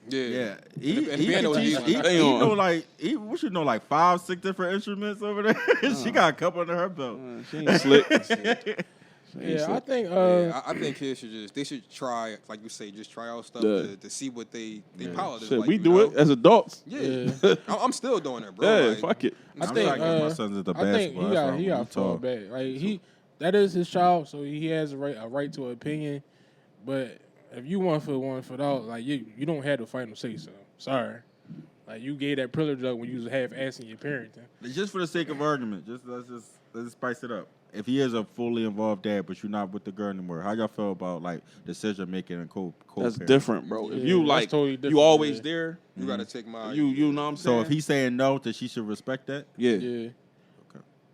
[SPEAKER 5] Yeah.
[SPEAKER 6] He
[SPEAKER 5] piano was easy.
[SPEAKER 6] know what you know, like 5, 6 different instruments over there. She got a couple under her belt.
[SPEAKER 3] She ain't slick.
[SPEAKER 4] I think
[SPEAKER 5] I think kids should try, like you say, just try out stuff to see what they palate is like.
[SPEAKER 3] We do it as adults.
[SPEAKER 5] Yeah. I'm still doing it, bro.
[SPEAKER 3] Yeah,
[SPEAKER 5] like,
[SPEAKER 3] fuck it.
[SPEAKER 4] I think
[SPEAKER 6] my son's at the basketball.
[SPEAKER 4] He got fall back. Like that is his child, so he has a right to an opinion. But if you 1 foot 1 foot out, like you don't have the final say so. Sorry. Like you gave that privilege up when you was half assing your parenting.
[SPEAKER 6] Just for the sake of argument, let's spice it up. If he is a fully involved dad, but you're not with the girl anymore, how y'all feel about like decision making and co?
[SPEAKER 3] That's different, bro. If you like,
[SPEAKER 4] totally
[SPEAKER 3] you always there.
[SPEAKER 5] you gotta take my.
[SPEAKER 3] You know what I'm saying?
[SPEAKER 6] So if he's saying no, that she should respect that.
[SPEAKER 3] Yeah.
[SPEAKER 4] Yeah.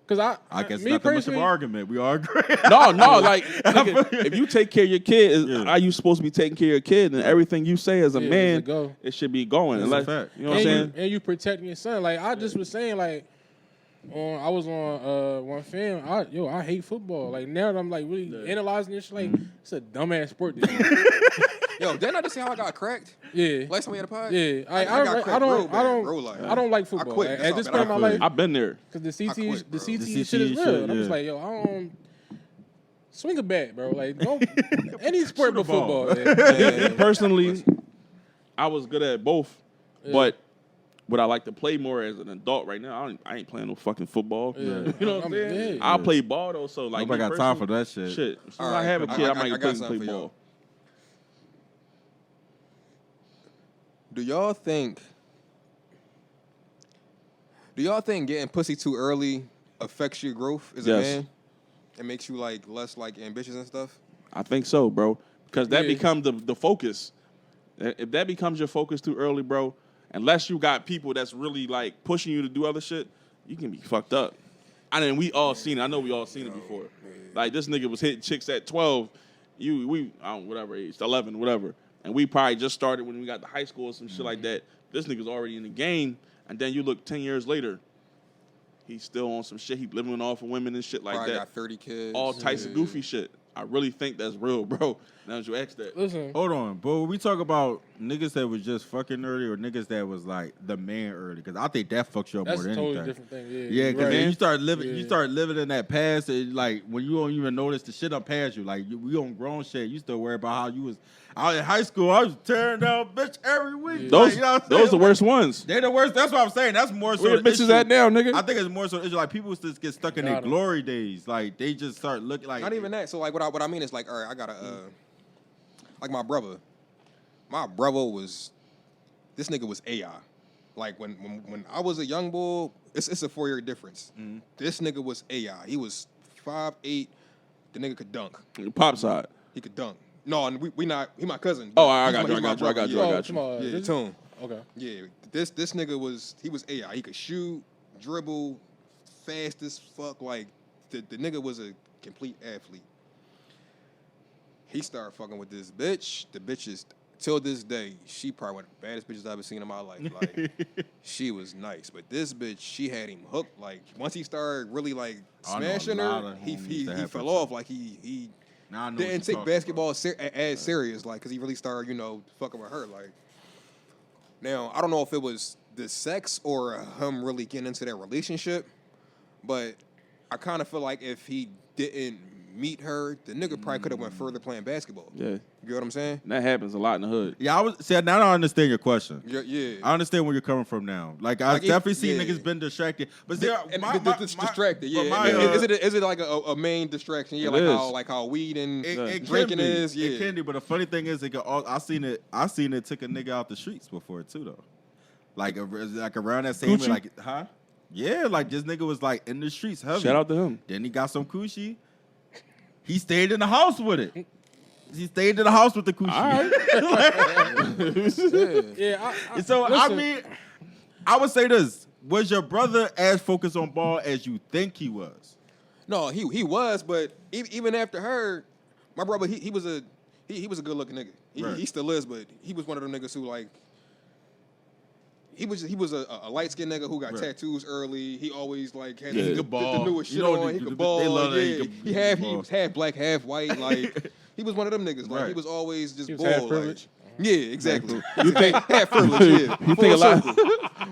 [SPEAKER 4] Because
[SPEAKER 6] I guess
[SPEAKER 4] me
[SPEAKER 6] not that much of
[SPEAKER 4] personally,
[SPEAKER 6] an argument. We all agree.
[SPEAKER 3] No, like nigga, if you take care of your kid, are you supposed to be taking care of your kid? And everything you say as a man, it should be going.
[SPEAKER 6] That's a fact.
[SPEAKER 3] You know what I'm saying?
[SPEAKER 4] And you protecting your son. Like I just was saying, like I was on one film. I hate football. Like now that I'm like really analyzing this, like it's a dumbass sport.
[SPEAKER 5] Yo, didn't I just say how I got cracked?
[SPEAKER 4] Yeah.
[SPEAKER 5] Last time we had a pod?
[SPEAKER 4] Yeah.
[SPEAKER 5] I
[SPEAKER 4] don't like football.
[SPEAKER 5] quit.
[SPEAKER 4] At this point in my life,
[SPEAKER 3] I've been there.
[SPEAKER 4] because the CT
[SPEAKER 6] CTE
[SPEAKER 4] shit is real.
[SPEAKER 6] shit,
[SPEAKER 4] And I'm just like, yo, I don't swing a bat, bro. Like, don't any sport but football.
[SPEAKER 3] Me personally, I was good at both, but would I like to play more as an adult right now? I ain't playing no fucking football.
[SPEAKER 4] Yeah.
[SPEAKER 3] You know what I'm saying?
[SPEAKER 4] Yeah.
[SPEAKER 3] I'll play ball though. So like,
[SPEAKER 6] Nobody got time for that shit.
[SPEAKER 3] Shit. So
[SPEAKER 5] All
[SPEAKER 3] I
[SPEAKER 5] right,
[SPEAKER 3] have a kid, I might
[SPEAKER 5] got
[SPEAKER 3] play
[SPEAKER 5] something for
[SPEAKER 3] ball.
[SPEAKER 5] y'all. Do y'all think getting pussy too early affects your growth as a man? It makes you like less like ambitious and stuff?
[SPEAKER 3] I think so, bro. Because that becomes the focus. If that becomes your focus too early, bro, unless you got people that's really like pushing you to do other shit, you can be fucked up. We all seen it. I know we all seen it before. Like this nigga was hitting chicks at 12. Whatever age, 11, whatever. And we probably just started when we got to high school or some shit like that. This nigga's already in the game. And then you look 10 years later, he's still on some shit. He living off of women and shit like
[SPEAKER 5] Probably
[SPEAKER 3] that.
[SPEAKER 5] got 30 kids.
[SPEAKER 3] All types of goofy shit. I really think that's real, bro. Now that you ask that.
[SPEAKER 4] Listen.
[SPEAKER 6] Hold on, but when we talk about niggas that was just fucking early or niggas that was like the man early, because I think that fucks you up
[SPEAKER 4] That's
[SPEAKER 6] more
[SPEAKER 4] a
[SPEAKER 6] than
[SPEAKER 4] totally
[SPEAKER 6] anything.
[SPEAKER 4] different thing.
[SPEAKER 6] Yeah, because then you start
[SPEAKER 4] Yeah.
[SPEAKER 6] living in that past, and like when you don't even notice the shit up past you. Like we on grown shit, you still worry about how you was out in high school. I was tearing down bitch every week.
[SPEAKER 4] Yeah.
[SPEAKER 3] Those,
[SPEAKER 6] like, you know what I'm
[SPEAKER 3] those
[SPEAKER 6] saying?
[SPEAKER 3] the worst ones.
[SPEAKER 6] They're the worst. That's what I'm saying. That's more so.
[SPEAKER 3] Where the bitches
[SPEAKER 6] issue.
[SPEAKER 3] at now, nigga?
[SPEAKER 6] I think it's more so. It's like people just get stuck in their
[SPEAKER 4] Got 'em.
[SPEAKER 6] glory days. Like they just start looking like.
[SPEAKER 5] Not even that. So like what I mean is like, all right, I got a like my brother. My brother was this nigga was AI. Like when I was a young bull, it's a 4-year difference.
[SPEAKER 6] Mm-hmm.
[SPEAKER 5] This nigga was AI. He was 5'8". The nigga could dunk.
[SPEAKER 3] Pop side.
[SPEAKER 5] He could dunk. No, and we not. He my cousin.
[SPEAKER 3] Oh, I
[SPEAKER 5] He's
[SPEAKER 3] got
[SPEAKER 5] my-
[SPEAKER 3] you.
[SPEAKER 5] he's my brother. Yeah, Tune.
[SPEAKER 4] Okay.
[SPEAKER 5] Yeah, this nigga was AI. He could shoot, dribble, fast as fuck. Like the nigga was a complete athlete. He started fucking with this bitch. The bitch is till this day, she probably one of the baddest bitches I've ever seen in my life. Like she was nice, but this bitch, she had him hooked. Like once he started really like smashing her, he fell off. Like he didn't take basketball as serious, like, because he really started, fucking with her. Like, now, I don't know if it was the sex or him really getting into that relationship, but I kind of feel like if he didn't meet her, the nigga probably could have went further playing basketball.
[SPEAKER 3] Yeah.
[SPEAKER 5] You get what I'm saying?
[SPEAKER 3] And that happens a lot in the hood.
[SPEAKER 6] Yeah, now I understand your question.
[SPEAKER 5] Yeah.
[SPEAKER 6] I understand where you're coming from now. Like I've definitely seen niggas been distracted, but
[SPEAKER 5] distracted. Yeah.
[SPEAKER 6] my,
[SPEAKER 5] is it like a main distraction? Yeah, like how weed and drinking is. Yeah,
[SPEAKER 6] it can be. But the funny thing is, I seen it took a nigga out the streets before too though. Like around that same
[SPEAKER 3] Coochie?
[SPEAKER 6] Yeah, like this nigga was like in the streets heavy.
[SPEAKER 3] Shout out to him.
[SPEAKER 6] Then he got some coochie. He stayed in the house with it. He stayed in the house with the coochie.
[SPEAKER 4] Yeah.
[SPEAKER 6] So
[SPEAKER 4] listen,
[SPEAKER 6] I mean, I would say this: was your brother as focused on ball as you think he was?
[SPEAKER 5] No, he was, but even after her, my brother, he was a good looking nigga. He still is, but he was one of them niggas who like. He was a light skinned nigga who got tattoos early. He always like had the newest shit on. He could ball. He was half black, half white. Like he was one of them niggas. Like he was always just bald. Like, yeah, exactly. You think half privilege? Yeah,
[SPEAKER 3] you think a lot.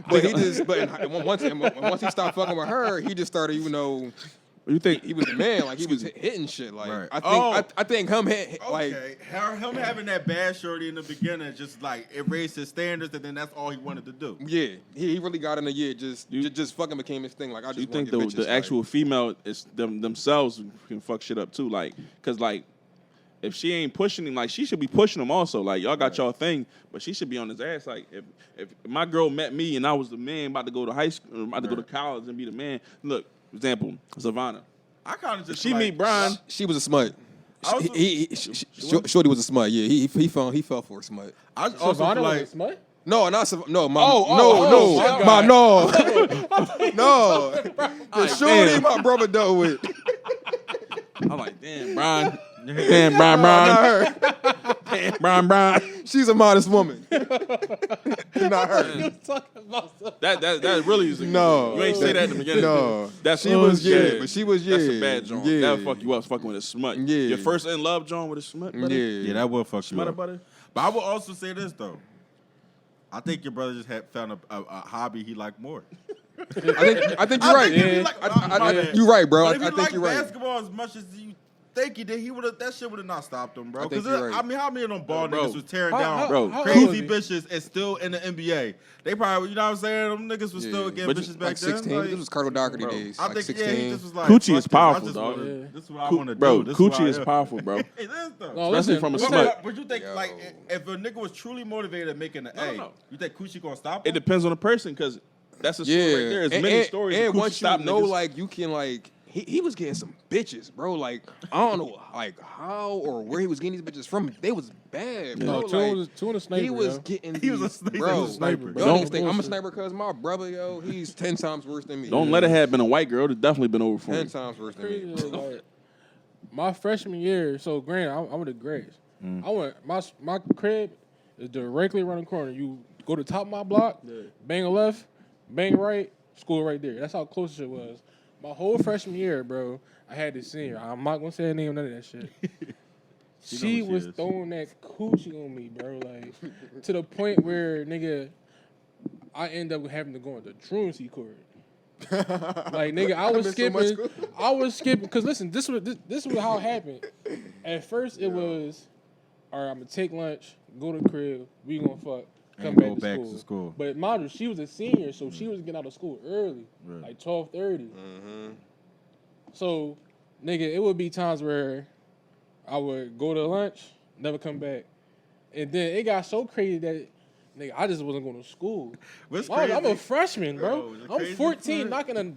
[SPEAKER 5] But once he stopped fucking with her, he just started,
[SPEAKER 3] You think
[SPEAKER 5] he was the man? Like he was hitting shit. Like I think him like
[SPEAKER 6] him having that bad shorty in the beginning just like it raised his standards, and then that's all he wanted to do.
[SPEAKER 5] Yeah, he really got in the year. Just fucking became his thing. Like I just.
[SPEAKER 3] You think
[SPEAKER 5] bitches,
[SPEAKER 3] the actual female is themselves can fuck shit up too? Like, cause like. If she ain't pushing him, like she should be pushing him also. Like y'all got y'all thing, but she should be on his ass. Like if my girl met me and I was the man about to go to high school, about to go to college and be the man. Look, example, Savannah.
[SPEAKER 6] I kind of just
[SPEAKER 3] she meet Brian.
[SPEAKER 5] She was a smut. Shorty was a smut. Yeah, he fell for a smut.
[SPEAKER 6] I also
[SPEAKER 4] Savannah
[SPEAKER 6] like
[SPEAKER 4] was a smut?
[SPEAKER 5] No, not Savannah. No, my the shorty my brother dealt with.
[SPEAKER 3] I'm like, damn, Brian. Damn, Brian. Damn, Brian.
[SPEAKER 5] She's a modest woman. Not her.
[SPEAKER 3] That really is.
[SPEAKER 5] No.
[SPEAKER 3] You ain't say that in the beginning.
[SPEAKER 5] No.
[SPEAKER 3] But
[SPEAKER 5] she was That's
[SPEAKER 3] a bad joint.
[SPEAKER 5] Yeah.
[SPEAKER 3] That'll fuck you up fucking with a smut.
[SPEAKER 5] Yeah.
[SPEAKER 3] Your first in love joint with a smut, buddy?
[SPEAKER 5] Yeah,
[SPEAKER 6] that will fuck you
[SPEAKER 3] Smut
[SPEAKER 6] up.
[SPEAKER 3] buddy?
[SPEAKER 6] But I will also say this though. I think your brother just had found a hobby he liked more.
[SPEAKER 5] I think you're right. You're right, bro. I think you're right.
[SPEAKER 6] Basketball as much as you think he did, that shit would have not stopped him, bro. Because
[SPEAKER 5] right.
[SPEAKER 6] I mean, how many of them ball
[SPEAKER 3] Bro.
[SPEAKER 6] niggas was tearing down
[SPEAKER 3] Bro.
[SPEAKER 6] crazy bitches and still in the NBA? They probably, you know what I'm saying? Them niggas was still getting
[SPEAKER 3] But
[SPEAKER 6] bitches
[SPEAKER 5] Like
[SPEAKER 6] back then.
[SPEAKER 5] 16.
[SPEAKER 6] Like,
[SPEAKER 5] this was Carter Doherty days.
[SPEAKER 6] I
[SPEAKER 5] like
[SPEAKER 6] think
[SPEAKER 5] 16.
[SPEAKER 6] he just was like,
[SPEAKER 3] Coochie
[SPEAKER 6] fuck
[SPEAKER 3] is
[SPEAKER 6] this,
[SPEAKER 3] powerful,
[SPEAKER 6] I just
[SPEAKER 3] dog.
[SPEAKER 6] wanna- This is what I want to
[SPEAKER 3] Bro,
[SPEAKER 6] do. This is what
[SPEAKER 3] coochie
[SPEAKER 6] I
[SPEAKER 3] is
[SPEAKER 6] am.
[SPEAKER 3] powerful, bro.
[SPEAKER 6] It is though.
[SPEAKER 4] No,
[SPEAKER 3] Especially
[SPEAKER 4] listen,
[SPEAKER 3] from a
[SPEAKER 4] listen,
[SPEAKER 3] smut.
[SPEAKER 6] But you think
[SPEAKER 5] Yo.
[SPEAKER 6] like if a nigga was truly motivated at making an A,
[SPEAKER 3] no.
[SPEAKER 6] you think Coochie gonna stop
[SPEAKER 3] It
[SPEAKER 6] him?
[SPEAKER 3] depends on the person, because that's a story right there. There's many stories.
[SPEAKER 5] And
[SPEAKER 3] of
[SPEAKER 5] once you
[SPEAKER 3] Coochie stop
[SPEAKER 5] know,
[SPEAKER 3] niggas.
[SPEAKER 5] like, you can, like, he was getting some bitches, bro. Like, I don't know, like, how or where he was getting these bitches from. They was bad, bro.
[SPEAKER 4] No,
[SPEAKER 5] Like,
[SPEAKER 4] two and a sniper.
[SPEAKER 5] he was
[SPEAKER 4] yo.
[SPEAKER 5] getting
[SPEAKER 6] He was a
[SPEAKER 5] these-
[SPEAKER 6] sniper.
[SPEAKER 5] bro.
[SPEAKER 6] He was a sniper.
[SPEAKER 5] Y'all
[SPEAKER 3] Don't-
[SPEAKER 5] niggas think I'm a sniper because my brother, yo, he's 10 times worse than me.
[SPEAKER 3] Don't let it have been a white girl. It's definitely been over for
[SPEAKER 5] 10
[SPEAKER 3] me.
[SPEAKER 5] times worse than
[SPEAKER 4] Crazy
[SPEAKER 5] me.
[SPEAKER 4] is, like, my freshman year, so granted, I went to Grace. I went my crib is directly around the corner. You go to the top of my block, bang left, bang right, school right there. That's how close it was. My whole freshman year, bro, I had this senior. I'm not gonna say her name, none of that shit. She was throwing that coochie on me, bro, like to the point where nigga, I end up having to go into truancy court. Like nigga, I was skipping. Cause listen, this was how it happened. At first, it was, all right, I'm gonna take lunch, go to the crib, we gonna fuck, come
[SPEAKER 6] And
[SPEAKER 3] go
[SPEAKER 6] back
[SPEAKER 3] to school.
[SPEAKER 4] But mind you, she was a senior, so she was getting out of school early, like 12:30. So, nigga, it would be times where I would go to lunch, never come back, and then it got so crazy that. Nigga, I just wasn't going to school. I'm a freshman, bro. I'm 14, knocking a. I ain't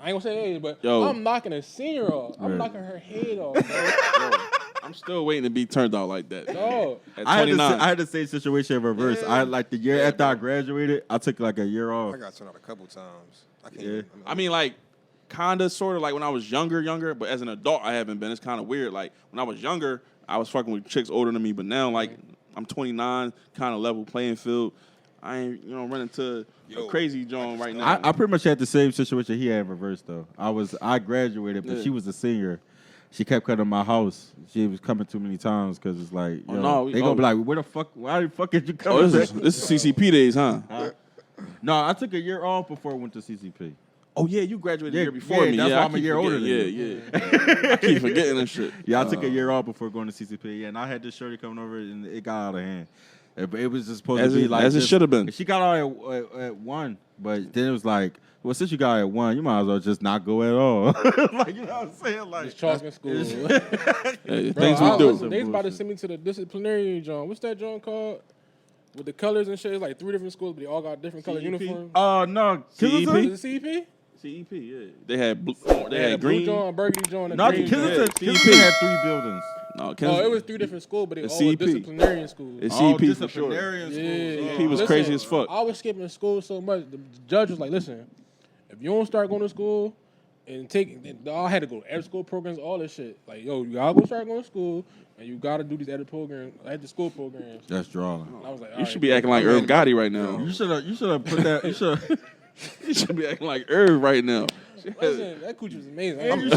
[SPEAKER 4] gonna say age, but I'm knocking a senior off. I'm knocking her head off, bro.
[SPEAKER 3] I'm still waiting to be turned out like that.
[SPEAKER 4] Dog.
[SPEAKER 3] At
[SPEAKER 6] I
[SPEAKER 3] 29.
[SPEAKER 6] had the same situation in reverse. I like the year after I graduated, I took like a year off.
[SPEAKER 5] I got turned out a couple times. I can't.
[SPEAKER 6] Yeah.
[SPEAKER 3] I mean, like, kind of, sort of, like when I was younger, but as an adult, I haven't been. It's kind of weird. Like, when I was younger, I was fucking with chicks older than me, but now, like, I'm 29, kind of level playing field. I ain't, running to a crazy joint right now.
[SPEAKER 6] I pretty much had the same situation he had in reverse though. I graduated, but she was a senior. She kept coming to my house. She was coming too many times because it's like, they gonna be like, where the fuck? Why the fuck did you come?
[SPEAKER 3] This is CCP days, huh?
[SPEAKER 6] No, I took a year off before I went to CCP.
[SPEAKER 3] Oh yeah, you graduated the year before me.
[SPEAKER 6] That's why
[SPEAKER 3] I
[SPEAKER 6] I'm a
[SPEAKER 3] keep
[SPEAKER 6] year older than
[SPEAKER 3] forgetting.
[SPEAKER 6] you.
[SPEAKER 3] Yeah. I keep forgetting this shit.
[SPEAKER 6] Yeah, I took a year off before going to CCP, and I had this shorty coming over, and it got out of hand. It was just supposed to be like
[SPEAKER 3] as it should have been.
[SPEAKER 6] She got out at 1, but then it was like, well, since you got out at 1, you might as well just not go at all. Like, you know what I'm saying? Like,
[SPEAKER 4] Just chalk in school.
[SPEAKER 3] Hey,
[SPEAKER 4] Bro,
[SPEAKER 3] things we do.
[SPEAKER 4] Listen, they was about to send me to the disciplinary joint. What's that joint called? With the colors and shit. It's like 3 different schools, but they all got different color
[SPEAKER 3] CEP?
[SPEAKER 4] uniforms.
[SPEAKER 6] No,
[SPEAKER 3] CEP?
[SPEAKER 4] Is it CEP?
[SPEAKER 3] CEP, yeah. They had blue,
[SPEAKER 4] They had
[SPEAKER 3] green.
[SPEAKER 4] blue joint, burgundy joint, and
[SPEAKER 6] no,
[SPEAKER 4] green
[SPEAKER 6] Kensington
[SPEAKER 4] joint.
[SPEAKER 6] had 3 buildings.
[SPEAKER 3] No,
[SPEAKER 4] No, it was 3 different schools, but they
[SPEAKER 3] It's
[SPEAKER 4] all were
[SPEAKER 3] CEP.
[SPEAKER 4] disciplinarian schools.
[SPEAKER 3] It's
[SPEAKER 6] Oh,
[SPEAKER 3] CEP for sure.
[SPEAKER 6] disciplinarian
[SPEAKER 4] Yeah,
[SPEAKER 6] schools.
[SPEAKER 3] He was
[SPEAKER 4] Listen,
[SPEAKER 3] crazy as fuck.
[SPEAKER 4] I was skipping school so much. The judge was like, "Listen, if you don't start going to school and I had to go to after school programs, all this shit. Like, yo, you gotta start going to school, and you gotta do these after school programs.
[SPEAKER 6] That's drawing.
[SPEAKER 4] And I was like,
[SPEAKER 3] You should be acting like Irv Gotti right now.
[SPEAKER 6] You should have put that. You should.
[SPEAKER 3] You should be acting like Irv right now.
[SPEAKER 4] Listen, that coochie was amazing.
[SPEAKER 6] And you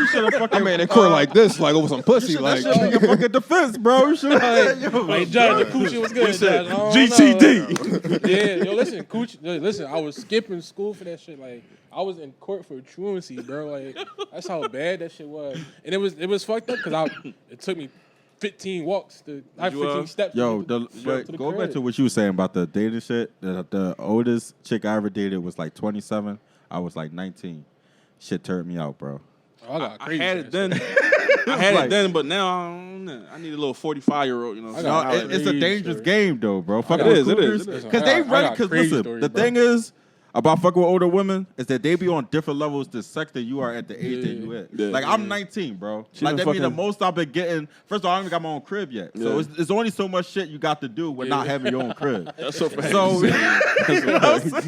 [SPEAKER 6] should have fucking.
[SPEAKER 5] I mean, in court like this, like over some pussy,
[SPEAKER 6] That
[SPEAKER 5] like.
[SPEAKER 6] should be your fucking defense, bro. You should have.
[SPEAKER 4] Like, Judge, the coochie was good. Judge.
[SPEAKER 3] GTD.
[SPEAKER 4] Yeah, yo, listen, coochie. Listen, I was skipping school for that shit. Like, I was in court for truancy, bro. Like, that's how bad that shit was. And it was fucked up because it took me 15 walks to 15 steps.
[SPEAKER 6] Yo,
[SPEAKER 4] to
[SPEAKER 6] go back
[SPEAKER 4] crib.
[SPEAKER 6] to what you were saying about the dating shit. The oldest chick I ever dated was like 27. I was like 19. Shit turned me out, bro.
[SPEAKER 4] Oh, I got
[SPEAKER 3] I
[SPEAKER 4] crazy.
[SPEAKER 3] had it then. I had it then, but now I don't know. I need a little 45-year-old. You know,
[SPEAKER 4] I
[SPEAKER 6] No,
[SPEAKER 4] got
[SPEAKER 6] it's a
[SPEAKER 4] crazy
[SPEAKER 6] dangerous
[SPEAKER 4] story.
[SPEAKER 6] game, though, bro. Fucking
[SPEAKER 3] It
[SPEAKER 6] with
[SPEAKER 3] is, it
[SPEAKER 6] cougars.
[SPEAKER 3] is.
[SPEAKER 6] Because they
[SPEAKER 4] I
[SPEAKER 6] ready.
[SPEAKER 4] got
[SPEAKER 6] Because
[SPEAKER 4] crazy
[SPEAKER 6] listen,
[SPEAKER 4] stories,
[SPEAKER 6] the
[SPEAKER 4] bro.
[SPEAKER 6] thing is about fucking with older women is that they be on different levels the sex that you are at the age that you at.
[SPEAKER 3] Yeah,
[SPEAKER 6] Like I'm 19, bro.
[SPEAKER 3] She
[SPEAKER 6] Like
[SPEAKER 3] done
[SPEAKER 6] that mean the
[SPEAKER 3] fucking-
[SPEAKER 6] most I've been getting. First of all, I don't even got my own crib yet, so
[SPEAKER 3] Yeah.
[SPEAKER 6] it's only so much shit you got to do with not having your own crib.
[SPEAKER 3] That's so fast.
[SPEAKER 6] So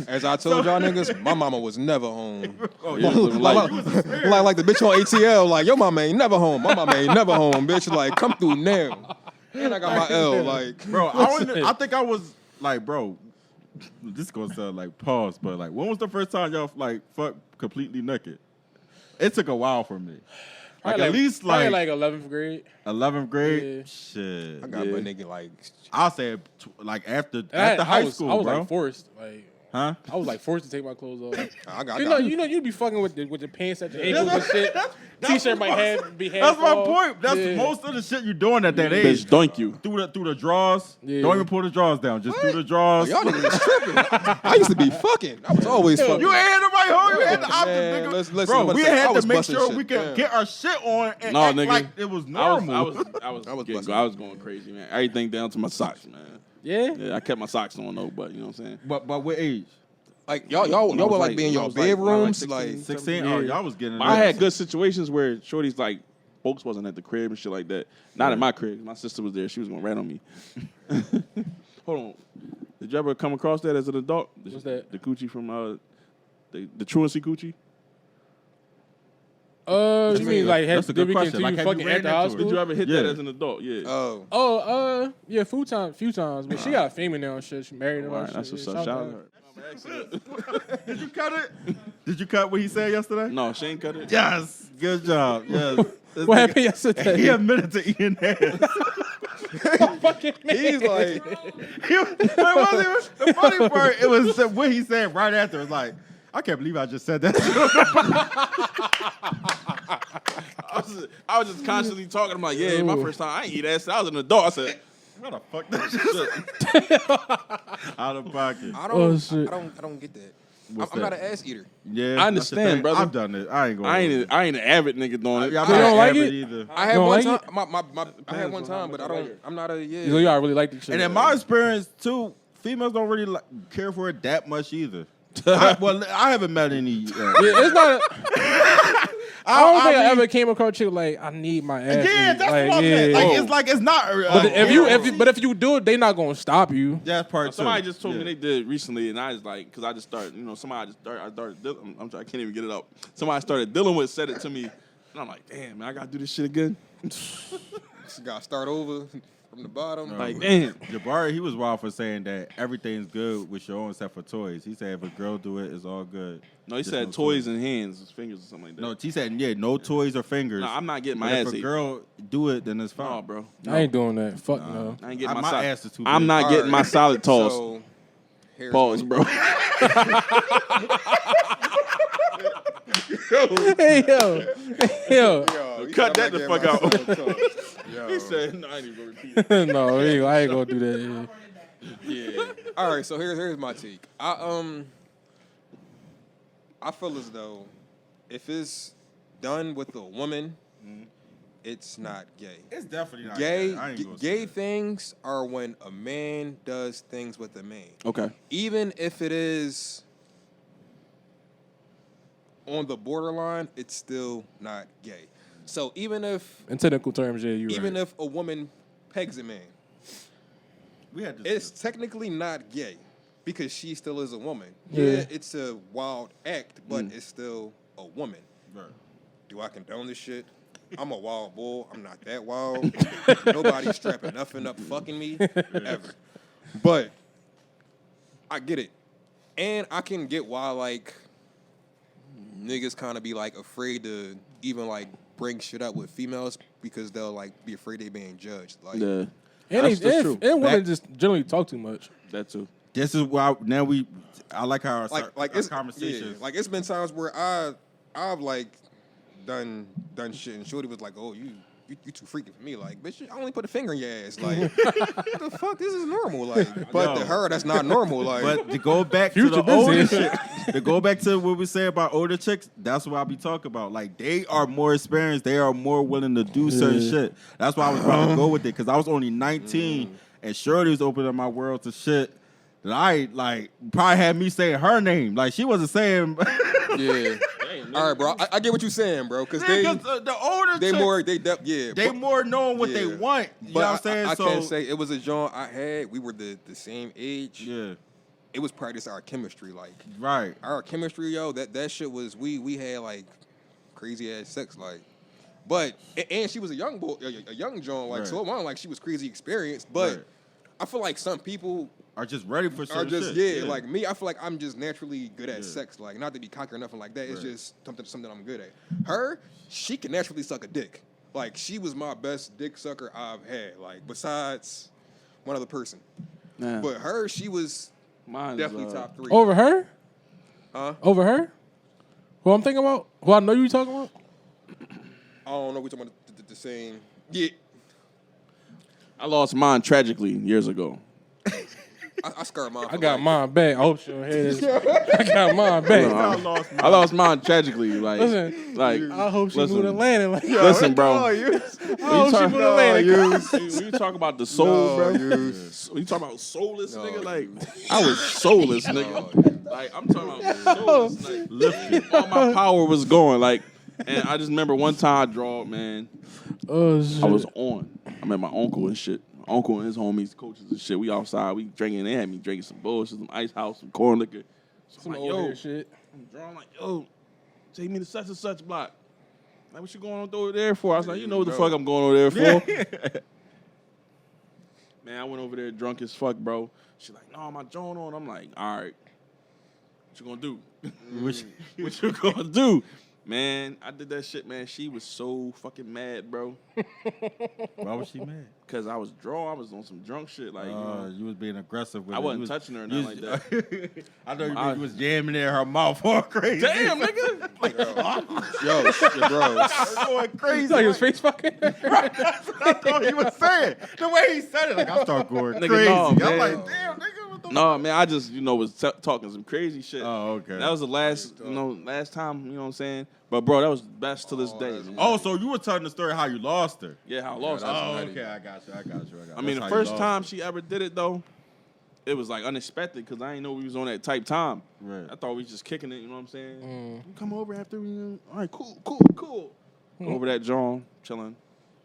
[SPEAKER 5] As I told y'all niggas, my mama was never home.
[SPEAKER 3] Yeah,
[SPEAKER 5] like the bitch on ATL, like, your mama ain't never home. My mama ain't never home, bitch. Like, come through now. And I got my L, like.
[SPEAKER 6] bro, I think I was like, bro, this is gonna sound like pause, but like, when was the first time y'all like fuck completely naked? It took a while for me. Like
[SPEAKER 4] Probably
[SPEAKER 6] at least
[SPEAKER 4] probably
[SPEAKER 6] like
[SPEAKER 4] 11th grade.
[SPEAKER 6] 11th grade.
[SPEAKER 4] Yeah.
[SPEAKER 6] Shit.
[SPEAKER 5] I got my nigga, like.
[SPEAKER 6] I'll say like after
[SPEAKER 4] And
[SPEAKER 6] high school,
[SPEAKER 4] I was
[SPEAKER 6] bro.
[SPEAKER 4] like forced. Like,
[SPEAKER 6] Huh?
[SPEAKER 4] I was like forced to take my clothes off.
[SPEAKER 5] I got
[SPEAKER 4] You be fucking with the pants at your ankles and shit. T-shirt might be half
[SPEAKER 6] That's my
[SPEAKER 4] off.
[SPEAKER 6] point. That's
[SPEAKER 4] Yeah.
[SPEAKER 6] most of the shit you doing at that age.
[SPEAKER 3] Bitch, doink you.
[SPEAKER 6] Through the drawers.
[SPEAKER 4] Yeah.
[SPEAKER 6] Don't even pull the drawers down. Just through the drawers.
[SPEAKER 5] Y'all niggas is tripping. I used to be fucking. I was always fucking.
[SPEAKER 6] You ain't had the right home. You had the option,
[SPEAKER 5] Man,
[SPEAKER 6] nigga.
[SPEAKER 5] listen,
[SPEAKER 6] Bro,
[SPEAKER 5] I'm
[SPEAKER 6] we
[SPEAKER 5] gonna say, I
[SPEAKER 6] had
[SPEAKER 5] was
[SPEAKER 6] to make
[SPEAKER 5] busting
[SPEAKER 6] sure
[SPEAKER 5] shit.
[SPEAKER 6] we could
[SPEAKER 5] Yeah.
[SPEAKER 6] get our shit on and
[SPEAKER 3] No,
[SPEAKER 6] act
[SPEAKER 3] nigga.
[SPEAKER 6] like it was normal.
[SPEAKER 3] I was going crazy, man. Everything down to my socks, man.
[SPEAKER 4] Yeah.
[SPEAKER 3] Yeah, I kept my socks on though, but you know what I'm saying.
[SPEAKER 6] But what age?
[SPEAKER 5] Like, y'all
[SPEAKER 3] When I
[SPEAKER 5] would
[SPEAKER 3] was
[SPEAKER 5] like
[SPEAKER 3] like-
[SPEAKER 5] be in
[SPEAKER 3] when I
[SPEAKER 5] your
[SPEAKER 3] was like- when I was
[SPEAKER 5] bedrooms,
[SPEAKER 3] like
[SPEAKER 5] like.
[SPEAKER 3] 16.
[SPEAKER 6] 16?
[SPEAKER 4] Yeah.
[SPEAKER 6] Oh, y'all was getting it.
[SPEAKER 3] I had good situations where shorties like folks wasn't at the crib and shit like that. Not at my crib. My sister was there. She was gonna rat on me. Hold on. Did you ever come across that as an adult?
[SPEAKER 4] What's that?
[SPEAKER 3] The coochie from the truancy coochie.
[SPEAKER 4] You mean like
[SPEAKER 6] That's a
[SPEAKER 4] did
[SPEAKER 6] good
[SPEAKER 4] we
[SPEAKER 6] question.
[SPEAKER 4] continue
[SPEAKER 6] Like, have you
[SPEAKER 4] fucking
[SPEAKER 6] ran
[SPEAKER 4] after high
[SPEAKER 6] into it?
[SPEAKER 3] Did
[SPEAKER 4] school?
[SPEAKER 3] you ever hit that
[SPEAKER 6] Yeah.
[SPEAKER 3] as an adult? Yeah.
[SPEAKER 5] Oh.
[SPEAKER 4] Yeah, few times. But she got a family now and shit. She married and all
[SPEAKER 3] All right,
[SPEAKER 4] that
[SPEAKER 3] that's
[SPEAKER 4] shit.
[SPEAKER 3] what's
[SPEAKER 4] Yeah,
[SPEAKER 3] up.
[SPEAKER 4] shout
[SPEAKER 3] Shout
[SPEAKER 4] out.
[SPEAKER 3] out.
[SPEAKER 6] Did you cut it? Did you cut what he said yesterday?
[SPEAKER 3] No, she ain't cut it.
[SPEAKER 6] Yes. Good job. Yes.
[SPEAKER 4] What happened yesterday?
[SPEAKER 6] He admitted to eating ass.
[SPEAKER 4] Fucking
[SPEAKER 5] He's like.
[SPEAKER 6] The funny part, it was what he said right after. It was like, I can't believe I just said that.
[SPEAKER 3] I was just constantly talking. I'm like, yeah, my first time I ain't eat ass. I was an adult. I said,
[SPEAKER 6] What the fuck that shit? Out of pocket.
[SPEAKER 5] I
[SPEAKER 4] Oh,
[SPEAKER 5] don't.
[SPEAKER 4] shit.
[SPEAKER 5] I don't get that.
[SPEAKER 6] What's
[SPEAKER 5] I'm not
[SPEAKER 6] that?
[SPEAKER 5] an ass eater.
[SPEAKER 6] Yeah,
[SPEAKER 3] I
[SPEAKER 6] that's the
[SPEAKER 3] understand,
[SPEAKER 6] thing.
[SPEAKER 3] brother.
[SPEAKER 6] I've done it. I ain't going.
[SPEAKER 3] I ain't an avid nigga doing it.
[SPEAKER 6] I'm
[SPEAKER 4] You
[SPEAKER 6] not
[SPEAKER 4] don't like
[SPEAKER 6] avid
[SPEAKER 4] it?
[SPEAKER 6] either.
[SPEAKER 5] I had
[SPEAKER 4] don't
[SPEAKER 5] one
[SPEAKER 4] like
[SPEAKER 5] time. I had one
[SPEAKER 3] on
[SPEAKER 5] time,
[SPEAKER 3] how
[SPEAKER 5] but
[SPEAKER 3] much
[SPEAKER 5] I
[SPEAKER 3] you
[SPEAKER 5] don't.
[SPEAKER 3] like it.
[SPEAKER 5] I'm not a yeah.
[SPEAKER 4] So y'all really like the shit.
[SPEAKER 6] And in my experience too, females don't really care for it that much either. I haven't met any.
[SPEAKER 4] Yeah, it's not. I don't think I ever came across a chick like I need my ass.
[SPEAKER 6] Yeah,
[SPEAKER 4] eat.
[SPEAKER 6] that's
[SPEAKER 4] like,
[SPEAKER 6] what I meant.
[SPEAKER 4] yeah.
[SPEAKER 6] Like it's not.
[SPEAKER 4] But if you do it, they not gonna stop you.
[SPEAKER 6] that's part two.
[SPEAKER 3] Somebody just told me
[SPEAKER 6] Yeah.
[SPEAKER 3] they did recently, and I was like, because I just started, I started dealing. I'm sorry, I can't even get it up. Somebody I started dealing with said it to me, and I'm like, damn, man, I gotta do this shit again.
[SPEAKER 5] You gotta start over from the bottom.
[SPEAKER 3] Like, damn.
[SPEAKER 6] Jabari, he was wild for saying that everything's good with your own except for toys. He said if a girl do it, it's all good.
[SPEAKER 3] No, he
[SPEAKER 6] Just
[SPEAKER 3] said
[SPEAKER 6] no
[SPEAKER 3] toys and hands, his fingers or something like that.
[SPEAKER 6] No, he said no toys or fingers.
[SPEAKER 3] No, I'm not getting
[SPEAKER 6] But
[SPEAKER 3] my
[SPEAKER 6] if
[SPEAKER 3] ass
[SPEAKER 6] a
[SPEAKER 3] ate.
[SPEAKER 6] girl do it, then it's fine.
[SPEAKER 3] No, bro.
[SPEAKER 4] I ain't doing that. Fuck no.
[SPEAKER 3] I ain't getting my
[SPEAKER 6] My
[SPEAKER 3] solid.
[SPEAKER 6] ass is too
[SPEAKER 3] I'm
[SPEAKER 6] big.
[SPEAKER 3] not
[SPEAKER 5] All
[SPEAKER 3] getting
[SPEAKER 5] right.
[SPEAKER 3] my solid toss.
[SPEAKER 5] So, here's
[SPEAKER 3] Pause,
[SPEAKER 5] my-
[SPEAKER 3] bro.
[SPEAKER 4] Hey yo.
[SPEAKER 5] Yo, you
[SPEAKER 3] Cut
[SPEAKER 5] said
[SPEAKER 3] that
[SPEAKER 5] I'm
[SPEAKER 3] the
[SPEAKER 5] not
[SPEAKER 3] fuck
[SPEAKER 5] getting
[SPEAKER 3] out.
[SPEAKER 5] my toes. Yo.
[SPEAKER 3] He said, no, I ain't even gonna repeat it.
[SPEAKER 4] No, I ain't gonna do that.
[SPEAKER 3] Yeah.
[SPEAKER 5] All right, so here's my take. I feel as though if it's done with a woman, it's not gay.
[SPEAKER 6] It's definitely not
[SPEAKER 5] Gay,
[SPEAKER 6] I ain't gonna
[SPEAKER 5] gay
[SPEAKER 6] say
[SPEAKER 5] things are when a man does things with a man.
[SPEAKER 3] Okay.
[SPEAKER 5] Even if it is on the borderline, it's still not gay. So even if
[SPEAKER 4] In technical terms, yeah, you
[SPEAKER 5] even
[SPEAKER 4] right.
[SPEAKER 5] if a woman pegs a man,
[SPEAKER 6] we had this.
[SPEAKER 5] it's technically not gay because she still is a woman.
[SPEAKER 4] Yeah.
[SPEAKER 5] It's a wild act, but it's still a woman.
[SPEAKER 6] Right.
[SPEAKER 5] Do I condone this shit? I'm a wild bull. I'm not that wild. Nobody's strapping nothing up fucking me ever. But I get it. And I can get why, like, niggas kind of be, like, afraid to even, like, bring shit up with females because they'll, like, be afraid they being judged. Like,
[SPEAKER 3] Yeah.
[SPEAKER 4] And
[SPEAKER 3] That's true.
[SPEAKER 4] women just generally talk too much.
[SPEAKER 3] That too.
[SPEAKER 6] This is why now I like how our
[SPEAKER 5] it's
[SPEAKER 6] conversation.
[SPEAKER 5] Yeah, like, it's been times where I've like done shit and shorty was like, oh, you too freaky for me. Like, bitch, I only put a finger in your ass. Like, what the fuck? This is normal. Like, but to her, that's not normal. Like,
[SPEAKER 6] But to go back to
[SPEAKER 4] Future
[SPEAKER 6] the older
[SPEAKER 4] business.
[SPEAKER 6] shit, to go back to what we say about older chicks, that's what I be talking about. Like, they are more experienced. They are more willing to do certain shit. That's why I was about to go with it, because I was only 19, and Shorty was opening up my world to shit that I, like, probably had me saying her name. Like, she wasn't saying...
[SPEAKER 5] yeah. All right, bro. I get what you're saying, bro. Because
[SPEAKER 6] the older
[SPEAKER 5] they
[SPEAKER 6] chicks,
[SPEAKER 5] more,
[SPEAKER 6] they more knowing what they
[SPEAKER 5] yeah.
[SPEAKER 6] want. You
[SPEAKER 5] But
[SPEAKER 6] know what I'm saying?
[SPEAKER 5] I can't say it was a joint I had. We were the same age.
[SPEAKER 6] Yeah,
[SPEAKER 5] It was probably just our chemistry. Like,
[SPEAKER 6] right.
[SPEAKER 5] our chemistry, yo, that shit was, we had, like, crazy ass sex. Like, but, and she was a young boy, a young joint. Like,
[SPEAKER 6] Right.
[SPEAKER 5] so it wasn't like she was crazy experienced. But
[SPEAKER 6] Right.
[SPEAKER 5] I feel like some people
[SPEAKER 6] Are just ready for
[SPEAKER 5] are
[SPEAKER 6] certain
[SPEAKER 5] just,
[SPEAKER 6] shit.
[SPEAKER 5] like me, I feel like I'm just naturally good at
[SPEAKER 6] Yeah.
[SPEAKER 5] sex. Like, not to be cocky or nothing like that. It's
[SPEAKER 6] Right.
[SPEAKER 5] just something I'm good at. Her, she can naturally suck a dick. Like, she was my best dick sucker I've had. Like, besides one other person.
[SPEAKER 3] Nah.
[SPEAKER 5] But her, she was
[SPEAKER 3] Mine's,
[SPEAKER 5] definitely top 3.
[SPEAKER 4] Over her?
[SPEAKER 5] Huh?
[SPEAKER 4] Over her? Who I'm thinking about? Who I know you talking about?
[SPEAKER 5] I don't know. We talking about the same. Yeah.
[SPEAKER 3] I lost mine tragically years ago.
[SPEAKER 5] I scarred mine.
[SPEAKER 4] I got mine back. I hope she don't hear this. I got mine back.
[SPEAKER 3] I lost mine tragically. Like,
[SPEAKER 4] Listen,
[SPEAKER 3] like
[SPEAKER 4] I hope she
[SPEAKER 3] listen,
[SPEAKER 4] moved to Atlanta. Like,
[SPEAKER 3] listen, bro.
[SPEAKER 4] I
[SPEAKER 3] When
[SPEAKER 4] hope she
[SPEAKER 3] talk-
[SPEAKER 4] moved to Atlanta.
[SPEAKER 3] When you talk about the soul, bro. When you talk about soulless, nigga, like I was soulless, nigga. Like, I'm talking about soulless. Like, lifted. All my power was going. Like, and I just remember one time I drawed, man.
[SPEAKER 4] Oh, shit.
[SPEAKER 3] I was on. I met my uncle and shit. My uncle and his homies, coaches and shit. We outside. We drinking. They had me drinking some bullshit, some ice house, some corn liquor. So
[SPEAKER 4] Some
[SPEAKER 3] I'm
[SPEAKER 4] old
[SPEAKER 3] like, yo,
[SPEAKER 4] head shit.
[SPEAKER 3] I'm drawing like, yo, take me to such and such block. Like, what you going over there for? I was like, you know what the fuck I'm going over there for. Man, I went over there drunk as fuck, bro. She like, no, my joint on. I'm like, all right. What you gonna do? What you gonna do? Man, I did that shit, man. She was so fucking mad, bro.
[SPEAKER 6] Why was she mad?
[SPEAKER 3] Because I was I was on some drunk shit. Like, you know,
[SPEAKER 6] You was being aggressive with
[SPEAKER 3] I
[SPEAKER 6] her.
[SPEAKER 3] wasn't
[SPEAKER 6] You was-
[SPEAKER 3] touching her or
[SPEAKER 6] you
[SPEAKER 3] nothing
[SPEAKER 6] was-
[SPEAKER 3] like that.
[SPEAKER 6] I know you was jamming in her mouth all crazy.
[SPEAKER 3] Damn, nigga. Like,
[SPEAKER 5] Yo, bro.
[SPEAKER 6] going crazy.
[SPEAKER 4] He's like his face fucking.
[SPEAKER 6] That's what I thought he was saying. The way he said it, like, I start going
[SPEAKER 3] Nigga,
[SPEAKER 6] crazy.
[SPEAKER 3] no,
[SPEAKER 6] I'm
[SPEAKER 3] man.
[SPEAKER 6] like, damn, nigga, what the
[SPEAKER 3] no, man, I just, was talking some crazy shit.
[SPEAKER 6] Oh, okay.
[SPEAKER 3] That was the last, last time, you know what I'm saying? But, bro, that was best to this day, man.
[SPEAKER 6] Oh, so you were telling the story how you lost her.
[SPEAKER 3] Yeah, how I lost her.
[SPEAKER 6] Oh, okay, I got you.
[SPEAKER 3] I mean, the first time she ever did it, though, it was, like, unexpected because I didn't know we was on that type time.
[SPEAKER 6] Right.
[SPEAKER 3] I thought we was just kicking it, you know what I'm saying? You come over after we, all right, cool. Go over that John, chilling.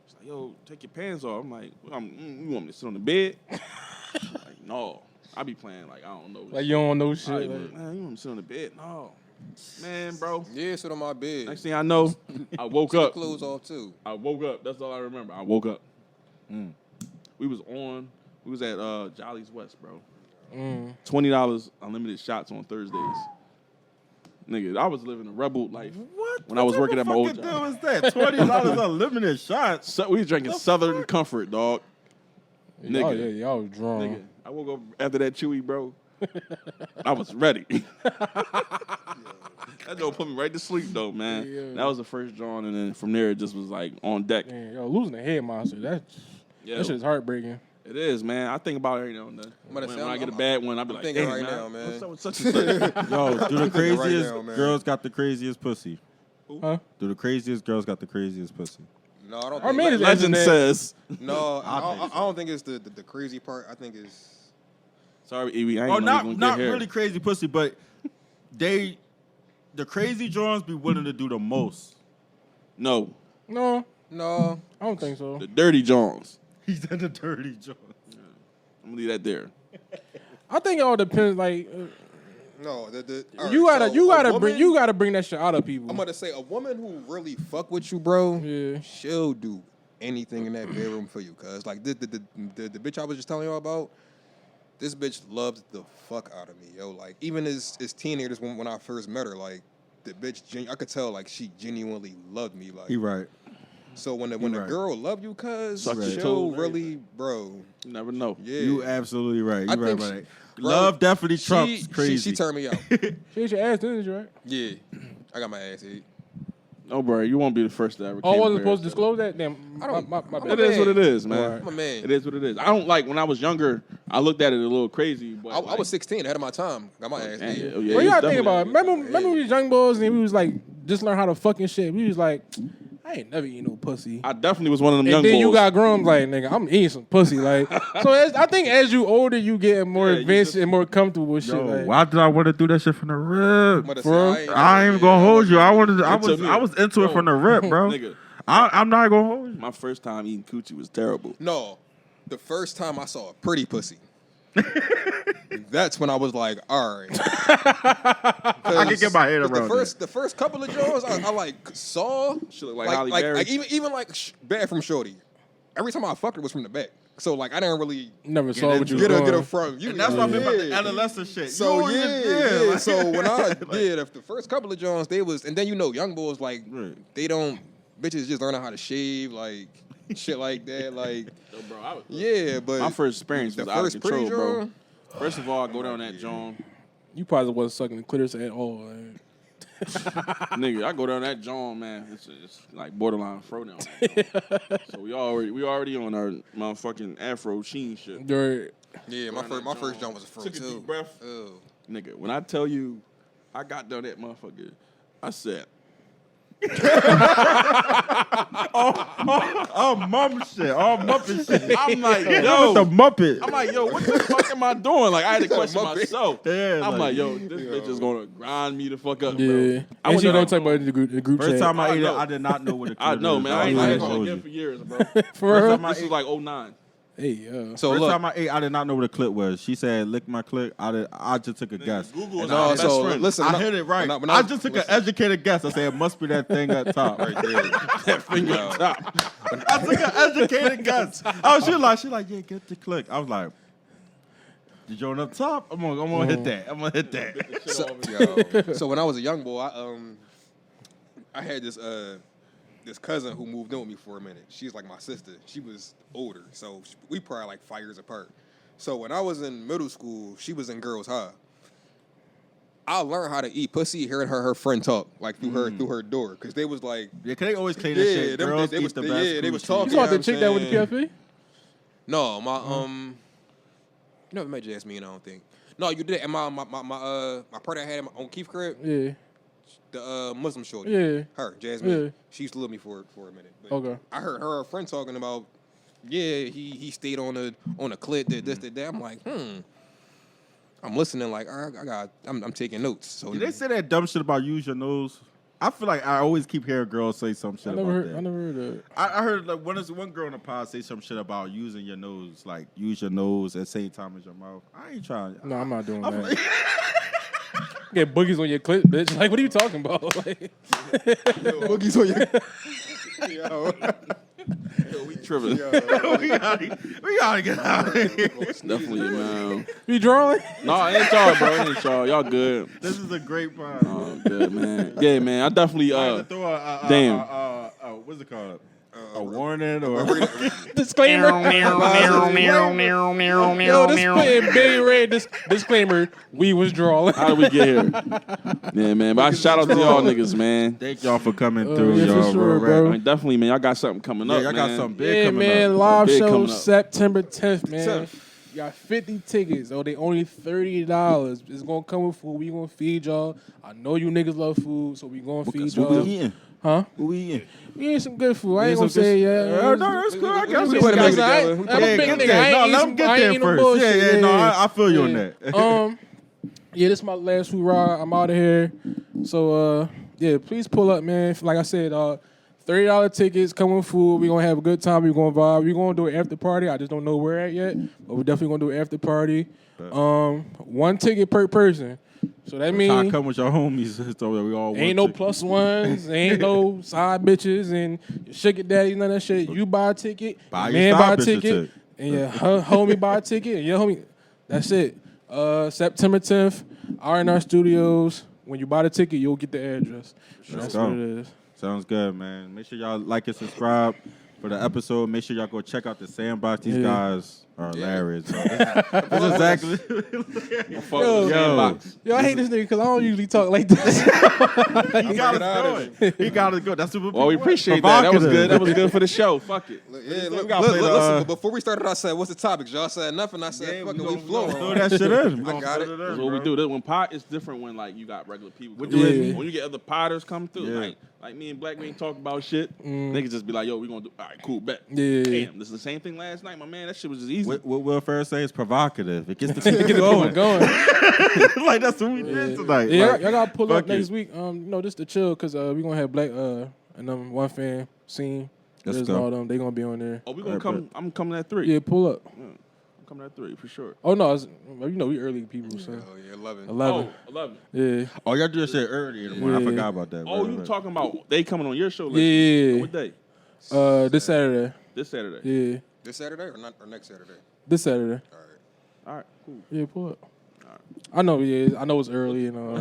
[SPEAKER 3] She's like, yo, take your pants off. I'm like, you want me to sit on the bed? Like, no. I be playing, like, I don't know.
[SPEAKER 4] Like, you don't know
[SPEAKER 3] I
[SPEAKER 4] shit.
[SPEAKER 3] be
[SPEAKER 4] Like,
[SPEAKER 3] like, man, you want me to sit on the bed? No. Man, bro.
[SPEAKER 5] Yeah, sit on my bed.
[SPEAKER 3] Next thing I know, I woke
[SPEAKER 5] Take the
[SPEAKER 3] up.
[SPEAKER 5] clothes off, too.
[SPEAKER 3] I woke up. That's all I remember. I woke up. We was at Jolly's West, bro. $20 unlimited shots on Thursdays. Nigga, I was living a rebel life.
[SPEAKER 6] What?
[SPEAKER 3] When I was working at my old
[SPEAKER 6] What
[SPEAKER 3] job.
[SPEAKER 6] deal was that? $20 unlimited shots.
[SPEAKER 3] So we was drinking Southern Comfort, dog.
[SPEAKER 4] oh,
[SPEAKER 3] Nigga.
[SPEAKER 4] yeah, y'all was drunk.
[SPEAKER 3] Nigga, I woke up after that Chewy, bro. I was ready. That don't put me right to sleep, though, man.
[SPEAKER 4] Yeah.
[SPEAKER 3] That was the first drawing, and then from there, it just was like on deck.
[SPEAKER 4] Man, yo, losing a head monster. That shit is heartbreaking.
[SPEAKER 3] It is, man. I think about it every now and then.
[SPEAKER 5] about to
[SPEAKER 3] When
[SPEAKER 5] say,
[SPEAKER 3] I get a
[SPEAKER 5] I'm
[SPEAKER 3] bad one, I be like,
[SPEAKER 5] thinking
[SPEAKER 3] damn,
[SPEAKER 5] right
[SPEAKER 3] man,
[SPEAKER 5] now, man.
[SPEAKER 3] what's up with such and such?
[SPEAKER 6] Yo, do the
[SPEAKER 5] right
[SPEAKER 6] craziest
[SPEAKER 5] now, man.
[SPEAKER 6] girls got the craziest pussy?
[SPEAKER 4] Huh?
[SPEAKER 6] Do the craziest girls got the craziest pussy?
[SPEAKER 5] No, I don't
[SPEAKER 4] Our
[SPEAKER 5] think
[SPEAKER 4] man is
[SPEAKER 3] Legend says.
[SPEAKER 5] No,
[SPEAKER 6] I think
[SPEAKER 5] I don't think it's the crazy part. I think it's...
[SPEAKER 3] Sorry, Evie, I ain't
[SPEAKER 6] Oh,
[SPEAKER 3] gonna
[SPEAKER 6] not
[SPEAKER 3] get hair.
[SPEAKER 6] really crazy pussy, but the crazy Johns be willing to do the most.
[SPEAKER 3] No,
[SPEAKER 4] No,
[SPEAKER 5] No.
[SPEAKER 4] I don't think so.
[SPEAKER 3] the Dirty Johns.
[SPEAKER 6] He's in the dirty Johns.
[SPEAKER 3] I'm gonna leave that there.
[SPEAKER 4] I think it all depends. Like,
[SPEAKER 5] No,
[SPEAKER 4] You gotta bring that shit out of people.
[SPEAKER 5] I'm gonna say a woman who really fuck with you, bro.
[SPEAKER 4] Yeah.
[SPEAKER 5] She'll do anything in that bedroom for you, cuz like the bitch I was just telling you about. This bitch loved the fuck out of me, yo. Like even as teenagers when I first met her, like the bitch, I could tell like she genuinely loved me. Like
[SPEAKER 6] He right.
[SPEAKER 5] So when a girl love you, cuz
[SPEAKER 3] Suck your
[SPEAKER 5] she'll
[SPEAKER 3] toes,
[SPEAKER 5] really, bro.
[SPEAKER 3] You never know.
[SPEAKER 5] Yeah,
[SPEAKER 6] You absolutely right.
[SPEAKER 5] I
[SPEAKER 6] You right
[SPEAKER 5] think
[SPEAKER 6] about
[SPEAKER 5] she-
[SPEAKER 6] that.
[SPEAKER 5] bro,
[SPEAKER 6] Love definitely trumps crazy.
[SPEAKER 5] She turned me out.
[SPEAKER 4] She ate your ass, didn't you, right?
[SPEAKER 5] Yeah, I got my ass ate.
[SPEAKER 3] No, bro, you won't be the first to ever.
[SPEAKER 4] Oh, I
[SPEAKER 3] came
[SPEAKER 4] wasn't
[SPEAKER 3] here,
[SPEAKER 4] supposed to
[SPEAKER 3] so.
[SPEAKER 4] disclose that? Damn,
[SPEAKER 5] I don't-
[SPEAKER 4] my
[SPEAKER 5] I'm
[SPEAKER 4] bad.
[SPEAKER 3] It is what it is, man.
[SPEAKER 5] I'm a man.
[SPEAKER 3] It is what it is. I don't like when I was younger. I looked at it a little crazy, but
[SPEAKER 5] I was 16, ahead of my time. Got my ass ate.
[SPEAKER 3] Yeah,
[SPEAKER 4] Well,
[SPEAKER 3] you
[SPEAKER 4] you gotta
[SPEAKER 3] was
[SPEAKER 4] think about it.
[SPEAKER 3] definitely-
[SPEAKER 4] Remember we was young boys and we was like, just learn how to fucking shit. We was like, I ain't never eat no pussy.
[SPEAKER 3] I definitely was one of them
[SPEAKER 4] And
[SPEAKER 3] young
[SPEAKER 4] then
[SPEAKER 3] boys.
[SPEAKER 4] you got grown, like, nigga, I'm eating some pussy. Like, so I think as you older, you get more
[SPEAKER 3] Yeah, you
[SPEAKER 4] advanced
[SPEAKER 3] just-
[SPEAKER 4] and more comfortable with shit.
[SPEAKER 6] Yo,
[SPEAKER 4] Like,
[SPEAKER 6] why did I want to do that shit from the rip?
[SPEAKER 5] I'm
[SPEAKER 4] Bro,
[SPEAKER 6] I ain't even gonna hold you. I
[SPEAKER 3] took me-
[SPEAKER 6] was into it from the rip, bro.
[SPEAKER 3] Nigga,
[SPEAKER 6] I'm not gonna hold you.
[SPEAKER 3] my first time eating coochie was terrible.
[SPEAKER 5] No, the first time I saw a pretty pussy. That's when I was like, all right.
[SPEAKER 6] I can get my head around
[SPEAKER 5] the first couple of draws I like saw.
[SPEAKER 3] She look like Halle Berry.
[SPEAKER 5] Like even like bathroom shorty. Every time I fucked her was from the back. So like I didn't really
[SPEAKER 4] never saw what you
[SPEAKER 5] get
[SPEAKER 4] was
[SPEAKER 5] her
[SPEAKER 4] doing.
[SPEAKER 5] from you.
[SPEAKER 6] And that's what I mean about the
[SPEAKER 5] Yeah.
[SPEAKER 6] adolescent shit.
[SPEAKER 5] So
[SPEAKER 6] You
[SPEAKER 5] yeah.
[SPEAKER 6] like-
[SPEAKER 5] So when I did the first couple of Johns, they was, and then young boys like
[SPEAKER 6] Right.
[SPEAKER 5] they don't bitches just learning how to shave like shit like that like
[SPEAKER 3] Yo, bro, I was,
[SPEAKER 5] yeah. But
[SPEAKER 3] my first experience
[SPEAKER 5] the
[SPEAKER 3] was out of
[SPEAKER 5] first
[SPEAKER 3] control,
[SPEAKER 5] pretty
[SPEAKER 3] bro.
[SPEAKER 5] John,
[SPEAKER 3] First of all, I go down that John.
[SPEAKER 4] You probably wasn't sucking the clitoris at all. Like.
[SPEAKER 3] Nigga, I go down that John, man. It's like borderline fro now. So we already on our motherfucking Afro Sheen shit.
[SPEAKER 4] Right.
[SPEAKER 5] yeah. My first John was a fro
[SPEAKER 3] Took a
[SPEAKER 5] too.
[SPEAKER 3] deep breath.
[SPEAKER 5] Ugh.
[SPEAKER 3] Nigga, when I tell you I got down that motherfucker, I said,
[SPEAKER 6] Oh, mum shit. Oh, Muppet shit.
[SPEAKER 3] I'm like,
[SPEAKER 6] Yo,
[SPEAKER 3] yo.
[SPEAKER 6] the Muppet.
[SPEAKER 3] I'm like, yo, what the fuck am I doing? Like, I had to question
[SPEAKER 5] Muppet.
[SPEAKER 3] myself.
[SPEAKER 6] Yeah,
[SPEAKER 3] I'm
[SPEAKER 6] like-
[SPEAKER 3] like, yo, this bitch is gonna grind me the fuck up,
[SPEAKER 4] Yeah.
[SPEAKER 3] bro.
[SPEAKER 4] And
[SPEAKER 3] went
[SPEAKER 4] she
[SPEAKER 3] down
[SPEAKER 4] don't
[SPEAKER 3] that
[SPEAKER 4] talk about it in the group
[SPEAKER 6] First
[SPEAKER 4] chat.
[SPEAKER 6] time I
[SPEAKER 3] I
[SPEAKER 6] ate it,
[SPEAKER 3] know.
[SPEAKER 6] I did not know what it
[SPEAKER 3] I know, man. I ain't
[SPEAKER 4] was
[SPEAKER 3] had
[SPEAKER 4] like,
[SPEAKER 3] that
[SPEAKER 6] told
[SPEAKER 3] shit
[SPEAKER 6] you.
[SPEAKER 3] again for years, bro.
[SPEAKER 4] For
[SPEAKER 6] First
[SPEAKER 4] real?
[SPEAKER 6] time I
[SPEAKER 3] This
[SPEAKER 6] ate-
[SPEAKER 3] was like 09.
[SPEAKER 4] Hey,
[SPEAKER 5] So
[SPEAKER 6] First
[SPEAKER 5] look,
[SPEAKER 6] time I ate, I did not know what a clip was. She said, "Lick my clip." I just took a guess.
[SPEAKER 3] Google is
[SPEAKER 6] And
[SPEAKER 3] our
[SPEAKER 6] I-
[SPEAKER 3] best
[SPEAKER 5] so
[SPEAKER 3] friend.
[SPEAKER 5] listen.
[SPEAKER 6] I hit it right. I just took an educated guess. I said it must be that thing up top.
[SPEAKER 5] right there.
[SPEAKER 3] that finger
[SPEAKER 5] Yo.
[SPEAKER 3] top.
[SPEAKER 6] I took an educated guess. Oh, she like, yeah, get the click. I was like, the joint up top. I'm gonna hit that. I'm gonna hit that.
[SPEAKER 5] So when I was a young boy, I had this cousin who moved in with me for a minute. She's like my sister. She was older, so we probably like 5 years apart. So when I was in middle school, she was in girls' high. I learned how to eat pussy hearing her friend talk like through her door because they was like,
[SPEAKER 6] Yeah, cause they always claim that
[SPEAKER 5] Yeah,
[SPEAKER 6] shit.
[SPEAKER 5] them-
[SPEAKER 6] Girls
[SPEAKER 5] they
[SPEAKER 6] eat
[SPEAKER 5] was-
[SPEAKER 6] the
[SPEAKER 5] they-
[SPEAKER 6] best.
[SPEAKER 5] yeah, they was
[SPEAKER 6] coochie.
[SPEAKER 5] talking.
[SPEAKER 4] You saw the
[SPEAKER 5] know what
[SPEAKER 4] chick
[SPEAKER 5] I'm
[SPEAKER 4] that with the
[SPEAKER 5] saying?
[SPEAKER 4] PFP?
[SPEAKER 5] no, my you never met Jasmine, I don't think. No, you did. And my partner I had on Keith crib,
[SPEAKER 4] Yeah.
[SPEAKER 5] the Muslim shorty.
[SPEAKER 4] Yeah.
[SPEAKER 5] Her, Jasmine.
[SPEAKER 4] Yeah.
[SPEAKER 5] She used to love me for a minute. But
[SPEAKER 4] Okay.
[SPEAKER 5] I heard her friend talking about, yeah, he stayed on a clit, did this, did that. I'm like, I'm listening like, all right, I'm taking notes. So
[SPEAKER 6] Did they say that dumb shit about use your nose? I feel like I always keep hearing girls say some shit
[SPEAKER 4] I
[SPEAKER 6] about
[SPEAKER 4] never
[SPEAKER 6] that.
[SPEAKER 4] heard that.
[SPEAKER 6] I heard like one girl in the pod say some shit about using your nose, like use your nose at the same time as your mouth. I ain't trying.
[SPEAKER 4] No, I'm not doing
[SPEAKER 6] I'm
[SPEAKER 4] that.
[SPEAKER 6] like-
[SPEAKER 4] Get boogies on your clip, bitch. Like, what are you talking about? Like,
[SPEAKER 5] boogies on your. Yo.
[SPEAKER 3] Yo, we tripping.
[SPEAKER 6] we gotta get out of here.
[SPEAKER 3] Definitely, man.
[SPEAKER 4] you drawing?
[SPEAKER 3] No, it ain't y'all, bro. It ain't y'all. Y'all good.
[SPEAKER 6] This is a great pod.
[SPEAKER 3] Oh, good, man. Yeah, man. I definitely,
[SPEAKER 6] I had to throw
[SPEAKER 3] damn.
[SPEAKER 6] What's it called? A warning or
[SPEAKER 4] Disclaimer. Yo, this putting Big Red disclaimer. We was drawing.
[SPEAKER 3] How did we get here? Yeah, man. But I shout out to y'all niggas, man.
[SPEAKER 6] thank y'all for coming through,
[SPEAKER 4] yeah, for
[SPEAKER 6] y'all.
[SPEAKER 4] sure,
[SPEAKER 6] real
[SPEAKER 4] bro.
[SPEAKER 3] I mean, definitely, man. Y'all got something coming
[SPEAKER 6] Yeah,
[SPEAKER 3] up,
[SPEAKER 6] y'all
[SPEAKER 3] man.
[SPEAKER 6] got something big
[SPEAKER 4] Yeah,
[SPEAKER 6] coming
[SPEAKER 4] man.
[SPEAKER 6] up.
[SPEAKER 4] Live
[SPEAKER 3] Big
[SPEAKER 4] show
[SPEAKER 3] coming up.
[SPEAKER 4] September 10th, man. You got 50 tickets. Oh, they only $30. It's gonna come with food. We gonna feed y'all. I know you niggas love food, so we gonna feed
[SPEAKER 6] What we
[SPEAKER 4] y'all.
[SPEAKER 6] eating?
[SPEAKER 4] Huh?
[SPEAKER 6] What we eating?
[SPEAKER 4] We eat some good food. I
[SPEAKER 6] Yeah,
[SPEAKER 4] ain't gonna
[SPEAKER 6] some
[SPEAKER 4] say
[SPEAKER 6] good-
[SPEAKER 4] yeah.
[SPEAKER 6] no, that's cool. I guess
[SPEAKER 5] we
[SPEAKER 6] we
[SPEAKER 5] put a
[SPEAKER 6] got
[SPEAKER 5] nigga
[SPEAKER 6] some-
[SPEAKER 5] together.
[SPEAKER 4] I'm a
[SPEAKER 6] Yeah,
[SPEAKER 4] big
[SPEAKER 6] get
[SPEAKER 4] nigga.
[SPEAKER 6] there.
[SPEAKER 4] I ain't
[SPEAKER 6] No,
[SPEAKER 4] eat
[SPEAKER 6] let
[SPEAKER 4] some-
[SPEAKER 6] him get
[SPEAKER 4] I ain't
[SPEAKER 6] there
[SPEAKER 4] eat no
[SPEAKER 6] first.
[SPEAKER 4] bullshit.
[SPEAKER 6] Yeah, no, I feel you on that.
[SPEAKER 4] Yeah, this is my last food ride. I'm out of here. So yeah, please pull up, man. Like I said, $30 tickets, come with food. We're gonna have a good time. We're gonna vibe. We're gonna do an after party. I just don't know where at yet, but we're definitely gonna do an after party. 1 ticket per person. So that
[SPEAKER 6] I
[SPEAKER 4] means
[SPEAKER 6] come with your homies, so that we all
[SPEAKER 4] ain't no plus ones, ain't no side bitches, and your sugar daddy, none of that shit. You buy a ticket,
[SPEAKER 6] Buy
[SPEAKER 4] your
[SPEAKER 6] your
[SPEAKER 4] man
[SPEAKER 6] side
[SPEAKER 4] buy a
[SPEAKER 6] bitch a
[SPEAKER 4] ticket,
[SPEAKER 6] ticket.
[SPEAKER 4] and your homie buy a ticket, and your homie. That's it. September 10th, R&R Studios. When you buy the ticket, you'll get the address. That's
[SPEAKER 6] go.
[SPEAKER 4] what it is.
[SPEAKER 6] Sounds good, man. Make sure y'all like and subscribe for the episode. Make sure y'all go check out the Sandbox. These guys are hilarious. Bro. This is exactly.
[SPEAKER 4] Yo, I hate this nigga because I don't usually talk like this.
[SPEAKER 6] He got us going. He got us going. That's what
[SPEAKER 3] Well, we appreciate that. That was good. That was good for the show. Fuck it.
[SPEAKER 5] Yeah,
[SPEAKER 6] We
[SPEAKER 5] look,
[SPEAKER 6] gotta play the,
[SPEAKER 5] listen, but before we started, I said, what's the topics? Y'all said nothing. I said, fuck it, we flowing.
[SPEAKER 6] Throw that shit in.
[SPEAKER 5] I got it.
[SPEAKER 3] That's what we do. This, when pot is different when like you got regular people.
[SPEAKER 6] What
[SPEAKER 3] come
[SPEAKER 6] you
[SPEAKER 3] through.
[SPEAKER 6] mean?
[SPEAKER 3] When you get other potters come through,
[SPEAKER 6] Yeah.
[SPEAKER 3] like me and Black, we ain't talk about shit. Niggas just be like, yo, we gonna do. All right, cool, bet.
[SPEAKER 4] Yeah.
[SPEAKER 3] Damn, this is the same thing last night, my man. That shit was just easy.
[SPEAKER 6] What Will Ferrell say is provocative. It gets the people
[SPEAKER 4] Get the
[SPEAKER 6] going.
[SPEAKER 4] going.
[SPEAKER 6] Like that's what we did tonight.
[SPEAKER 4] Yeah,
[SPEAKER 6] Like,
[SPEAKER 4] y'all gotta pull up
[SPEAKER 6] fuck it.
[SPEAKER 4] next week. Just to chill because we gonna have Black and one fan scene.
[SPEAKER 6] Let's
[SPEAKER 4] There's
[SPEAKER 6] go.
[SPEAKER 4] all them. They gonna be on there.
[SPEAKER 3] Oh, we gonna
[SPEAKER 6] Right,
[SPEAKER 3] come. I'm coming at 3.
[SPEAKER 4] Yeah, pull up.
[SPEAKER 3] I'm coming at 3 for sure.
[SPEAKER 4] Oh no, we early people. So
[SPEAKER 5] Oh, yeah, 11.
[SPEAKER 4] 11.
[SPEAKER 3] Oh, 11.
[SPEAKER 4] Yeah.
[SPEAKER 6] Oh, y'all do that shit early in the morning. I
[SPEAKER 4] Yeah.
[SPEAKER 6] forgot about that.
[SPEAKER 3] Oh,
[SPEAKER 6] Right,
[SPEAKER 3] you
[SPEAKER 6] right.
[SPEAKER 3] talking about they coming on your show?
[SPEAKER 4] Yeah.
[SPEAKER 3] What day?
[SPEAKER 4] This Saturday.
[SPEAKER 3] This Saturday.
[SPEAKER 4] Yeah.
[SPEAKER 5] This Saturday or next Saturday?
[SPEAKER 4] This Saturday.
[SPEAKER 5] All right.
[SPEAKER 3] All right, cool.
[SPEAKER 4] Yeah, pull up. I know. Yeah, I know it's early and all.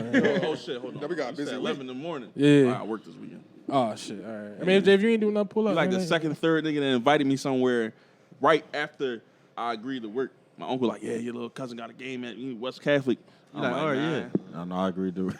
[SPEAKER 3] Oh shit, hold on.
[SPEAKER 5] No, we got
[SPEAKER 3] You
[SPEAKER 5] busy
[SPEAKER 3] said
[SPEAKER 5] week.
[SPEAKER 3] 11 in the morning.
[SPEAKER 4] Yeah.
[SPEAKER 3] All right, I work this weekend.
[SPEAKER 4] Oh shit. All right. I mean, if you ain't doing nothing, pull up.
[SPEAKER 3] Like the
[SPEAKER 4] man.
[SPEAKER 3] second, third nigga that invited me somewhere right after I agreed to work. My uncle like, yeah, your little cousin got a game at West Catholic. I'm like,
[SPEAKER 6] Oh,
[SPEAKER 3] nah.
[SPEAKER 6] yeah. I know. I agree, dude.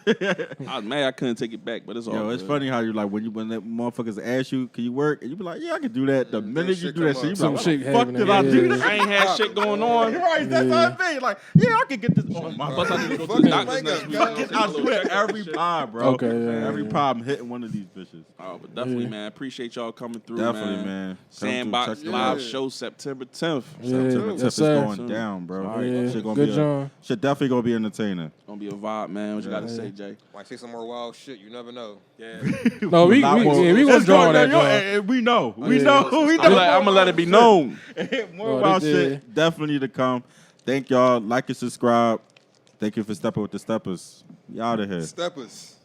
[SPEAKER 3] I was mad I couldn't take it back, but it's all
[SPEAKER 6] Yo, it's
[SPEAKER 3] good.
[SPEAKER 6] funny how you like when that motherfuckers ask you, can you work? And you be like, yeah, I can do that. The minute you
[SPEAKER 5] shit
[SPEAKER 6] do that
[SPEAKER 5] come
[SPEAKER 6] shit, you
[SPEAKER 5] up.
[SPEAKER 6] be
[SPEAKER 4] Some
[SPEAKER 6] like,
[SPEAKER 4] shit
[SPEAKER 6] what the fuck
[SPEAKER 4] happening.
[SPEAKER 6] did I do
[SPEAKER 4] Yeah.
[SPEAKER 6] that?
[SPEAKER 3] I ain't had shit going on.
[SPEAKER 6] Right, that's what I mean. Like, yeah, I can get this on my
[SPEAKER 3] Plus, I need to go to
[SPEAKER 5] Fuck
[SPEAKER 3] the
[SPEAKER 5] it,
[SPEAKER 3] doctor's
[SPEAKER 5] make
[SPEAKER 3] next
[SPEAKER 5] up,
[SPEAKER 3] week.
[SPEAKER 5] guys.
[SPEAKER 3] Take a
[SPEAKER 6] I
[SPEAKER 3] little
[SPEAKER 6] do that
[SPEAKER 3] check-up
[SPEAKER 6] every
[SPEAKER 3] and shit.
[SPEAKER 6] pod, bro.
[SPEAKER 4] Okay, yeah.
[SPEAKER 6] Every pod I'm hitting one of these bitches.
[SPEAKER 3] Oh, but definitely, man. Appreciate y'all coming through,
[SPEAKER 6] Definitely,
[SPEAKER 3] man.
[SPEAKER 6] man. Come
[SPEAKER 3] Sandbox
[SPEAKER 6] through, check
[SPEAKER 3] live
[SPEAKER 5] it out.
[SPEAKER 3] show September 10th.
[SPEAKER 6] September
[SPEAKER 4] Yes,
[SPEAKER 6] 10th is
[SPEAKER 4] sir.
[SPEAKER 6] going down, bro.
[SPEAKER 4] Yeah.
[SPEAKER 6] Shit gonna
[SPEAKER 4] Good
[SPEAKER 6] be
[SPEAKER 4] job.
[SPEAKER 6] shit definitely gonna be entertaining.
[SPEAKER 3] Gonna be a vibe, man. What you gotta say, Jay?
[SPEAKER 5] Might say some more wild shit. You never know.
[SPEAKER 3] Yeah.
[SPEAKER 4] No, we
[SPEAKER 6] Lot more-
[SPEAKER 4] gonna
[SPEAKER 6] It's
[SPEAKER 4] draw on
[SPEAKER 6] going
[SPEAKER 4] that.
[SPEAKER 6] down.
[SPEAKER 4] John.
[SPEAKER 6] Yo, we know. We
[SPEAKER 4] yeah.
[SPEAKER 6] know. We know.
[SPEAKER 3] I'm gonna let it be known.
[SPEAKER 6] More
[SPEAKER 4] Oh,
[SPEAKER 6] wild
[SPEAKER 4] they did.
[SPEAKER 6] shit definitely to come. Thank y'all. Like and subscribe. Thank you for stepping with the Steppas. We out of here.
[SPEAKER 5] Steppas.